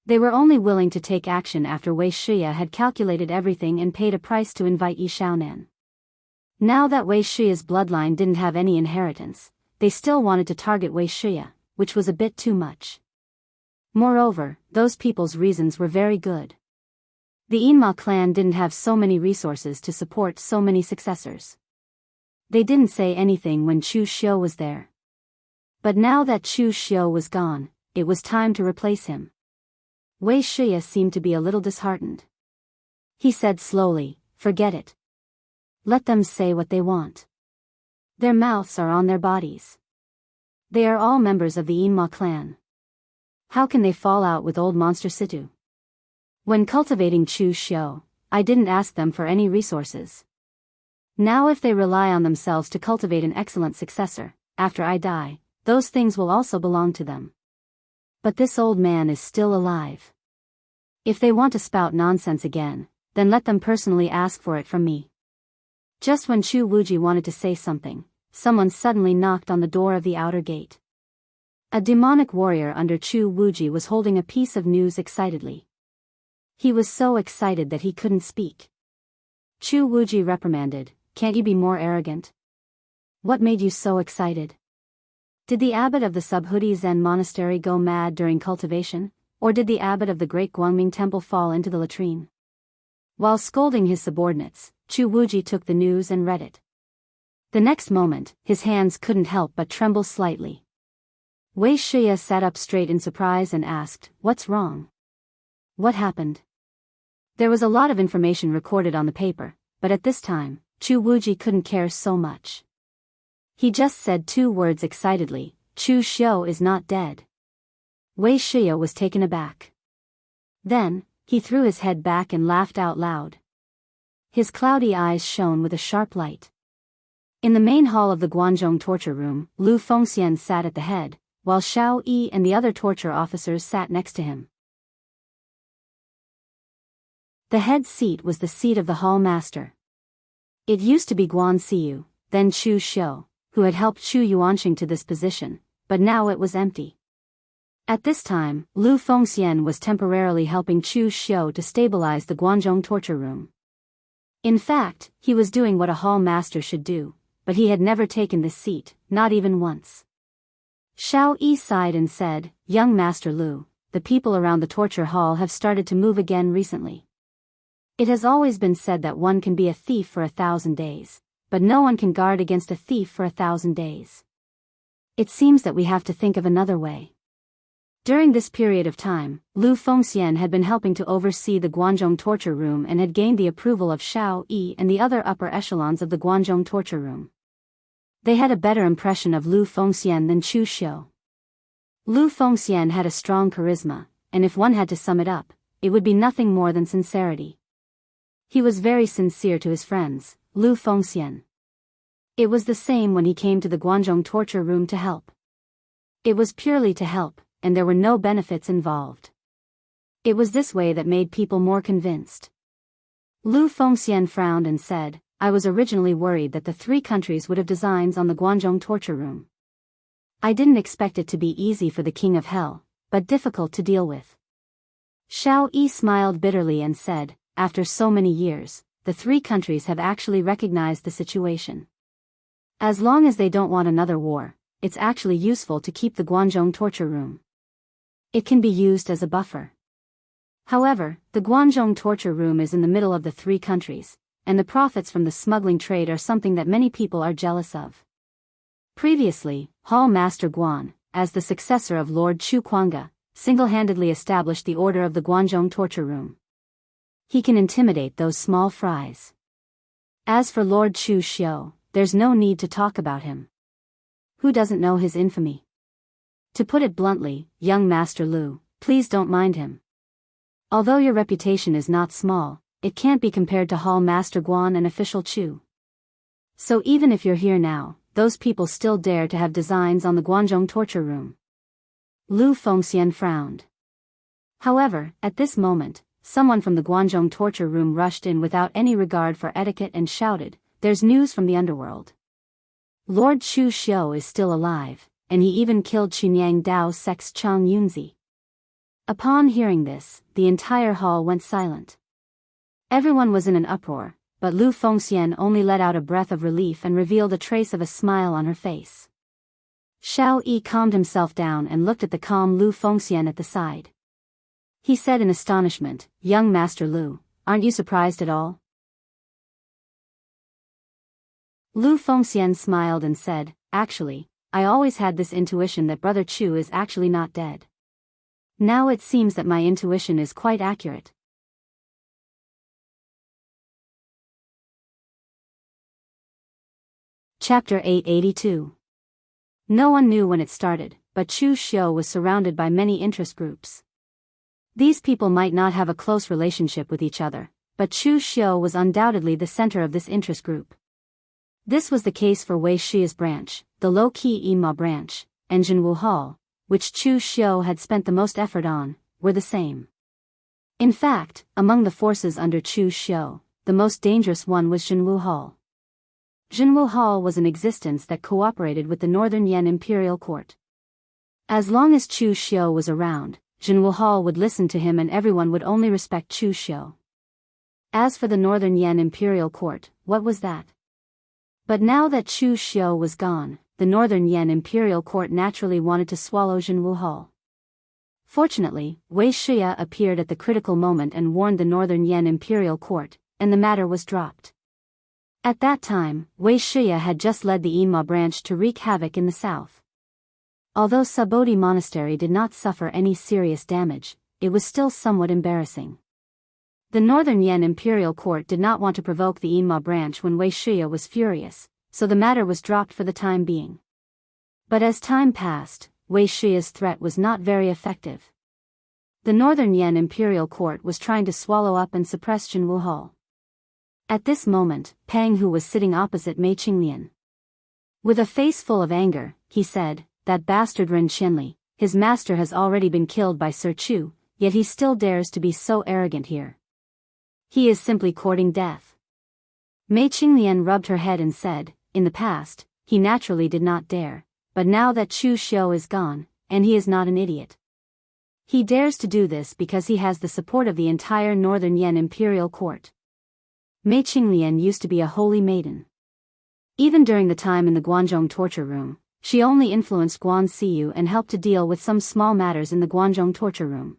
They were only willing to take action after Wei Shiya had calculated everything and paid a price to invite Yi Shaonan. Now that Wei Shiya's bloodline didn't have any inheritance, they still wanted to target Wei Shiya, which was a bit too much. Moreover, those people's reasons were very good. The Yinma clan didn't have so many resources to support so many successors. They didn't say anything when Chu Xiu was there. But now that Chu Xiu was gone, it was time to replace him. Wei Shiya seemed to be a little disheartened. He said slowly, "Forget it. Let them say what they want. Their mouths are on their bodies. They are all members of the Yinma clan. How can they fall out with old monster Situ? When cultivating Chu Xiu, I didn't ask them for any resources. Now if they rely on themselves to cultivate an excellent successor, after I die, those things will also belong to them. But this old man is still alive. If they want to spout nonsense again, then let them personally ask for it from me." Just when Chu Wuji wanted to say something, someone suddenly knocked on the door of the outer gate. A demonic warrior under Chu Wuji was holding a piece of news excitedly. He was so excited that he couldn't speak. Chu Wuji reprimanded, "Can't you be more arrogant? What made you so excited? Did the abbot of the Subhuti Zen monastery go mad during cultivation, or did the abbot of the great Guangming temple fall into the latrine?" While scolding his subordinates, Chu Wuji took the news and read it. The next moment, his hands couldn't help but tremble slightly. Wei Shiya sat up straight in surprise and asked, "What's wrong? What happened?" There was a lot of information recorded on the paper, but at this time, Chu Wuji couldn't care so much. He just said 2 words excitedly, "Chu Xiu is not dead." Wei Shiya was taken aback. Then, he threw his head back and laughed out loud. His cloudy eyes shone with a sharp light. In the main hall of the Guanzhong torture room, Lu Fengxian sat at the head, while Xiao Yi and the other torture officers sat next to him. The head seat was the seat of the hall master. It used to be Guan Siyu, then Chu Xiu, who had helped Chu Yuanxing to this position, but now it was empty. At this time, Lu Fengxian was temporarily helping Chu Xiu to stabilize the Guanzhong torture room. In fact, he was doing what a hall master should do, but he had never taken this seat, not even once. Xiao Yi sighed and said, "Young Master Lu, the people around the torture hall have started to move again recently. It has always been said that one can be a thief for 1,000 days, but no one can guard against a thief for 1,000 days. It seems that we have to think of another way." During this period of time, Lu Fengxian had been helping to oversee the Guanzhong torture room and had gained the approval of Xiao Yi and the other upper echelons of the Guanzhong torture room. They had a better impression of Lu Fengxian than Chu Xiu. Lu Fengxian had a strong charisma, and if one had to sum it up, it would be nothing more than sincerity. He was very sincere to his friends, Lu Fengxian. It was the same when he came to the Guanzhong torture room to help. It was purely to help, and there were no benefits involved. It was this way that made people more convinced. Lu Fengxian frowned and said, "I was originally worried that the 3 countries would have designs on the Guanzhong torture room. I didn't expect it to be easy for the King of Hell, but difficult to deal with." Xiao Yi smiled bitterly and said, "After so many years, the 3 countries have actually recognized the situation. As long as they don't want another war, it's actually useful to keep the Guanzhong torture room. It can be used as a buffer. However, the Guanzhong torture room is in the middle of the three countries, and the profits from the smuggling trade are something that many people are jealous of. Previously, Hall Master Guan, as the successor of Lord Chu Kuanga, single-handedly established the order of the Guanzhong torture room. He can intimidate those small fries. As for Lord Chu Xiu, there's no need to talk about him. Who doesn't know his infamy? To put it bluntly, young Master Lu, please don't mind him. Although your reputation is not small, it can't be compared to Hall Master Guan and Official Chu. So even if you're here now, those people still dare to have designs on the Guanzhong torture room. Lu Fengxian frowned. However, at this moment, someone from the Guanzhong torture room rushed in without any regard for etiquette and shouted, "There's news from the underworld. Lord Chu Xiu is still alive, and he even killed Chunyang Dao Sec's Chang Yunzi." Upon hearing this, the entire hall went silent. Everyone was in an uproar, but Lu Fengxian only let out a breath of relief and revealed a trace of a smile on her face. Xiao Yi calmed himself down and looked at the calm Lu Fengxian at the side. He said in astonishment, "Young Master Lu, aren't you surprised at all?" Lu Fengxian smiled and said, "Actually, I always had this intuition that Brother Chu is actually not dead. Now it seems that my intuition is quite accurate." Chapter 882. No one knew when it started, but Chu Xiu was surrounded by many interest groups. These people might not have a close relationship with each other, but Chu Xiu was undoubtedly the center of this interest group. This was the case for Wei Shi's branch, the low-key Yinma branch, and Jianghu Hall, which Chu Xiu had spent the most effort on, were the same. In fact, among the forces under Chu Xiu, the most dangerous one was Jianghu Hall. Jianghu Hall was an existence that cooperated with the Northern Yan Imperial Court. As long as Chu Xiu was around, Jianghu Hall would listen to him and everyone would only respect Chu Xiu. As for the Northern Yan Imperial Court, what was that? But now that Chu Xiu was gone, the Northern Yan Imperial Court naturally wanted to swallow Jianghu Hall. Fortunately, Wei Shi appeared at the critical moment and warned the Northern Yan Imperial Court, and the matter was dropped. At that time, Wei Shi had just led the Yinma branch to wreak havoc in the south. Although Sabodi Monastery did not suffer any serious damage, it was still somewhat embarrassing. The Northern Yan Imperial Court did not want to provoke the Yinma branch when Wei Shi was furious, so the matter was dropped for the time being. But as time passed, Wei Shi's threat was not very effective. The Northern Yan Imperial Court was trying to swallow up and suppress Jianghu Hall. At this moment, Pang Hu was sitting opposite Mei Qinglian. With a face full of anger, he said, "That bastard Ren Qianli, his master has already been killed by Sir Chu, yet he still dares to be so arrogant here. He is simply courting death." Mei Qinglian rubbed her head and said, "In the past, he naturally did not dare, but now that Chu Xiu is gone, and he is not an idiot. He dares to do this because he has the support of the entire Northern Yan Imperial Court." Mei Qinglian used to be a holy maiden. Even during the time in the Guanzhong torture room, she only influenced Guan Siyu and helped to deal with some small matters in the Guanzhong torture room.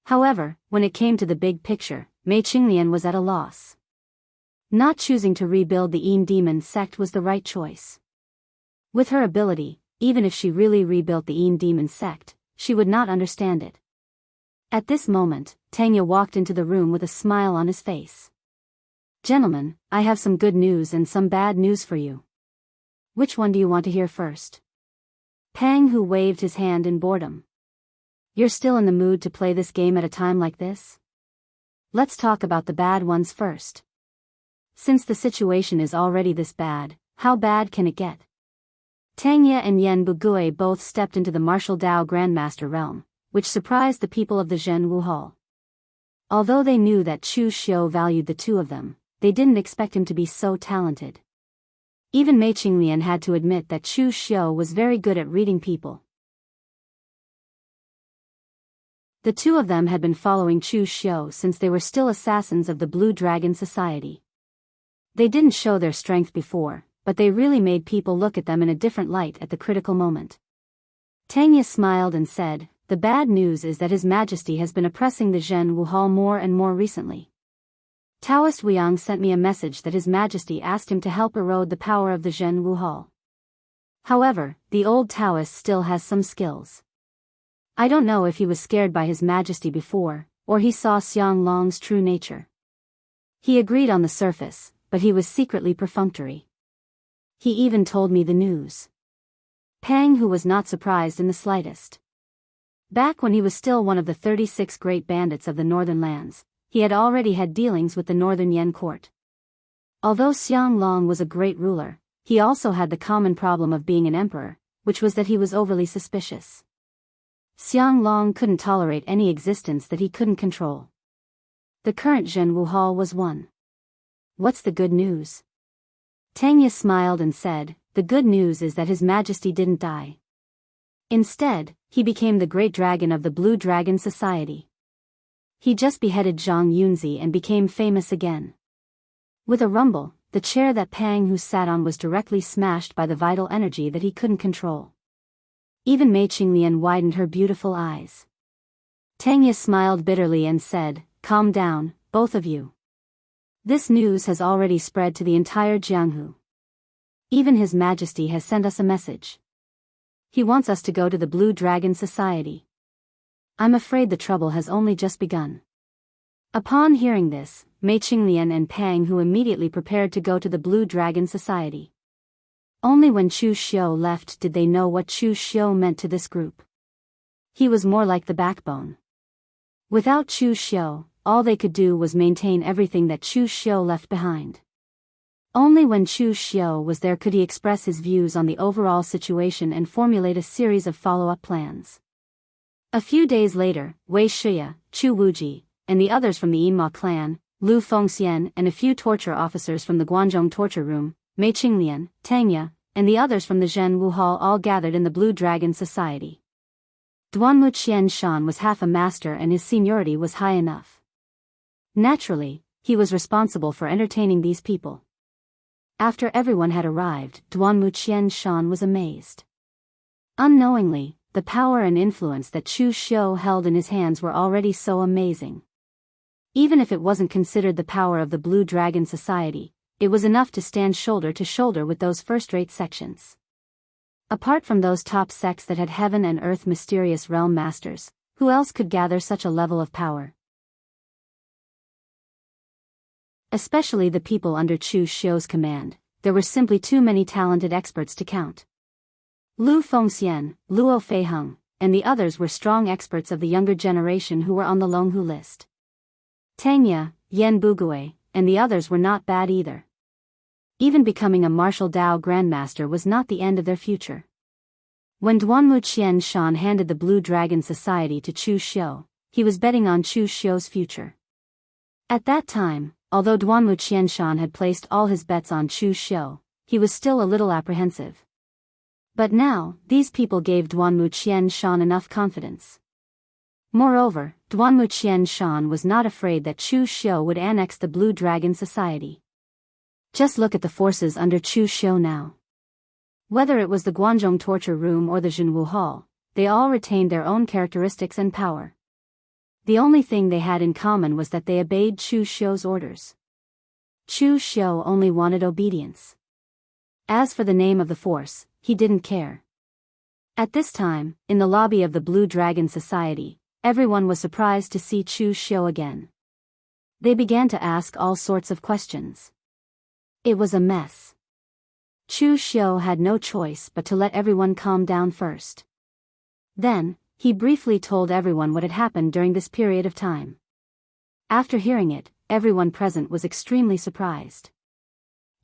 However, when it came to the big picture, Mei Qinglian was at a loss. Not choosing to rebuild the Yin Demon sect was the right choice. With her ability, even if she really rebuilt the Yin Demon sect, she would not understand it. At this moment, Tangya walked into the room with a smile on his face. "Gentlemen, I have some good news and some bad news for you. Which one do you want to hear first?" Pang Hu waved his hand in boredom. "You're still in the mood to play this game at a time like this? Let's talk about the bad ones first. Since the situation is already this bad, how bad can it get?" Tangya and Yen Bugui both stepped into the martial Dao Grandmaster realm, which surprised the people of the Jianghu Hall. Although they knew that Chu Xiu valued the two of them, they didn't expect him to be so talented. Even Mei Qinglian had to admit that Chu Xiu was very good at reading people. The two of them had been following Chu Xiu since they were still assassins of the Blue Dragon Society. They didn't show their strength before, but they really made people look at them in a different light at the critical moment. Tangya smiled and said, "The bad news is that His Majesty has been oppressing the Jianghu Hall more and more recently. Daoist Wuyang sent me a message that His Majesty asked him to help erode the power of the Jianghu Hall. However, the old Taoist still has some skills. I don't know if he was scared by His Majesty before, or he saw Xiang Long's true nature. He agreed on the surface, but he was secretly perfunctory. He even told me the news." Pang, who was not surprised in the slightest. Back when he was still one of the 36 great bandits of the northern lands, he had already had dealings with the northern Yan court. Although Xiang Long was a great ruler, he also had the common problem of being an emperor, which was that he was overly suspicious. Xiang Long couldn't tolerate any existence that he couldn't control. The current Jianghu Hall was one. "What's the good news?" Tangya smiled and said, "The good news is that His Majesty didn't die. Instead, he became the great dragon of the Blue Dragon Society. He just beheaded Zhang Yunzi and became famous again." With a rumble, the chair that Pang Hu sat on was directly smashed by the vital energy that he couldn't control. Even Mei Qinglian widened her beautiful eyes. Tangya smiled bitterly and said, "Calm down, both of you. This news has already spread to the entire Jianghu. Even His Majesty has sent us a message. He wants us to go to the Blue Dragon Society. I'm afraid the trouble has only just begun." Upon hearing this, Mei Qinglian and Pang Hu immediately prepared to go to the Blue Dragon Society. Only when Chu Xiu left did they know what Chu Xiu meant to this group. He was more like the backbone. Without Chu Xiu, all they could do was maintain everything that Chu Xiu left behind. Only when Chu Xiu was there could he express his views on the overall situation and formulate a series of follow-up plans. A few days later, Wei Shiya, Chu Wuji, and the others from the Yinma clan, Lu Fengxian and a few torture officers from the Guanzhong torture room, Mei Qinglian, Tangya, and the others from the Jianghu Hall all gathered in the Blue Dragon Society. Wuxia Xianxia was half a master and his seniority was high enough. Naturally, he was responsible for entertaining these people. After everyone had arrived, Wuxia Xianxia was amazed. Unknowingly, the power and influence that Chu Xiu held in his hands were already so amazing. Even if it wasn't considered the power of the Blue Dragon Society, it was enough to stand shoulder to shoulder with those first-rate sections. Apart from those top sects that had heaven and earth mysterious realm masters, who else could gather such a level of power? Especially the people under Chu Xiu's command, there were simply too many talented experts to count. Lu Fengxian, Luo Feiheng, and the others were strong experts of the younger generation who were on the Longhu list. Tangya, Yan Bugui, and the others were not bad either. Even becoming a martial Dao grandmaster was not the end of their future. When Wuxia Xianxia handed the Blue Dragon Society to Chu Xiu, he was betting on Chu Xiu's future. At that time, although Wuxia Xianxia had placed all his bets on Chu Xiu, he was still a little apprehensive. But now, these people gave Wuxia Xianxia enough confidence. Moreover, Wuxia Xianxia was not afraid that Chu Xiu would annex the Blue Dragon Society. Just look at the forces under Chu Xiu now. Whether it was the Guanzhong torture room or the Jianghu Hall, they all retained their own characteristics and power. The only thing they had in common was that they obeyed Chu Xiu's orders. Chu Xiu only wanted obedience. As for the name of the force, he didn't care. At this time, in the lobby of the Blue Dragon Society, everyone was surprised to see Chu Xiu again. They began to ask all sorts of questions. It was a mess. Chu Xiu had no choice but to let everyone calm down first. Then, he briefly told everyone what had happened during this period of time. After hearing it, everyone present was extremely surprised.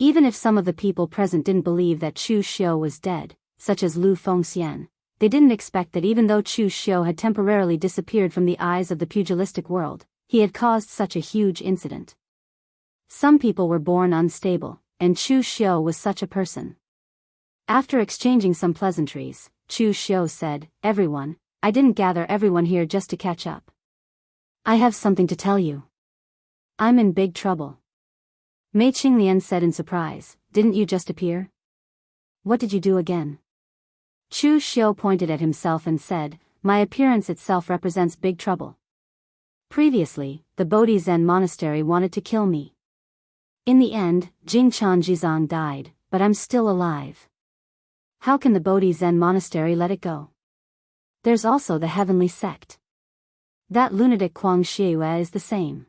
Even if some of the people present didn't believe that Chu Xiu was dead, such as Lu Fengxian, they didn't expect that even though Chu Xiu had temporarily disappeared from the eyes of the pugilistic world, he had caused such a huge incident. Some people were born unstable, and Chu Xiu was such a person. After exchanging some pleasantries, Chu Xiu said, "Everyone, I didn't gather everyone here just to catch up. I have something to tell you. I'm in big trouble." Mei Qinglian said in surprise, didn't you just appear? What did you do again? Chu Xiu pointed at himself and said, my appearance itself represents big trouble. Previously, the Bodhi Zen monastery wanted to kill me. In the end, Jingchan Jizang died, but I'm still alive. How can the Bodhi Zen monastery let it go? There's also the heavenly sect. That lunatic Kuang Shiue is the same.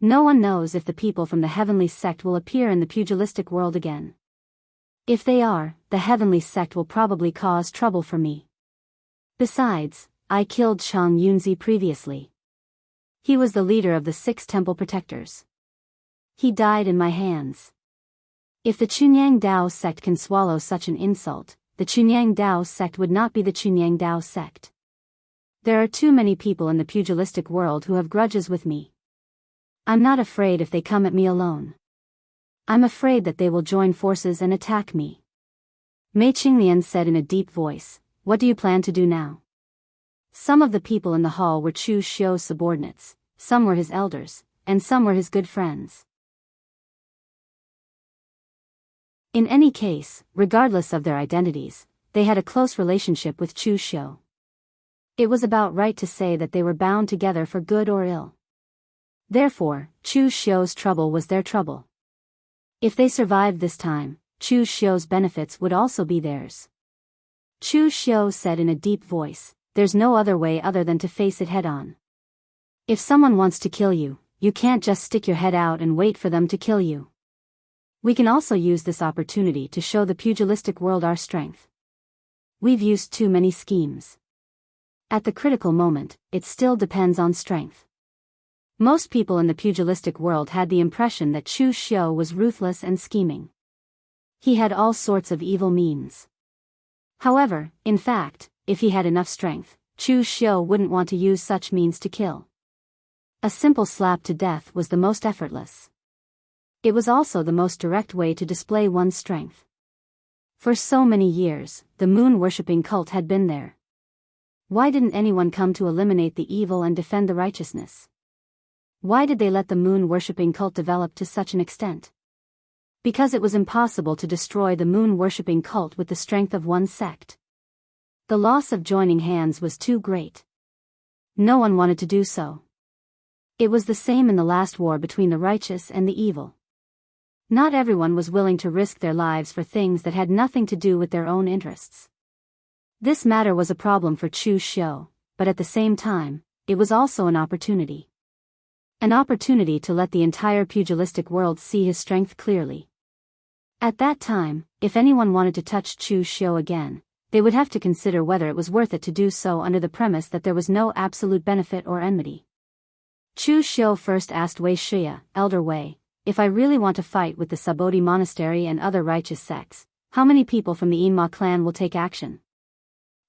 No one knows if the people from the heavenly sect will appear in the pugilistic world again. If they are, the heavenly sect will probably cause trouble for me. Besides, I killed Chang Yunzi previously. He was the leader of the 6 temple protectors. He died in my hands. If the Chunyang Dao sect can swallow such an insult, the Chunyang Dao sect would not be the Chunyang Dao sect. There are too many people in the pugilistic world who have grudges with me. I'm not afraid if they come at me alone. I'm afraid that they will join forces and attack me. Mei Qinglian said in a deep voice, what do you plan to do now? Some of the people in the hall were Chu Xiu's subordinates, some were his elders, and some were his good friends. In any case, regardless of their identities, they had a close relationship with Chu Xiu. It was about right to say that they were bound together for good or ill. Therefore, Chu Xiu's trouble was their trouble. If they survived this time, Chu Xiu's benefits would also be theirs. Chu Xiu said in a deep voice, there's no other way other than to face it head-on. If someone wants to kill you, you can't just stick your head out and wait for them to kill you. We can also use this opportunity to show the pugilistic world our strength. We've used too many schemes. At the critical moment, it still depends on strength. Most people in the pugilistic world had the impression that Chu Xiu was ruthless and scheming. He had all sorts of evil means. However, in fact, if he had enough strength, Chu Xiu wouldn't want to use such means to kill. A simple slap to death was the most effortless. It was also the most direct way to display one's strength. For so many years, the moon-worshipping cult had been there. Why didn't anyone come to eliminate the evil and defend the righteousness? Why did they let the moon-worshipping cult develop to such an extent? Because it was impossible to destroy the moon-worshipping cult with the strength of one sect. The loss of joining hands was too great. No one wanted to do so. It was the same in the last war between the righteous and the evil. Not everyone was willing to risk their lives for things that had nothing to do with their own interests. This matter was a problem for Chu Xiu, but at the same time, it was also an opportunity. An opportunity to let the entire pugilistic world see his strength clearly. At that time, if anyone wanted to touch Chu Xiu again, they would have to consider whether it was worth it to do so under the premise that there was no absolute benefit or enmity. Chu Xiu first asked Wei Shia, Elder Wei, if I really want to fight with the Sabodhi monastery and other righteous sects, how many people from the Yinma clan will take action?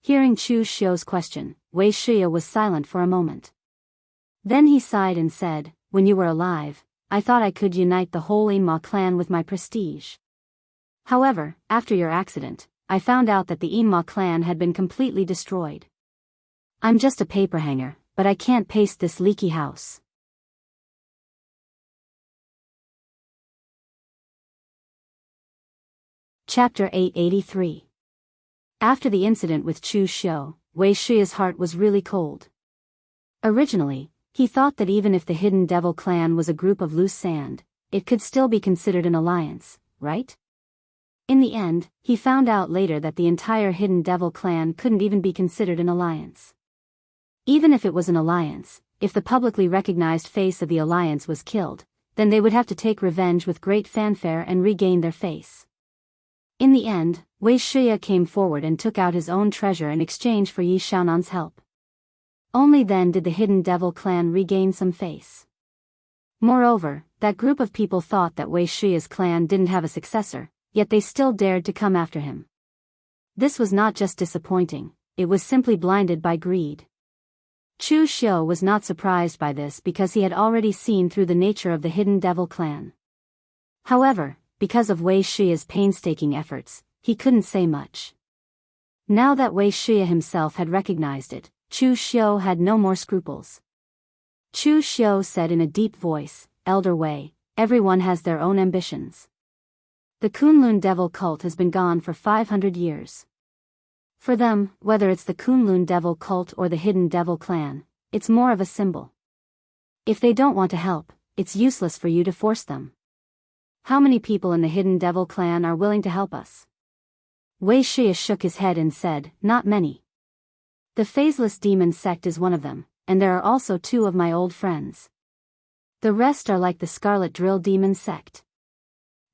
Hearing Chu Xiu's question, Wei Shia was silent for a moment. Then he sighed and said, when you were alive, I thought I could unite the whole Yinma clan with my prestige. However, after your accident, I found out that the Yinma clan had been completely destroyed. I'm just a paper hanger, but I can't paste this leaky house. Chapter 883. After the incident with Chu Xiu, Wei Shi's heart was really cold. Originally, he thought that even if the Hidden Devil clan was a group of loose sand, it could still be considered an alliance, right? In the end, he found out later that the entire Hidden Devil clan couldn't even be considered an alliance. Even if it was an alliance, if the publicly recognized face of the alliance was killed, then they would have to take revenge with great fanfare and regain their face. In the end, Wei Shia came forward and took out his own treasure in exchange for Yi Xiaonan's help. Only then did the Hidden Devil clan regain some face. Moreover, that group of people thought that Wei Shia's clan didn't have a successor, yet they still dared to come after him. This was not just disappointing, it was simply blinded by greed. Chu Xiu was not surprised by this because he had already seen through the nature of the Hidden Devil clan. However, because of Wei Shia's painstaking efforts, he couldn't say much. Now that Wei Shia himself had recognized it, Chu Xiu had no more scruples. Chu Xiu said in a deep voice, Elder Wei, everyone has their own ambitions. The Kunlun devil cult has been gone for 500 years. For them, whether it's the Kunlun devil cult or the hidden devil clan, it's more of a symbol. If they don't want to help, it's useless for you to force them. How many people in the hidden devil clan are willing to help us? Wuxia shook his head and said, not many. The phaseless demon sect is one of them, and there are also 2 of my old friends. The rest are like the scarlet drill demon sect.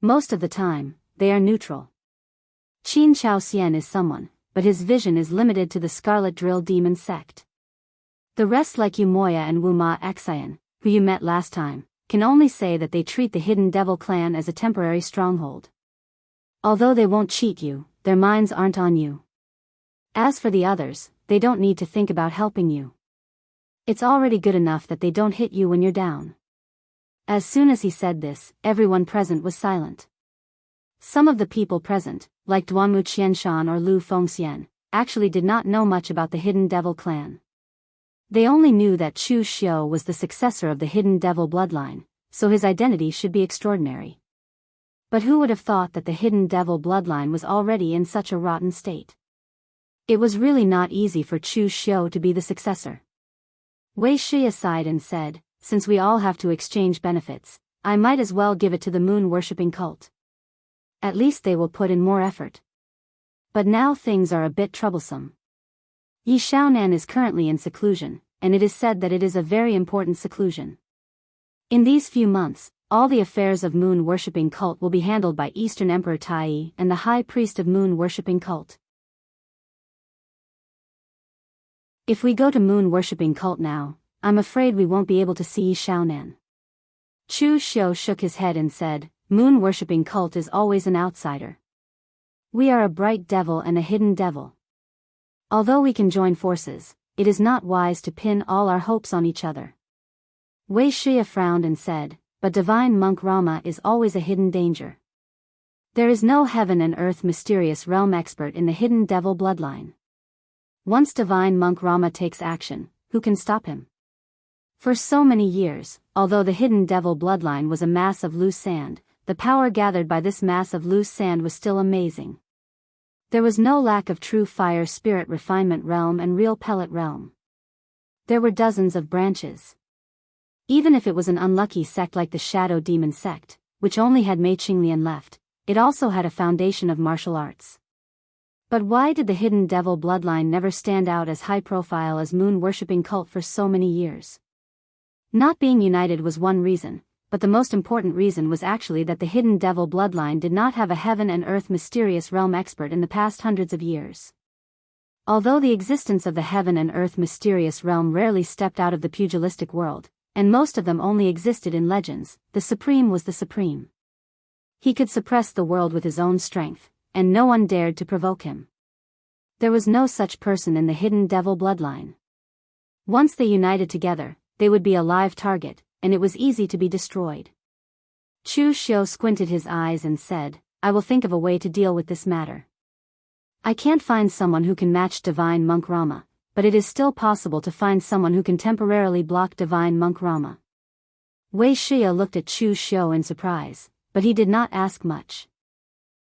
Most of the time, they are neutral. Qin Chaoxian is someone, but his vision is limited to the scarlet drill demon sect. The rest like Umoya and Wuxia Xianxia, who you met last time, can only say that they treat the hidden devil clan as a temporary stronghold. Although they won't cheat you, their minds aren't on you. As for the others, they don't need to think about helping you. It's already good enough that they don't hit you when you're down. As soon as he said this, everyone present was silent. Some of the people present, like Duanmu Qianshan or Lu Fengxian, actually did not know much about the hidden devil clan. They only knew that Chu Xiu was the successor of the hidden devil bloodline, so his identity should be extraordinary. But who would have thought that the hidden devil bloodline was already in such a rotten state? It was really not easy for Chu Xiu to be the successor. Wuxia sighed and said, since we all have to exchange benefits, I might as well give it to the moon-worshipping cult. At least they will put in more effort. But now things are a bit troublesome. Yi Xiaonan is currently in seclusion, and it is said that it is a very important seclusion. In these few months, all the affairs of moon-worshipping cult will be handled by Eastern Emperor Tai and the High Priest of moon-worshipping cult. If we go to moon-worshipping cult now, I'm afraid we won't be able to see Yi Xiaonan. Chu Xiu shook his head and said, moon-worshipping cult is always an outsider. We are a bright devil and a hidden devil. Although we can join forces, it is not wise to pin all our hopes on each other. Wuxia frowned and said, but divine monk Rama is always a hidden danger. There is no heaven and earth mysterious realm expert in the hidden devil bloodline. Once divine monk Rama takes action, who can stop him? For so many years, although the hidden devil bloodline was a mass of loose sand, the power gathered by this mass of loose sand was still amazing. There was no lack of true fire spirit refinement realm and real pellet realm. There were dozens of branches. Even if it was an unlucky sect like the Shadow Demon sect, which only had Mei Qinglian left, it also had a foundation of martial arts. But why did the hidden devil bloodline never stand out as high profile as moon-worshipping cult for so many years? Not being united was one reason, but the most important reason was actually that the hidden devil bloodline did not have a heaven and earth mysterious realm expert in the past hundreds of years. Although the existence of the heaven and earth mysterious realm rarely stepped out of the pugilistic world, and most of them only existed in legends, the Supreme was the Supreme. He could suppress the world with his own strength, and no one dared to provoke him. There was no such person in the hidden devil bloodline. Once they united together, they would be a live target, and it was easy to be destroyed. Chu Xiu squinted his eyes and said, I will think of a way to deal with this matter. I can't find someone who can match divine monk Rama, but it is still possible to find someone who can temporarily block divine monk Rama. Wuxia looked at Chu Xiu in surprise, but he did not ask much.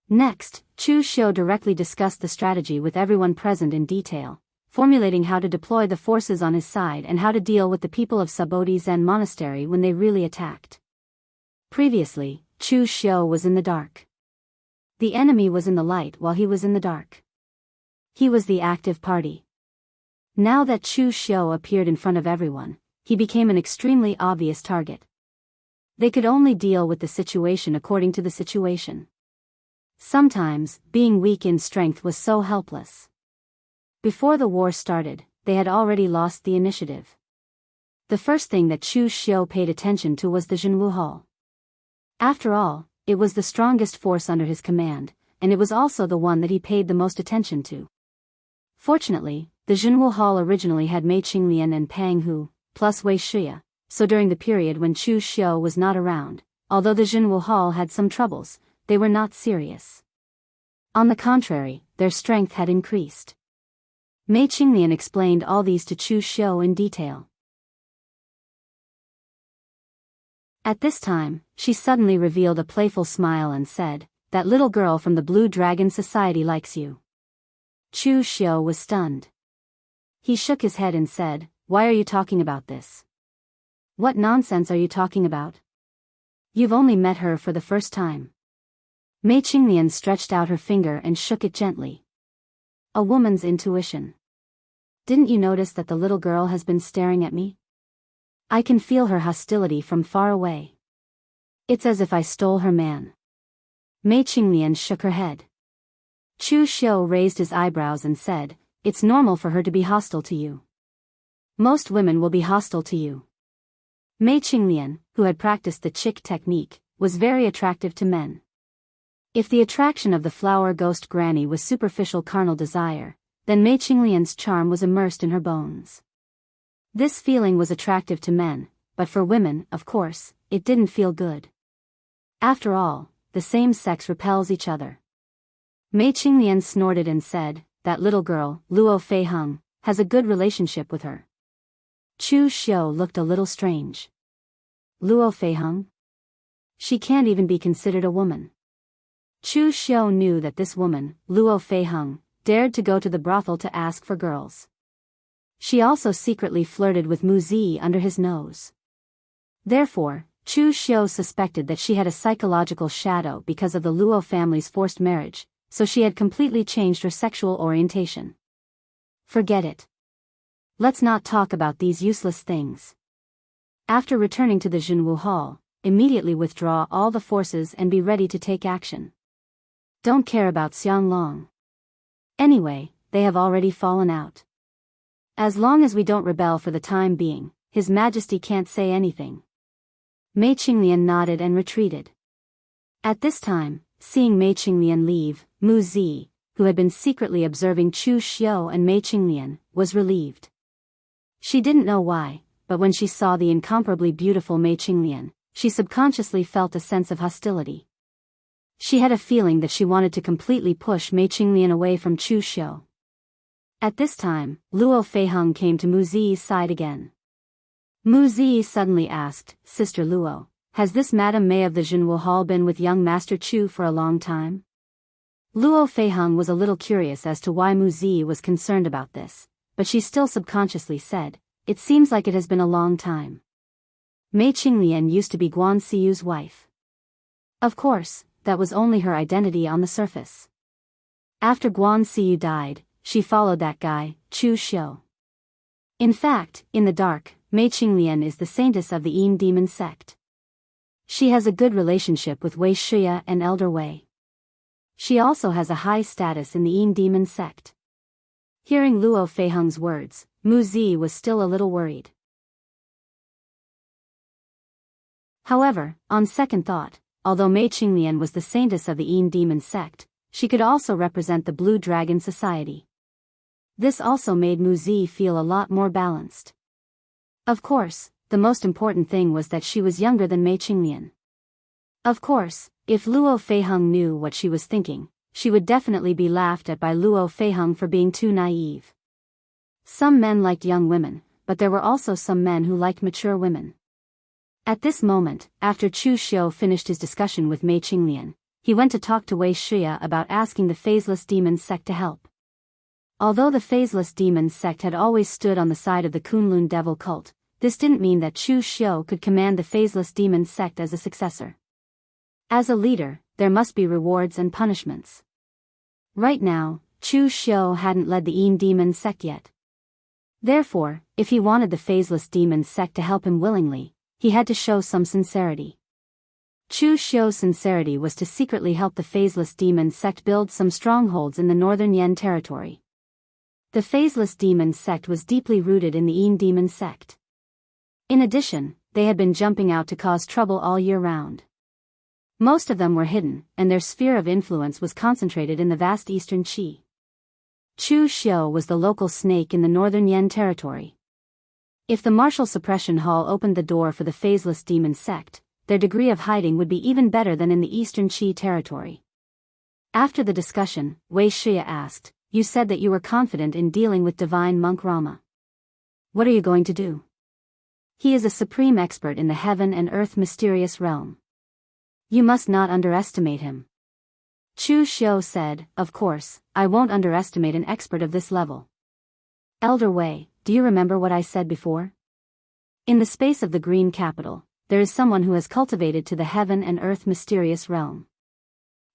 Next, Chu Xiu directly discussed the strategy with everyone present in detail, formulating how to deploy the forces on his side and how to deal with the people of Sabodhi Zen Monastery when they really attacked. Previously, Chu Xiu was in the dark. The enemy was in the light while he was in the dark. He was the active party. Now that Chu Xiu appeared in front of everyone, he became an extremely obvious target. They could only deal with the situation according to the situation. Sometimes, being weak in strength was so helpless. Before the war started, they had already lost the initiative. The first thing that Chu Xiu paid attention to was the Jianghu Hall. After all, it was the strongest force under his command, and it was also the one that he paid the most attention to. Fortunately, the Jianghu Hall originally had Mei Qinglian and Pang Hu, plus Wuxia, so during the period when Chu Xiu was not around, although the Jianghu Hall had some troubles, they were not serious. On the contrary, their strength had increased. Mei Qinglian explained all these to Chu Xiu in detail. At this time, she suddenly revealed a playful smile and said, that little girl from the Blue Dragon Society likes you." Chu Xiu was stunned. He shook his head and said, "Why are you talking about this? What nonsense are you talking about? You've only met her for the first time." Mei Qinglian stretched out her finger and shook it gently. "A woman's intuition. Didn't you notice that the little girl has been staring at me? I can feel her hostility from far away. It's as if I stole her man." Mei Qinglian shook her head. Chu Xiu raised his eyebrows and said, "It's normal for her to be hostile to you. Most women will be hostile to you." Mei Qinglian, who had practiced the chick technique, was very attractive to men. If the attraction of the flower ghost granny was superficial carnal desire, then Mei Qinglian's charm was immersed in her bones. This feeling was attractive to men, but for women, of course, it didn't feel good. After all, the same sex repels each other. Mei Qinglian snorted and said, "That little girl, Luo Feiheng, has a good relationship with her." Chu Xiu looked a little strange. Luo Feiheng? She can't even be considered a woman. Chu Xiu knew that this woman, Luo Feiheng, dared to go to the brothel to ask for girls. She also secretly flirted with Mu Zi under his nose. Therefore, Chu Xiu suspected that she had a psychological shadow because of the Luo family's forced marriage, so she had completely changed her sexual orientation. Forget it. Let's not talk about these useless things. After returning to the Jianghu Hall, immediately withdraw all the forces and be ready to take action. Don't care about Xianglong. Anyway, they have already fallen out. As long as we don't rebel for the time being, His Majesty can't say anything." Mei Qinglian nodded and retreated. At this time, seeing Mei Qinglian leave, Mu Zi, who had been secretly observing Chu Xiu and Mei Qinglian, was relieved. She didn't know why, but when she saw the incomparably beautiful Mei Qinglian, she subconsciously felt a sense of hostility. She had a feeling that she wanted to completely push Mei Qinglian away from Chu Xiu. At this time, Luo Feiheng came to Mu Zi's side again. Mu Zi suddenly asked, "Sister Luo, has this Madame Mei of the Jianghu Hall been with young Master Chu for a long time?" Luo Feiheng was a little curious as to why Mu Zi was concerned about this, but she still subconsciously said, "It seems like it has been a long time. Mei Qinglian used to be Guan Xiyu's wife." Of course, that was only her identity on the surface. After Guan Xiyu died, she followed that guy, Chu Xiu. In fact, in the dark, Mei Qinglian is the saintess of the Yin demon sect. She has a good relationship with Wei Shiya and Elder Wei. She also has a high status in the Yin demon sect. Hearing Luo Feiheng's words, Mu Zi was still a little worried. However, on second thought, although Mei Qinglian was the saintess of the Yin demon sect, she could also represent the Blue Dragon Society. This also made Mu Zi feel a lot more balanced. Of course, the most important thing was that she was younger than Mei Qinglian. Of course, if Luo Feiheng knew what she was thinking, she would definitely be laughed at by Luo Feiheng for being too naive. Some men liked young women, but there were also some men who liked mature women. At this moment, after Chu Xiu finished his discussion with Mei Qinglian, he went to talk to Wei Shiya about asking the Phaseless Demon sect to help. Although the Phaseless Demon sect had always stood on the side of the Kunlun devil cult, this didn't mean that Chu Xiu could command the Phaseless Demon sect as a successor. As a leader, there must be rewards and punishments. Right now, Chu Xiu hadn't led the Yin demon sect yet. Therefore, if he wanted the Phaseless Demon sect to help him willingly, he had to show some sincerity. Chu Xiu's sincerity was to secretly help the Phaseless Demon sect build some strongholds in the northern Yan territory. The Phaseless Demon sect was deeply rooted in the Yin demon sect. In addition, they had been jumping out to cause trouble all year round. Most of them were hidden, and their sphere of influence was concentrated in the vast eastern Qi. Chu Xiu was the local snake in the northern Yan territory. If the martial suppression hall opened the door for the Phaseless Demon sect, their degree of hiding would be even better than in the eastern Qi territory. After the discussion, Wei Shiya asked, "You said that you were confident in dealing with Divine Monk Rama. What are you going to do? He is a supreme expert in the heaven and earth mysterious realm. You must not underestimate him." Chu Xiu said, "Of course, I won't underestimate an expert of this level." Elder Wei, do you remember what I said before? In the space of the green capital, there is someone who has cultivated to the heaven and earth mysterious realm.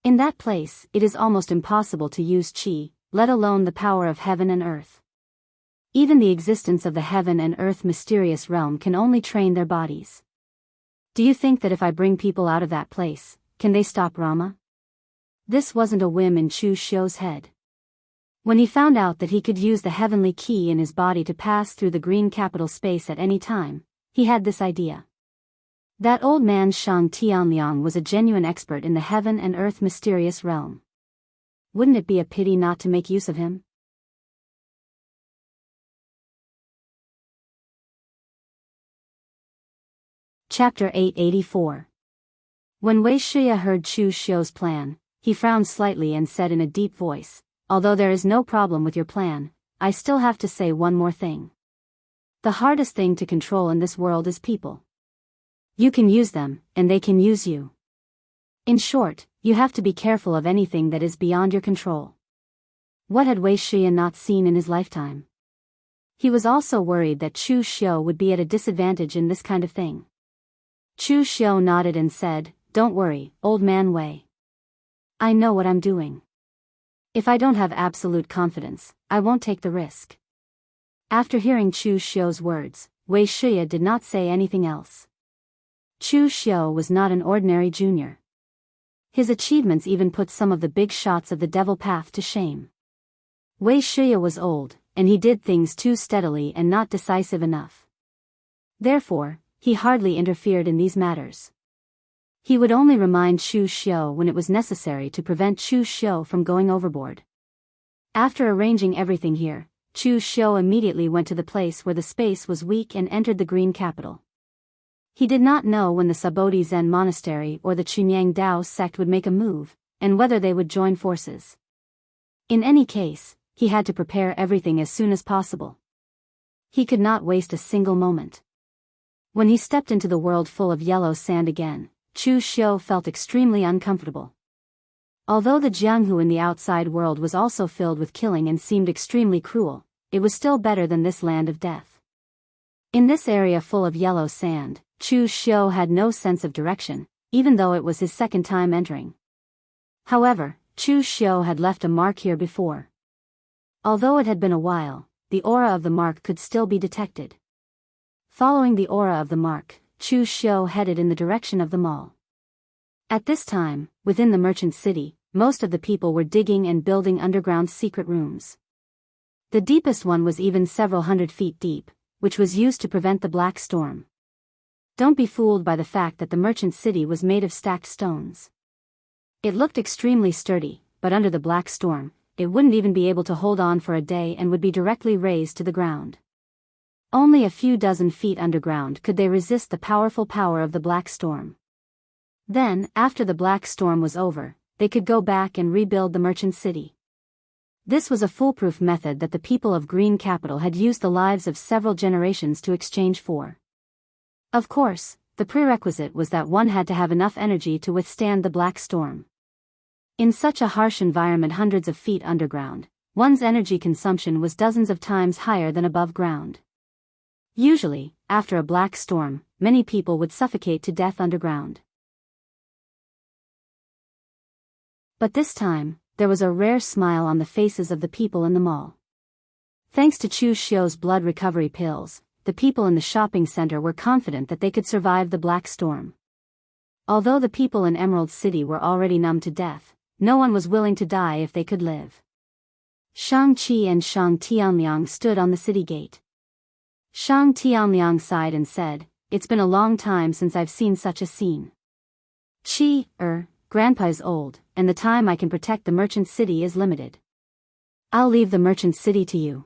In that place, it is almost impossible to use qi, let alone the power of heaven and earth. Even the existence of the heaven and earth mysterious realm can only train their bodies. Do you think that if I bring people out of that place, can they stop Rama? This wasn't a whim in Chu Xiu's head. When he found out that he could use the heavenly key in his body to pass through the green capital space at any time, he had this idea. That old man Shang Tianliang was a genuine expert in the heaven and earth mysterious realm. Wouldn't it be a pity not to make use of him? Chapter 884. When Wuxia heard Chu Xiu's plan, he frowned slightly and said in a deep voice, "Although there is no problem with your plan, I still have to say one more thing. The hardest thing to control in this world is people. You can use them, and they can use you. In short, you have to be careful of anything that is beyond your control." What had Wuxia not seen in his lifetime? He was also worried that Chu Xiu would be at a disadvantage in this kind of thing. Chu Xiu nodded and said, "Don't worry, old man Wei. I know what I'm doing. If I don't have absolute confidence, I won't take the risk." After hearing Chu Xiu's words, Wuxia did not say anything else. Chu Xiu was not an ordinary junior. His achievements even put some of the big shots of the devil path to shame. Wuxia was old, and he did things too steadily and not decisive enough. Therefore, he hardly interfered in these matters. He would only remind Chu Xiu when it was necessary to prevent Chu Xiu from going overboard. After arranging everything here, Chu Xiu immediately went to the place where the space was weak and entered the green capital. He did not know when the Sabodhi Zen monastery or the Chunyang Dao sect would make a move, and whether they would join forces. In any case, he had to prepare everything as soon as possible. He could not waste a single moment. When he stepped into the world full of yellow sand again, Chu Xiu felt extremely uncomfortable. Although the Jianghu in the outside world was also filled with killing and seemed extremely cruel, it was still better than this land of death. In this area full of yellow sand, Chu Xiu had no sense of direction, even though it was his second time entering. However, Chu Xiu had left a mark here before. Although it had been a while, the aura of the mark could still be detected. Following the aura of the mark, Chu Xiu headed in the direction of the mall. At this time, within the merchant city, most of the people were digging and building underground secret rooms. The deepest one was even several hundred feet deep, which was used to prevent the black storm. Don't be fooled by the fact that the merchant city was made of stacked stones. It looked extremely sturdy, but under the black storm, it wouldn't even be able to hold on for a day and would be directly razed to the ground. Only a few dozen feet underground could they resist the powerful power of the black storm. Then, after the black storm was over, they could go back and rebuild the merchant city. This was a foolproof method that the people of Green Capital had used the lives of several generations to exchange for. Of course, the prerequisite was that one had to have enough energy to withstand the black storm. In such a harsh environment hundreds of feet underground, one's energy consumption was dozens of times higher than above ground. Usually, after a black storm, many people would suffocate to death underground. But this time, there was a rare smile on the faces of the people in the mall. Thanks to Chu Xiu's blood recovery pills, the people in the shopping center were confident that they could survive the black storm. Although the people in Emerald City were already numb to death, no one was willing to die if they could live. Shang Qi and Shang Tianliang stood on the city gate. Shang Tianliang sighed and said, "It's been a long time since I've seen such a scene. Grandpa is old, and the time I can protect the merchant city is limited. I'll leave the merchant city to you.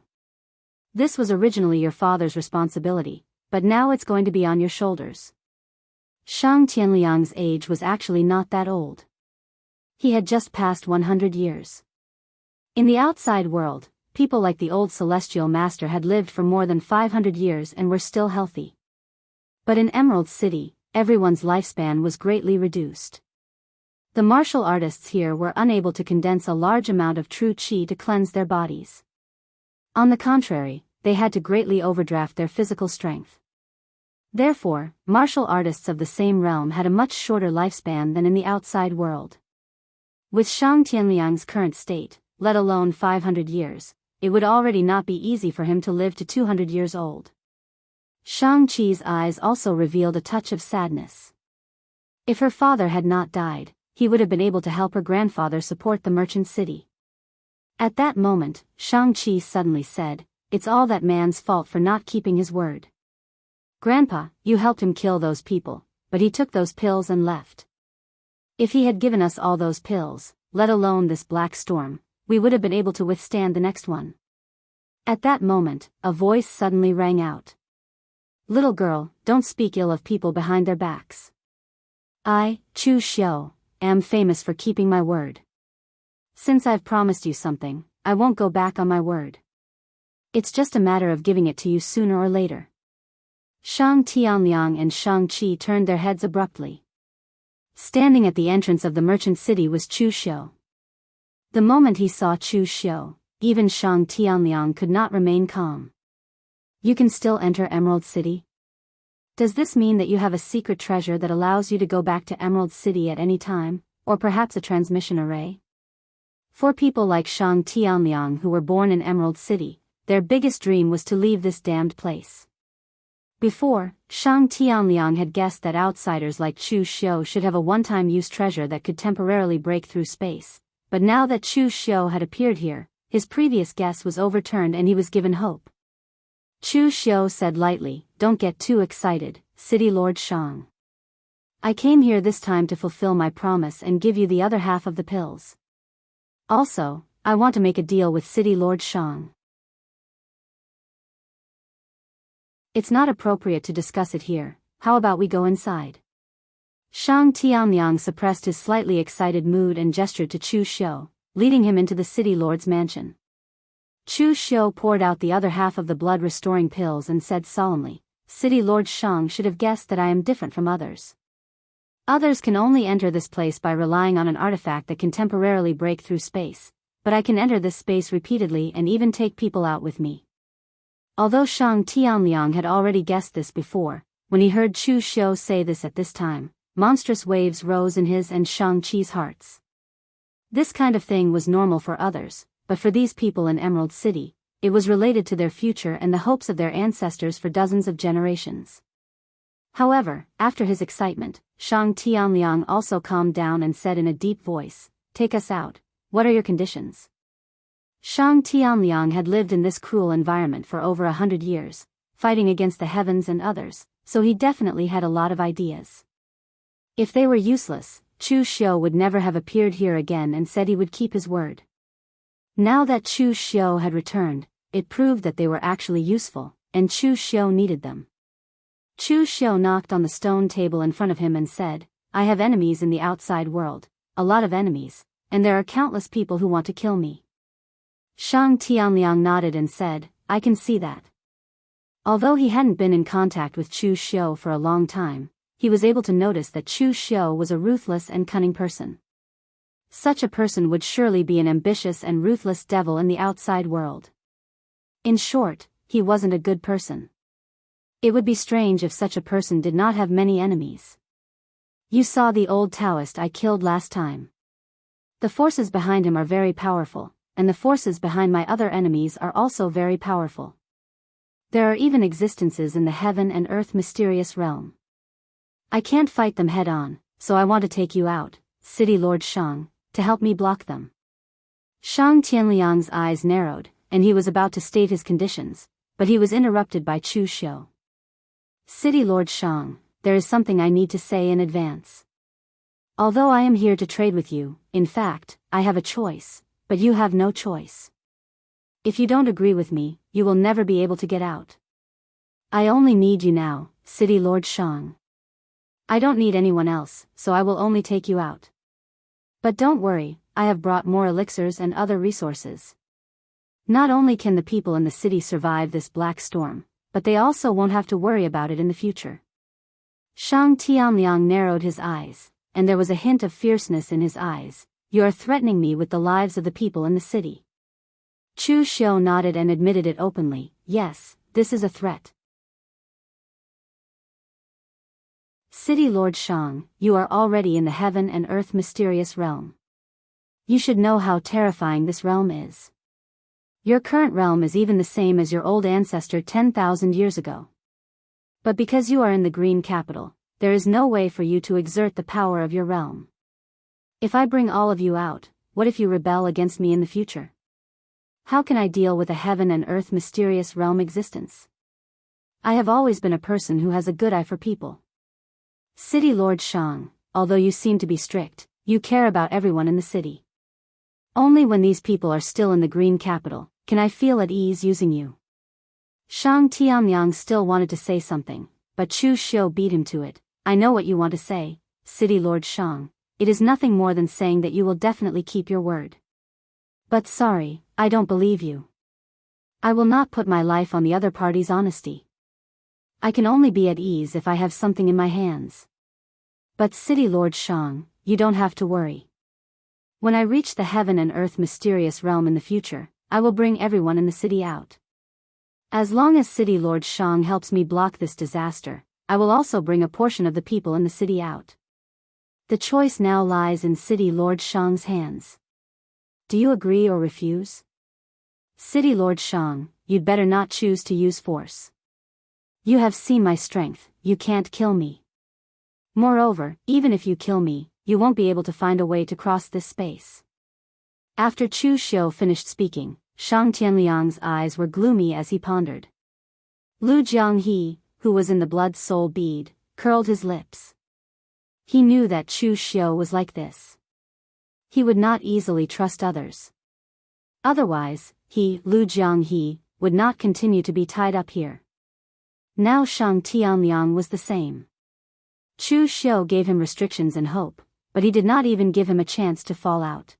This was originally your father's responsibility, but now it's going to be on your shoulders." Shang Tianliang's age was actually not that old. He had just passed 100 years. In the outside world, people like the old celestial master had lived for more than 500 years and were still healthy. But in Emerald City, everyone's lifespan was greatly reduced. The martial artists here were unable to condense a large amount of true qi to cleanse their bodies. On the contrary, they had to greatly overdraft their physical strength. Therefore, martial artists of the same realm had a much shorter lifespan than in the outside world. With Shang Tianliang's current state, let alone 500 years, it would already not be easy for him to live to 200 years old. Shang-Chi's eyes also revealed a touch of sadness. If her father had not died, he would have been able to help her grandfather support the merchant city. At that moment, Shang-Chi suddenly said, "It's all that man's fault for not keeping his word. Grandpa, you helped him kill those people, but he took those pills and left. If he had given us all those pills, let alone this black storm, we would have been able to withstand the next one." At that moment, a voice suddenly rang out. "Little girl, don't speak ill of people behind their backs. I, Chu Xiu, am famous for keeping my word. Since I've promised you something, I won't go back on my word. It's just a matter of giving it to you sooner or later." Shang Tianliang and Shang-Chi turned their heads abruptly. Standing at the entrance of the merchant city was Chu Xiu. The moment he saw Chu Xiu, even Shang Tianliang could not remain calm. "You can still enter Emerald City? Does this mean that you have a secret treasure that allows you to go back to Emerald City at any time, or perhaps a transmission array?" For people like Shang Tianliang who were born in Emerald City, their biggest dream was to leave this damned place. Before, Shang Tianliang had guessed that outsiders like Chu Xiu should have a one-time use treasure that could temporarily break through space, but now that Chu Xiu had appeared here, his previous guess was overturned and he was given hope. Chu Xiu said lightly, "Don't get too excited, City Lord Shang. I came here this time to fulfill my promise and give you the other half of the pills. Also, I want to make a deal with City Lord Shang. It's not appropriate to discuss it here, how about we go inside?" Shang Tianliang suppressed his slightly excited mood and gestured to Chu Xiu, leading him into the city lord's mansion. Chu Xiu poured out the other half of the blood-restoring pills and said solemnly, "City Lord Shang should have guessed that I am different from others. Others can only enter this place by relying on an artifact that can temporarily break through space, but I can enter this space repeatedly and even take people out with me." Although Shang Tianliang had already guessed this before, when he heard Chu Xiu say this at this time, monstrous waves rose in his and Shang-Chi's hearts. This kind of thing was normal for others, but for these people in Emerald City, it was related to their future and the hopes of their ancestors for dozens of generations. However, after his excitement, Shang Tianliang also calmed down and said in a deep voice, "Take us out. What are your conditions?" Shang Tianliang had lived in this cruel environment for over 100 years, fighting against the heavens and others, so he definitely had a lot of ideas. If they were useless, Chu Xiu would never have appeared here again and said he would keep his word. Now that Chu Xiu had returned, it proved that they were actually useful, and Chu Xiu needed them. Chu Xiu knocked on the stone table in front of him and said, "I have enemies in the outside world, a lot of enemies, and there are countless people who want to kill me." Shang Tianliang nodded and said, "I can see that." Although he hadn't been in contact with Chu Xiu for a long time, he was able to notice that Chu Xiu was a ruthless and cunning person. Such a person would surely be an ambitious and ruthless devil in the outside world. In short, he wasn't a good person. It would be strange if such a person did not have many enemies. "You saw the old Daoist I killed last time. The forces behind him are very powerful, and the forces behind my other enemies are also very powerful. There are even existences in the heaven and earth mysterious realm. I can't fight them head-on, so I want to take you out, City Lord Shang, to help me block them." Shang Tianliang's eyes narrowed, and he was about to state his conditions, but he was interrupted by Chu Xiu. "City Lord Shang, there is something I need to say in advance. Although I am here to trade with you, in fact, I have a choice, but you have no choice. If you don't agree with me, you will never be able to get out. I only need you now, City Lord Shang. I don't need anyone else, so I will only take you out. But don't worry, I have brought more elixirs and other resources. Not only can the people in the city survive this black storm, but they also won't have to worry about it in the future." Shang Tianliang narrowed his eyes, and there was a hint of fierceness in his eyes. "You are threatening me with the lives of the people in the city." Chu Xiu nodded and admitted it openly. "Yes, this is a threat." City Lord Shang, you are already in the heaven and earth mysterious realm. You should know how terrifying this realm is. Your current realm is even the same as your old ancestor 10,000 years ago. But because you are in the green capital, there is no way for you to exert the power of your realm. If I bring all of you out, what if you rebel against me in the future? How can I deal with a heaven and earth mysterious realm existence? I have always been a person who has a good eye for people. City Lord Shang, although you seem to be strict, you care about everyone in the city. Only when these people are still in the green capital, can I feel at ease using you. Shang Tianyang still wanted to say something, but Chu Xiu beat him to it. I know what you want to say, City Lord Shang. It is nothing more than saying that you will definitely keep your word. But sorry, I don't believe you. I will not put my life on the other party's honesty. I can only be at ease if I have something in my hands. But City Lord Shang, you don't have to worry. When I reach the heaven and earth mysterious realm in the future, I will bring everyone in the city out. As long as City Lord Shang helps me block this disaster, I will also bring a portion of the people in the city out. The choice now lies in City Lord Shang's hands. Do you agree or refuse? City Lord Shang, you'd better not choose to use force. You have seen my strength, you can't kill me. Moreover, even if you kill me, you won't be able to find a way to cross this space. After Chu Xiu finished speaking, Shang Tianliang's eyes were gloomy as he pondered. Lu Jianghu, who was in the blood soul bead, curled his lips. He knew that Chu Xiu was like this. He would not easily trust others. Otherwise, he, Lu Jianghu, would not continue to be tied up here. Now Shang Tianliang was the same. Chu Xiu gave him restrictions and hope, but he did not even give him a chance to fall out.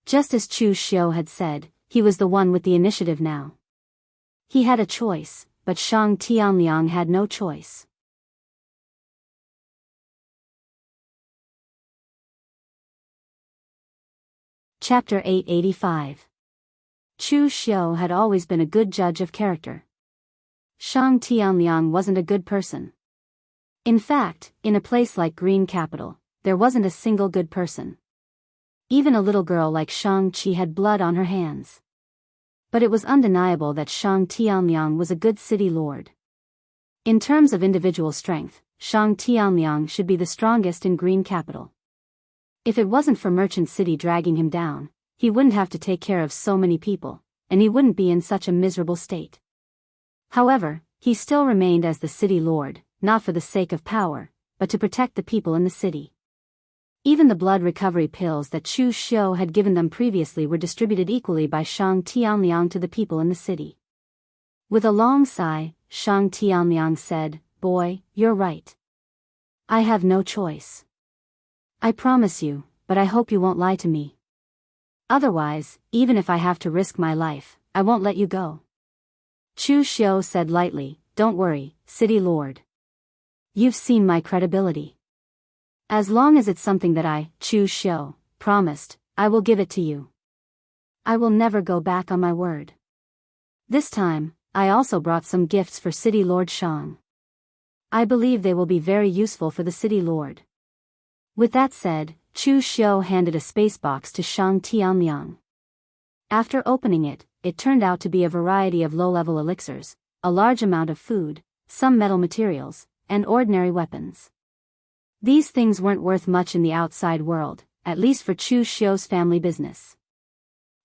Just as Chu Xiu had said, he was the one with the initiative now. He had a choice, but Shang Tianliang had no choice. Chapter 885. Chu Xiu had always been a good judge of character. Shang Tianliang wasn't a good person. In fact, in a place like Green Capital, there wasn't a single good person. Even a little girl like Shang Qi had blood on her hands. But it was undeniable that Shang Tianliang was a good city lord. In terms of individual strength, Shang Tianliang should be the strongest in Green Capital. If it wasn't for Merchant City dragging him down, he wouldn't have to take care of so many people, and he wouldn't be in such a miserable state. However, he still remained as the city lord, not for the sake of power, but to protect the people in the city. Even the blood recovery pills that Chu Xiu had given them previously were distributed equally by Shang Tianliang to the people in the city. With a long sigh, Shang Tianliang said, "Boy, you're right. I have no choice. I promise you, but I hope you won't lie to me. Otherwise, even if I have to risk my life, I won't let you go." Chu Xiu said lightly, "Don't worry, City Lord. You've seen my credibility. As long as it's something that I, Chu Xiu, promised, I will give it to you. I will never go back on my word. This time, I also brought some gifts for City Lord Shang. I believe they will be very useful for the City Lord." With that said, Chu Xiu handed a space box to Shang Tianliang. After opening it, it turned out to be a variety of low-level elixirs, a large amount of food, some metal materials, and ordinary weapons. These things weren't worth much in the outside world, at least for Chu Xiu's family business.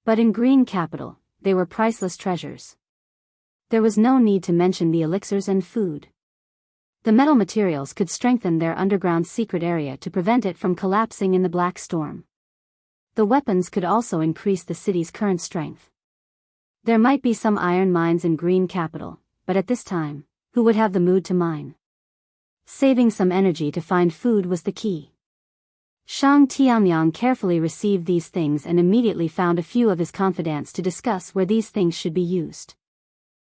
But in Green Capital, they were priceless treasures. There was no need to mention the elixirs and food. The metal materials could strengthen their underground secret area to prevent it from collapsing in the black storm. The weapons could also increase the city's current strength. There might be some iron mines in Green Capital, but at this time, who would have the mood to mine? Saving some energy to find food was the key. Shang Tianliang carefully received these things and immediately found a few of his confidants to discuss where these things should be used.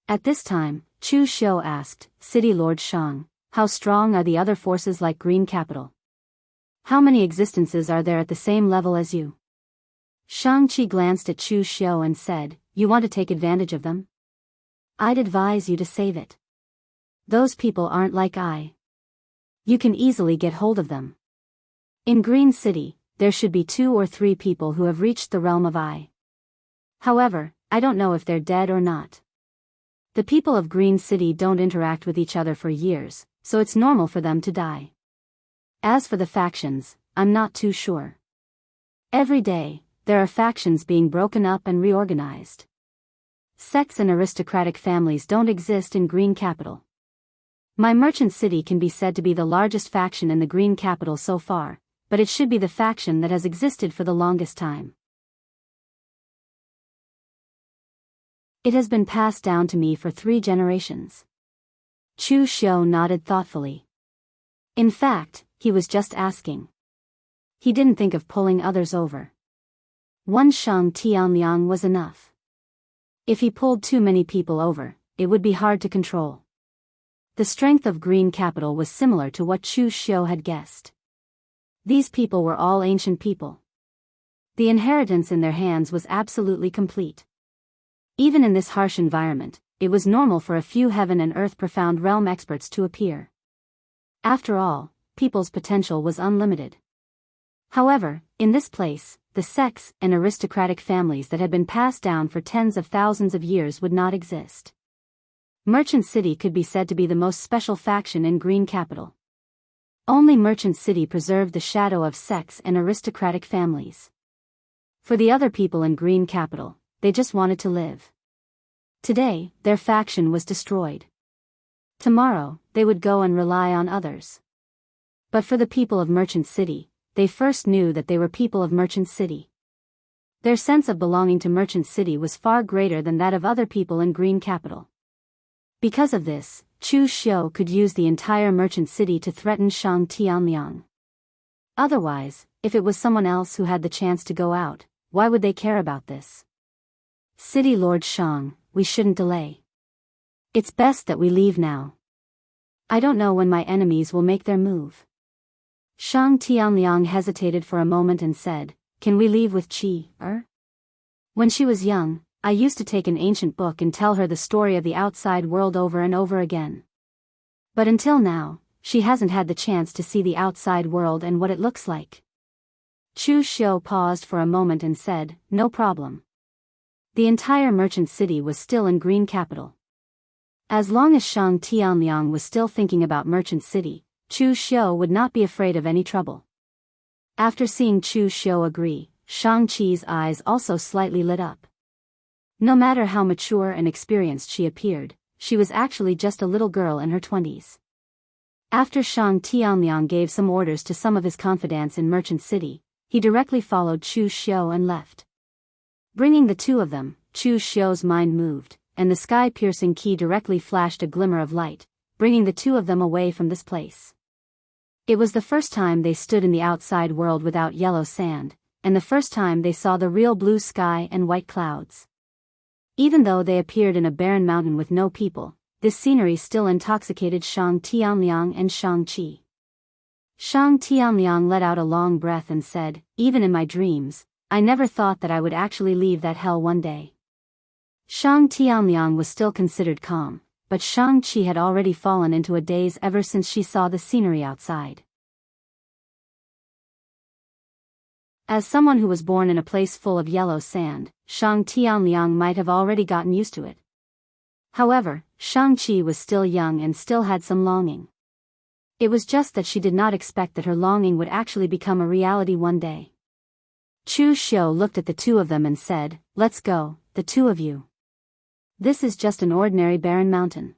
At this time, Chu Xiu asked, "City Lord Shang, how strong are the other forces like Green Capital? How many existences are there at the same level as you? Xianxia glanced at Chu Xiu and said, you want to take advantage of them? I'd advise you to save it. Those people aren't like I. You can easily get hold of them. In Green City, there should be 2 or 3 people who have reached the realm of I. However, I don't know if they're dead or not. The people of Green City don't interact with each other for years, so it's normal for them to die. As for the factions, I'm not too sure. Every day, there are factions being broken up and reorganized. Sects and aristocratic families don't exist in Green Capital. My merchant city can be said to be the largest faction in the Green Capital so far, but it should be the faction that has existed for the longest time. It has been passed down to me for 3 generations. Chu Xiu nodded thoughtfully. In fact, he was just asking. He didn't think of pulling others over. One Shang Tianliang was enough. If he pulled too many people over, it would be hard to control. The strength of Green Capital was similar to what Chu Xiu had guessed. These people were all ancient people. The inheritance in their hands was absolutely complete. Even in this harsh environment, it was normal for a few heaven and earth profound realm experts to appear. After all, people's potential was unlimited. However, in this place, the sects and aristocratic families that had been passed down for tens of thousands of years would not exist. Merchant City could be said to be the most special faction in Green Capital. Only Merchant City preserved the shadow of sects and aristocratic families. For the other people in Green Capital, they just wanted to live. Today, their faction was destroyed. Tomorrow, they would go and rely on others. But for the people of Merchant City, they first knew that they were people of Merchant City. Their sense of belonging to Merchant City was far greater than that of other people in Green Capital. Because of this, Chu Xiu could use the entire Merchant City to threaten Shang Tianliang. Otherwise, if it was someone else who had the chance to go out, why would they care about this? City Lord Shang, we shouldn't delay. It's best that we leave now. I don't know when my enemies will make their move. Shang Tianliang hesitated for a moment and said, can we leave with Qi? When she was young, I used to take an ancient book and tell her the story of the outside world over and over again. But until now, she hasn't had the chance to see the outside world and what it looks like. Chu Xiu paused for a moment and said, no problem. The entire Merchant City was still in Green Capital. As long as Shang Tianliang was still thinking about Merchant City, Chu Xiu would not be afraid of any trouble. After seeing Chu Xiu agree, Shang-Chi's eyes also slightly lit up. No matter how mature and experienced she appeared, she was actually just a little girl in her 20s. After Shang Tianliang gave some orders to some of his confidants in Merchant City, he directly followed Chu Xiu and left. Bringing the 2 of them, Chu Xiu's mind moved, and the sky-piercing key directly flashed a glimmer of light, bringing the 2 of them away from this place. It was the first time they stood in the outside world without yellow sand, and the first time they saw the real blue sky and white clouds. Even though they appeared in a barren mountain with no people, this scenery still intoxicated Shang Tianliang and Shang-Chi. Shang Tianliang let out a long breath and said, even in my dreams, I never thought that I would actually leave that hell one day. Shang Tianliang was still considered calm, but Shang-Chi had already fallen into a daze ever since she saw the scenery outside. As someone who was born in a place full of yellow sand, Shang Tianliang might have already gotten used to it. However, Shang-Chi was still young and still had some longing. It was just that she did not expect that her longing would actually become a reality one day. Chu Xiu looked at the 2 of them and said, let's go, the 2 of you. This is just an ordinary barren mountain.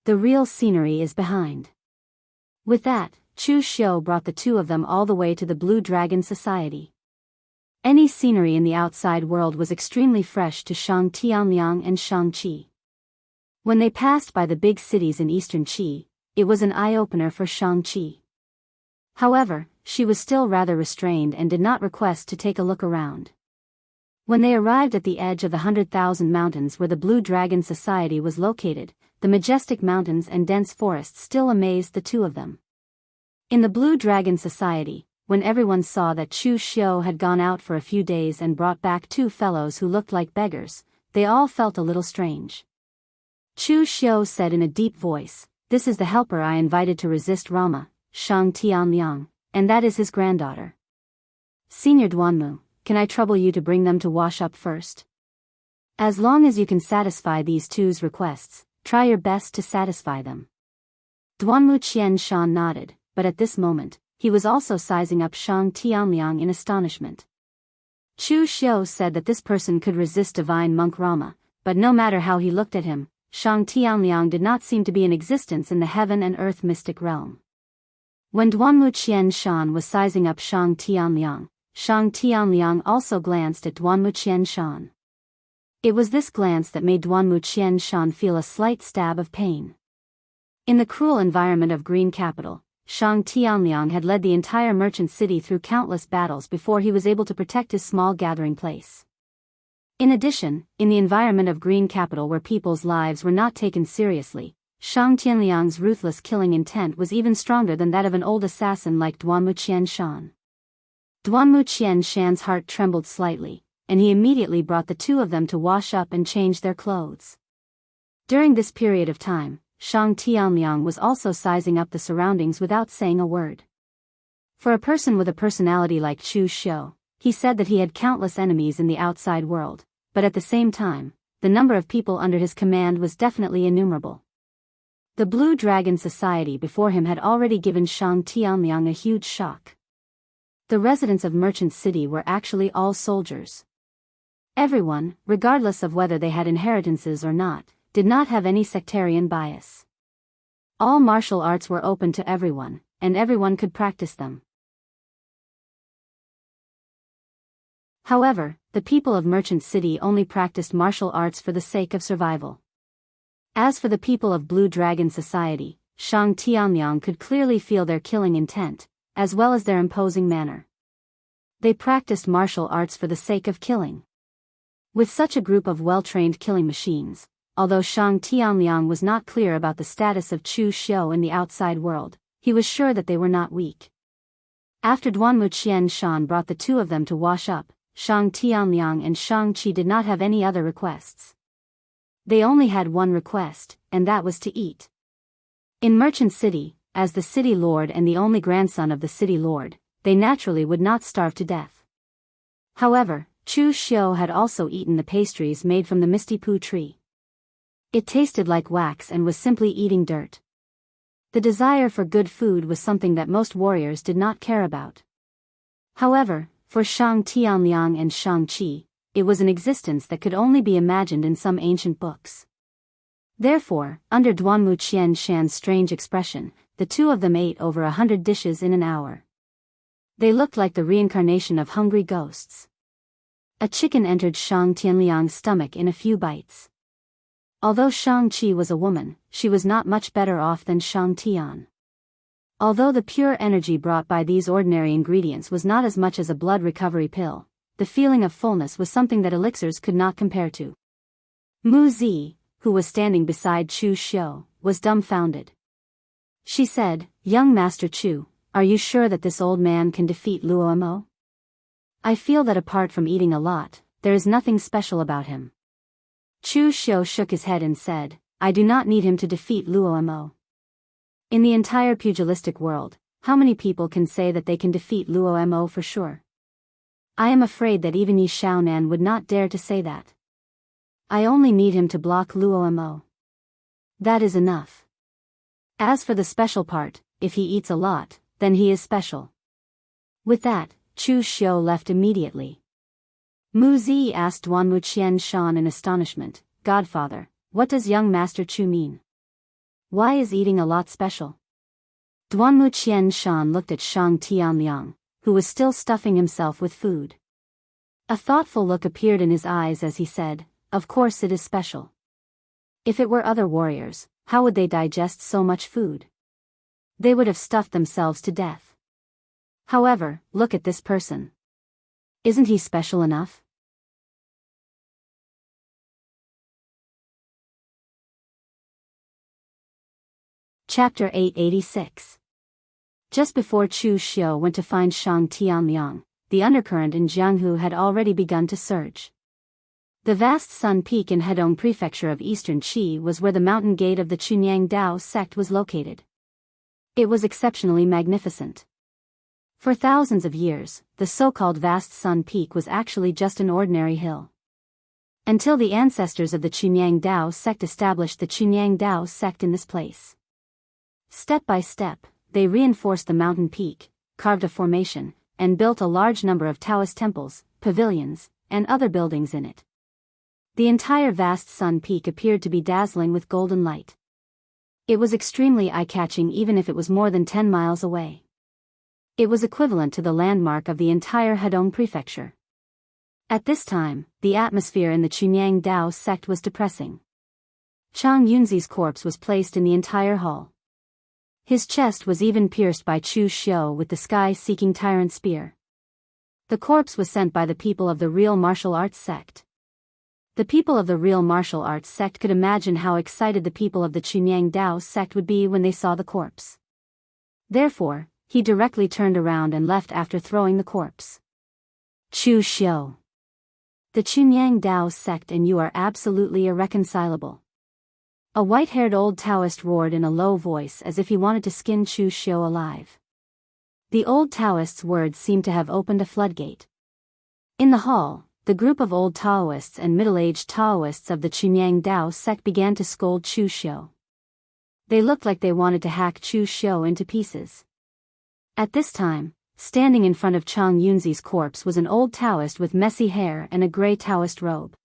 The real scenery is behind. With that, Chu Xiu brought the 2 of them all the way to the Blue Dragon Society. Any scenery in the outside world was extremely fresh to Shang Tianliang and Shang-Chi. When they passed by the big cities in eastern Qi, it was an eye-opener for Shang-Chi. However, she was still rather restrained and did not request to take a look around. When they arrived at the edge of the 100,000 mountains where the Blue Dragon Society was located, the majestic mountains and dense forests still amazed the 2 of them. In the Blue Dragon Society, when everyone saw that Chu Xiu had gone out for a few days and brought back two fellows who looked like beggars, they all felt a little strange. Chu Xiu said in a deep voice, "This is the helper I invited to resist Rama, Shang Tianliang, and that is his granddaughter. Senior Duanmu, can I trouble you to bring them to wash up first? As long as you can satisfy these two's requests, try your best to satisfy them." Duanmu Qianshan nodded, but at this moment, he was also sizing up Shang Tianliang in astonishment. Chu Xiu said that this person could resist divine monk Rama, but no matter how he looked at him, Shang Tianliang did not seem to be in existence in the heaven and earth mystic realm. When Duanmu Qianshan was sizing up Shang Tianliang also glanced at Duanmu Qianshan. It was this glance that made Duanmu Qianshan feel a slight stab of pain. In the cruel environment of Green Capital, Shang Tianliang had led the entire merchant city through countless battles before he was able to protect his small gathering place. In addition, in the environment of Green Capital where people's lives were not taken seriously, Shang Tianliang's ruthless killing intent was even stronger than that of an old assassin like Duanmu Qianshan. Duanmu Qianshan's heart trembled slightly, and he immediately brought the two of them to wash up and change their clothes. During this period of time, Shang Tianliang was also sizing up the surroundings without saying a word. For a person with a personality like Chu Xiu, he said that he had countless enemies in the outside world, but at the same time, the number of people under his command was definitely innumerable. The Blue Dragon Society before him had already given Shang Tianliang a huge shock. The residents of Merchant City were actually all soldiers. Everyone, regardless of whether they had inheritances or not, did not have any sectarian bias. All martial arts were open to everyone, and everyone could practice them. However, the people of Merchant City only practiced martial arts for the sake of survival. As for the people of Blue Dragon Society, Shang Tianliang could clearly feel their killing intent, as well as their imposing manner. They practiced martial arts for the sake of killing. With such a group of well-trained killing machines, although Shang Tianliang was not clear about the status of Chu Xiu in the outside world, he was sure that they were not weak. After Duanmu Qianshan brought the two of them to wash up, Shang Tianliang and Shang Qi did not have any other requests. They only had one request, and that was to eat. In Merchant City, as the city lord and the only grandson of the city lord, they naturally would not starve to death. However, Chu Xiu had also eaten the pastries made from the Misty Poo tree. It tasted like wax and was simply eating dirt. The desire for good food was something that most warriors did not care about. However, for Shang Tianliang and Shang Qi, it was an existence that could only be imagined in some ancient books. Therefore, under Duanmu Qianshan's strange expression, the two of them ate over 100 dishes in an hour. They looked like the reincarnation of hungry ghosts. A chicken entered Shang Tianliang's stomach in a few bites. Although Shang Qi was a woman, she was not much better off than Shang Tian. Although the pure energy brought by these ordinary ingredients was not as much as a blood recovery pill, the feeling of fullness was something that elixirs could not compare to. Mu Zi, who was standing beside Chu Xiu, was dumbfounded. She said, "Young Master Chu, are you sure that this old man can defeat Luo Mo? I feel that apart from eating a lot, there is nothing special about him." Chu Xiu shook his head and said, "I do not need him to defeat Luo Mo. In the entire pugilistic world, how many people can say that they can defeat Luo Mo for sure? I am afraid that even Yi Xiaonan would not dare to say that. I only need him to block Luo Mo. That is enough. As for the special part, if he eats a lot, then he is special." With that, Chu Xiu left immediately. Mu Zi asked Duanmu Qianshan in astonishment, "Godfather, what does young Master Chu mean? Why is eating a lot special?" Duanmu Qianshan looked at Shang Tianliang, who was still stuffing himself with food. A thoughtful look appeared in his eyes as he said, "Of course it is special. If it were other warriors, how would they digest so much food? They would have stuffed themselves to death. However, look at this person. Isn't he special enough?" Chapter 886. Just before Chu Xiu went to find Shang Tianliang, the undercurrent in Jianghu had already begun to surge. The vast Sun Peak in Hedong Prefecture of Eastern Qi was where the mountain gate of the Chunyang Dao sect was located. It was exceptionally magnificent. For thousands of years, the so-called vast Sun Peak was actually just an ordinary hill. Until the ancestors of the Chunyang Dao sect established the Chunyang Dao sect in this place. Step by step, they reinforced the mountain peak, carved a formation, and built a large number of Taoist temples, pavilions, and other buildings in it. The entire vast Sun Peak appeared to be dazzling with golden light. It was extremely eye-catching even if it was more than 10 miles away. It was equivalent to the landmark of the entire Hedong Prefecture. At this time, the atmosphere in the Chunyang Dao sect was depressing. Chang Yunzi's corpse was placed in the entire hall. His chest was even pierced by Chu Xiu with the sky-seeking tyrant spear. The corpse was sent by the people of the real martial arts sect. The people of the real martial arts sect could imagine how excited the people of the Chunyang Dao sect would be when they saw the corpse. Therefore, he directly turned around and left after throwing the corpse. Chu Xiu. The Chunyang Dao sect and you are absolutely irreconcilable. A white-haired old Taoist roared in a low voice as if he wanted to skin Chu Xiu alive. The old Taoist's words seemed to have opened a floodgate. In the hall, the group of old Taoists and middle-aged Taoists of the Chunyang Dao sect began to scold Chu Xiu. They looked like they wanted to hack Chu Xiu into pieces. At this time, standing in front of Chang Yunzi's corpse was an old Taoist with messy hair and a gray Taoist robe.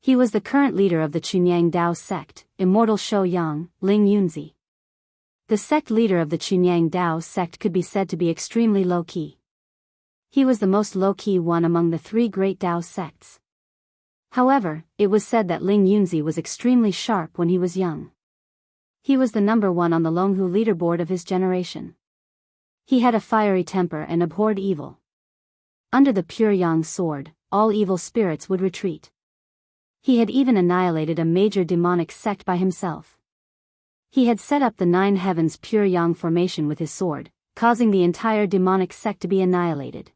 He was the current leader of the Chunyang Dao sect, Immortal Shouyang, Ling Yunzi. The sect leader of the Chunyang Dao sect could be said to be extremely low-key. He was the most low-key one among the three great Dao sects. However, it was said that Ling Yunzi was extremely sharp when he was young. He was the number one on the Longhu leaderboard of his generation. He had a fiery temper and abhorred evil. Under the pure Yang sword, all evil spirits would retreat. He had even annihilated a major demonic sect by himself. He had set up the 9 heavens pure Yang formation with his sword, causing the entire demonic sect to be annihilated.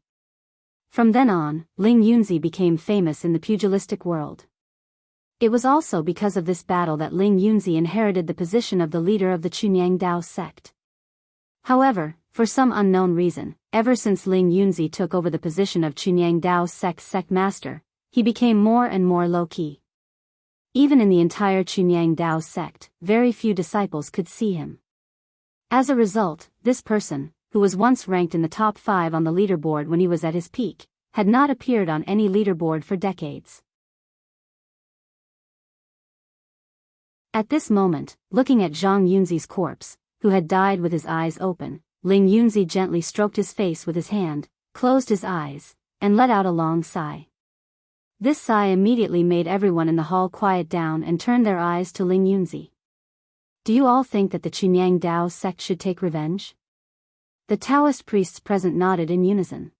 From then on, Ling Yunzi became famous in the pugilistic world. It was also because of this battle that Ling Yunzi inherited the position of the leader of the Chunyang Dao sect. However, for some unknown reason, ever since Ling Yunzi took over the position of Chunyang Dao sect's sect master, he became more and more low-key. Even in the entire Chunyang Dao sect, very few disciples could see him. As a result, this person, who was once ranked in the top 5 on the leaderboard when he was at his peak, had not appeared on any leaderboard for decades. At this moment, looking at Zhang Yunzi's corpse, who had died with his eyes open, Ling Yunzi gently stroked his face with his hand, closed his eyes, and let out a long sigh. This sigh immediately made everyone in the hall quiet down and turn their eyes to Ling Yunzi. Do you all think that the Chunyang Dao sect should take revenge? The Taoist priests present nodded in unison.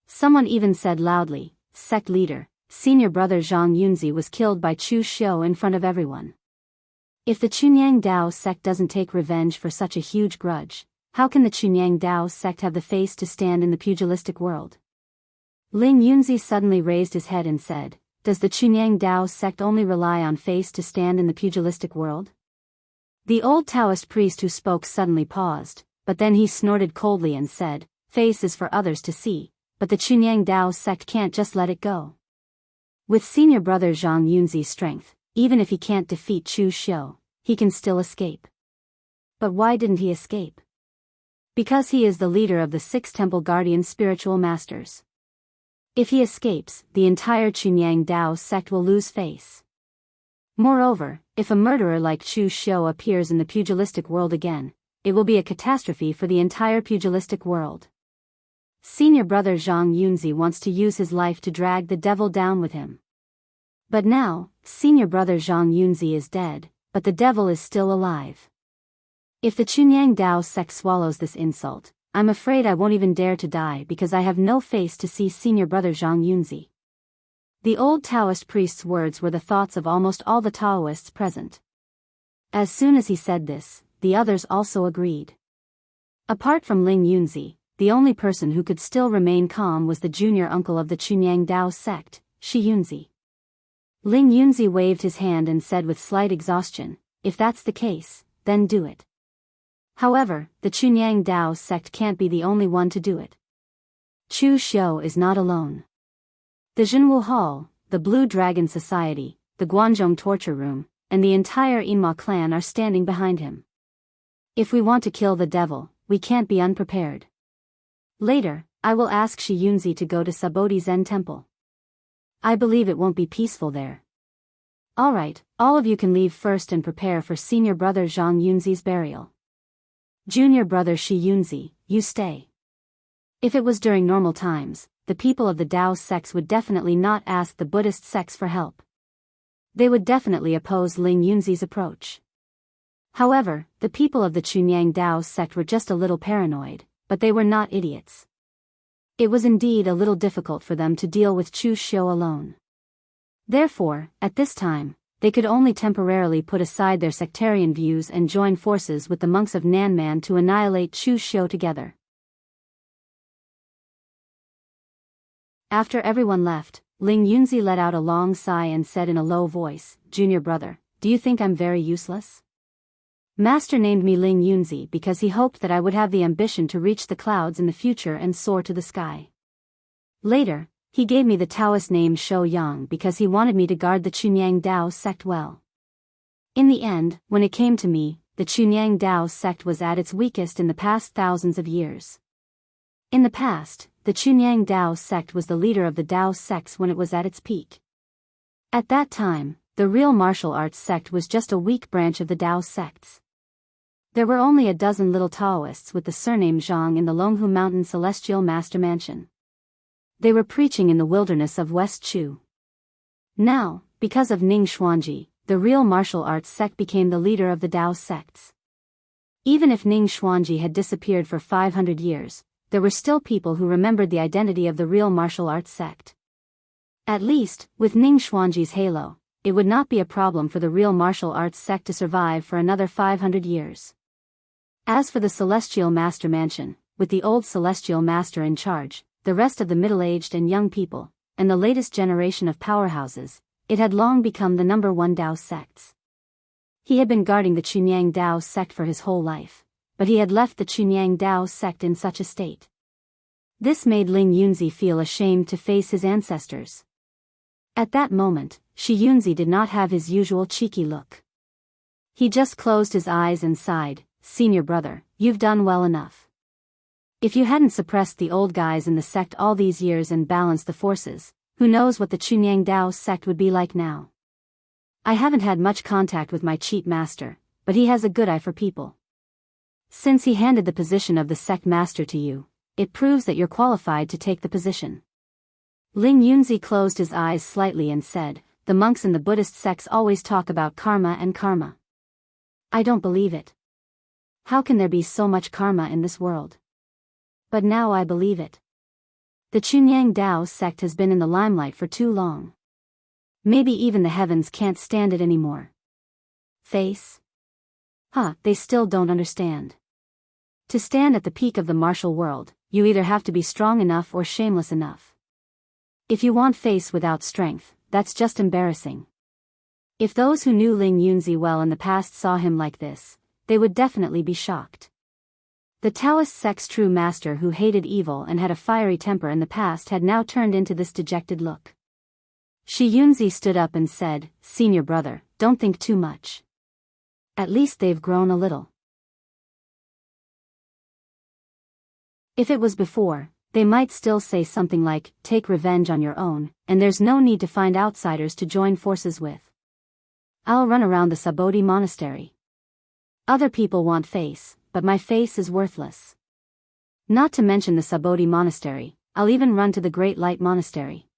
Someone even said loudly, sect leader, senior brother Zhang Yunzi was killed by Chu Xiu in front of everyone. If the Chunyang Dao sect doesn't take revenge for such a huge grudge, how can the Chunyang Dao sect have the face to stand in the pugilistic world? Ling Yunzi suddenly raised his head and said, does the Chunyang Dao sect only rely on face to stand in the pugilistic world? The old Taoist priest who spoke suddenly paused, but then he snorted coldly and said, face is for others to see, but the Chunyang Dao sect can't just let it go. With senior brother Zhang Yunzi's strength, even if he can't defeat Chu Xiu, he can still escape. But why didn't he escape? Because he is the leader of the 6 temple guardian spiritual masters. If he escapes, the entire Chunyang Dao sect will lose face. Moreover, if a murderer like Chu Xiu appears in the pugilistic world again, it will be a catastrophe for the entire pugilistic world. Senior brother Zhang Yunzi wants to use his life to drag the devil down with him. But now, senior brother Zhang Yunzi is dead, but the devil is still alive. If the Chunyang Dao sect swallows this insult, I'm afraid I won't even dare to die because I have no face to see senior brother Zhang Yunzi. The old Taoist priest's words were the thoughts of almost all the Taoists present. As soon as he said this, the others also agreed. Apart from Ling Yunzi, the only person who could still remain calm was the junior uncle of the Chunyang Dao sect, Shi Yunzi. Ling Yunzi waved his hand and said with slight exhaustion, "If that's the case, then do it." However, the Chunyang Dao sect can't be the only one to do it. Chu Xiu is not alone. The Jinwu Hall, the Blue Dragon Society, the Guanzhong torture room, and the entire Yinma clan are standing behind him. If we want to kill the devil, we can't be unprepared. Later, I will ask Shi Yunzi to go to Sabodi Zen Temple. I believe it won't be peaceful there. Alright, all of you can leave first and prepare for senior brother Zhang Yunzi's burial. Junior brother Shi Yunzi, you stay. If it was during normal times, the people of the Dao sects would definitely not ask the Buddhist sects for help. They would definitely oppose Ling Yunzi's approach. However, the people of the Chunyang Dao sect were just a little paranoid, but they were not idiots. It was indeed a little difficult for them to deal with Chu Xiu alone. Therefore, at this time, they could only temporarily put aside their sectarian views and join forces with the monks of Nanman to annihilate Chu Xiu together. After everyone left, Ling Yunzi let out a long sigh and said in a low voice, "Junior brother, do you think I'm very useless? Master named me Ling Yunzi because he hoped that I would have the ambition to reach the clouds in the future and soar to the sky. Later, he gave me the Taoist name Shou Yang because he wanted me to guard the Chunyang Dao sect well. In the end, when it came to me, the Chunyang Dao sect was at its weakest in the past thousands of years. In the past, the Chunyang Dao sect was the leader of the Dao sects when it was at its peak. At that time, the real martial arts sect was just a weak branch of the Dao sects. There were only a dozen little Taoists with the surname Zhang in the Longhu Mountain Celestial Master Mansion. They were preaching in the wilderness of West Chu. Now, because of Ning Xuanji, the real martial arts sect became the leader of the Dao sects. Even if Ning Xuanji had disappeared for 500 years, there were still people who remembered the identity of the real martial arts sect. At least, with Ning Xuanji's halo, it would not be a problem for the real martial arts sect to survive for another 500 years. As for the Celestial Master Mansion, with the old Celestial Master in charge, the rest of the middle-aged and young people, and the latest generation of powerhouses, it had long become the #1 Dao sects. He had been guarding the Chunyang Dao sect for his whole life, but he had left the Chunyang Dao sect in such a state. This made Ling Yunzi feel ashamed to face his ancestors. At that moment, Shi Yunzi did not have his usual cheeky look. He just closed his eyes and sighed, "Senior brother, you've done well enough. If you hadn't suppressed the old guys in the sect all these years and balanced the forces, who knows what the Chunyang Dao sect would be like now. I haven't had much contact with my cheat master, but he has a good eye for people. Since he handed the position of the sect master to you, it proves that you're qualified to take the position." Ling Yunzi closed his eyes slightly and said, "The monks in the Buddhist sects always talk about karma and karma. I don't believe it. How can there be so much karma in this world? But now I believe it. The Chunyang Dao sect has been in the limelight for too long. Maybe even the heavens can't stand it anymore. Face? They still don't understand. To stand at the peak of the martial world, you either have to be strong enough or shameless enough. If you want face without strength, that's just embarrassing." If those who knew Ling Yunzi well in the past saw him like this, they would definitely be shocked. The Taoist sect's true master who hated evil and had a fiery temper in the past had now turned into this dejected look. Shi Yunzi stood up and said, "Senior brother, don't think too much. At least they've grown a little. If it was before, they might still say something like, 'Take revenge on your own, and there's no need to find outsiders to join forces with. I'll run around the Sabodi monastery. Other people want face, but my face is worthless. Not to mention the Sabodi monastery, I'll even run to the Great Light Monastery.'"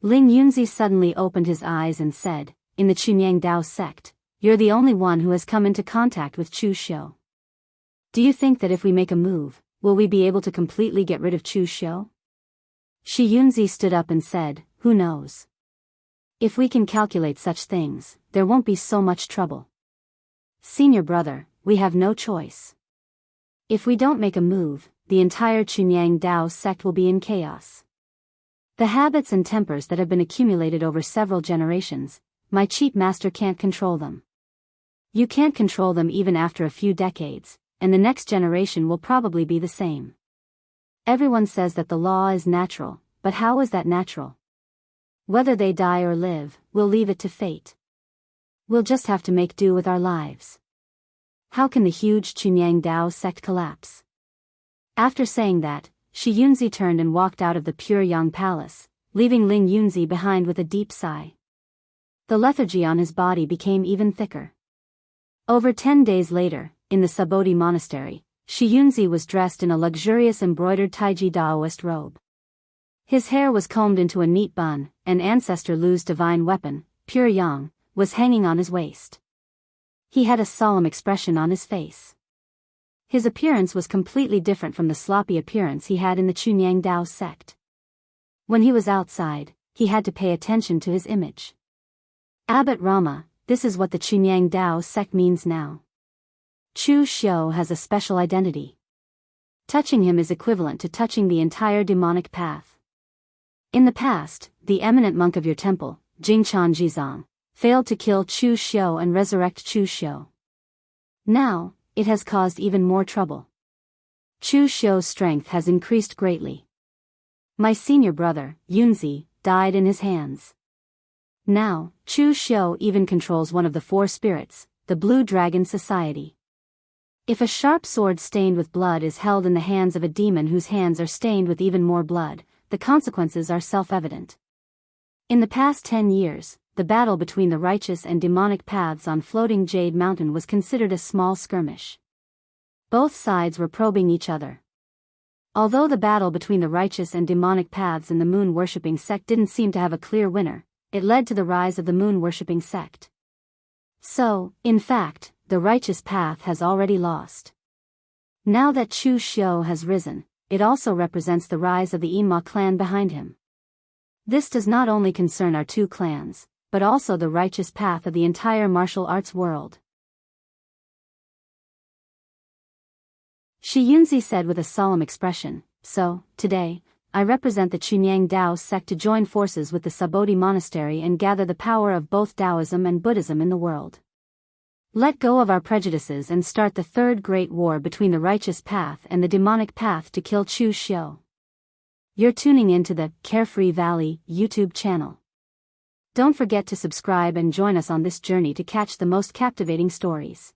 Ling Yunzi suddenly opened his eyes and said, "In the Chunyang Dao sect, you're the only one who has come into contact with Chu Xiu. Do you think that if we make a move, will we be able to completely get rid of Chu Xiu?" Shi Yunzi stood up and said, "Who knows? If we can calculate such things, there won't be so much trouble. Senior brother, we have no choice. If we don't make a move, the entire Chunyang Dao sect will be in chaos. The habits and tempers that have been accumulated over several generations, my cheap master can't control them. You can't control them even after a few decades, and the next generation will probably be the same. Everyone says that the law is natural, but how is that natural? Whether they die or live, we'll leave it to fate. We'll just have to make do with our lives. How can the huge Chunyang Dao sect collapse? After saying that, Shi Yunzi turned and walked out of the Pure Yang Palace, leaving Ling Yunzi behind with a deep sigh. The lethargy on his body became even thicker. Over 10 days later, in the Sabodhi monastery, Shi Yunzi was dressed in a luxurious embroidered Taiji Daoist robe. His hair was combed into a neat bun, and Ancestor Lu's divine weapon, Pure Yang, was hanging on his waist. He had a solemn expression on his face. His appearance was completely different from the sloppy appearance he had in the Chunyang Dao sect. When he was outside, he had to pay attention to his image. Abbot Rama, this is what the Chunyang Dao sect means now. Chu Xiu has a special identity. Touching him is equivalent to touching the entire demonic path. In the past, the eminent monk of your temple, Jingchan Jizang, failed to kill Chu Xiu and resurrect Chu Xiu. Now, it has caused even more trouble. Chu Xiu's strength has increased greatly. My senior brother, Yunzi, died in his hands. Now, Chu Xiu even controls one of the four spirits, the Blue Dragon Society. If a sharp sword stained with blood is held in the hands of a demon whose hands are stained with even more blood, the consequences are self-evident. In the past 10 years, the battle between the righteous and demonic paths on Floating Jade Mountain was considered a small skirmish. Both sides were probing each other. Although the battle between the righteous and demonic paths in the moon-worshipping sect didn't seem to have a clear winner, it led to the rise of the moon-worshipping sect. So, in fact, the righteous path has already lost. Now that Chu Xiu has risen, it also represents the rise of the Yinma clan behind him. This does not only concern our two clans, but also the righteous path of the entire martial arts world. Shi Yunzi said with a solemn expression, so, today, I represent the Chunyang Dao sect to join forces with the Sabodhi monastery and gather the power of both Taoism and Buddhism in the world. Let go of our prejudices and start the third great war between the righteous path and the demonic path to kill Chu Xiu. You're tuning into the Carefree Valley YouTube channel. Don't forget to subscribe and join us on this journey to catch the most captivating stories.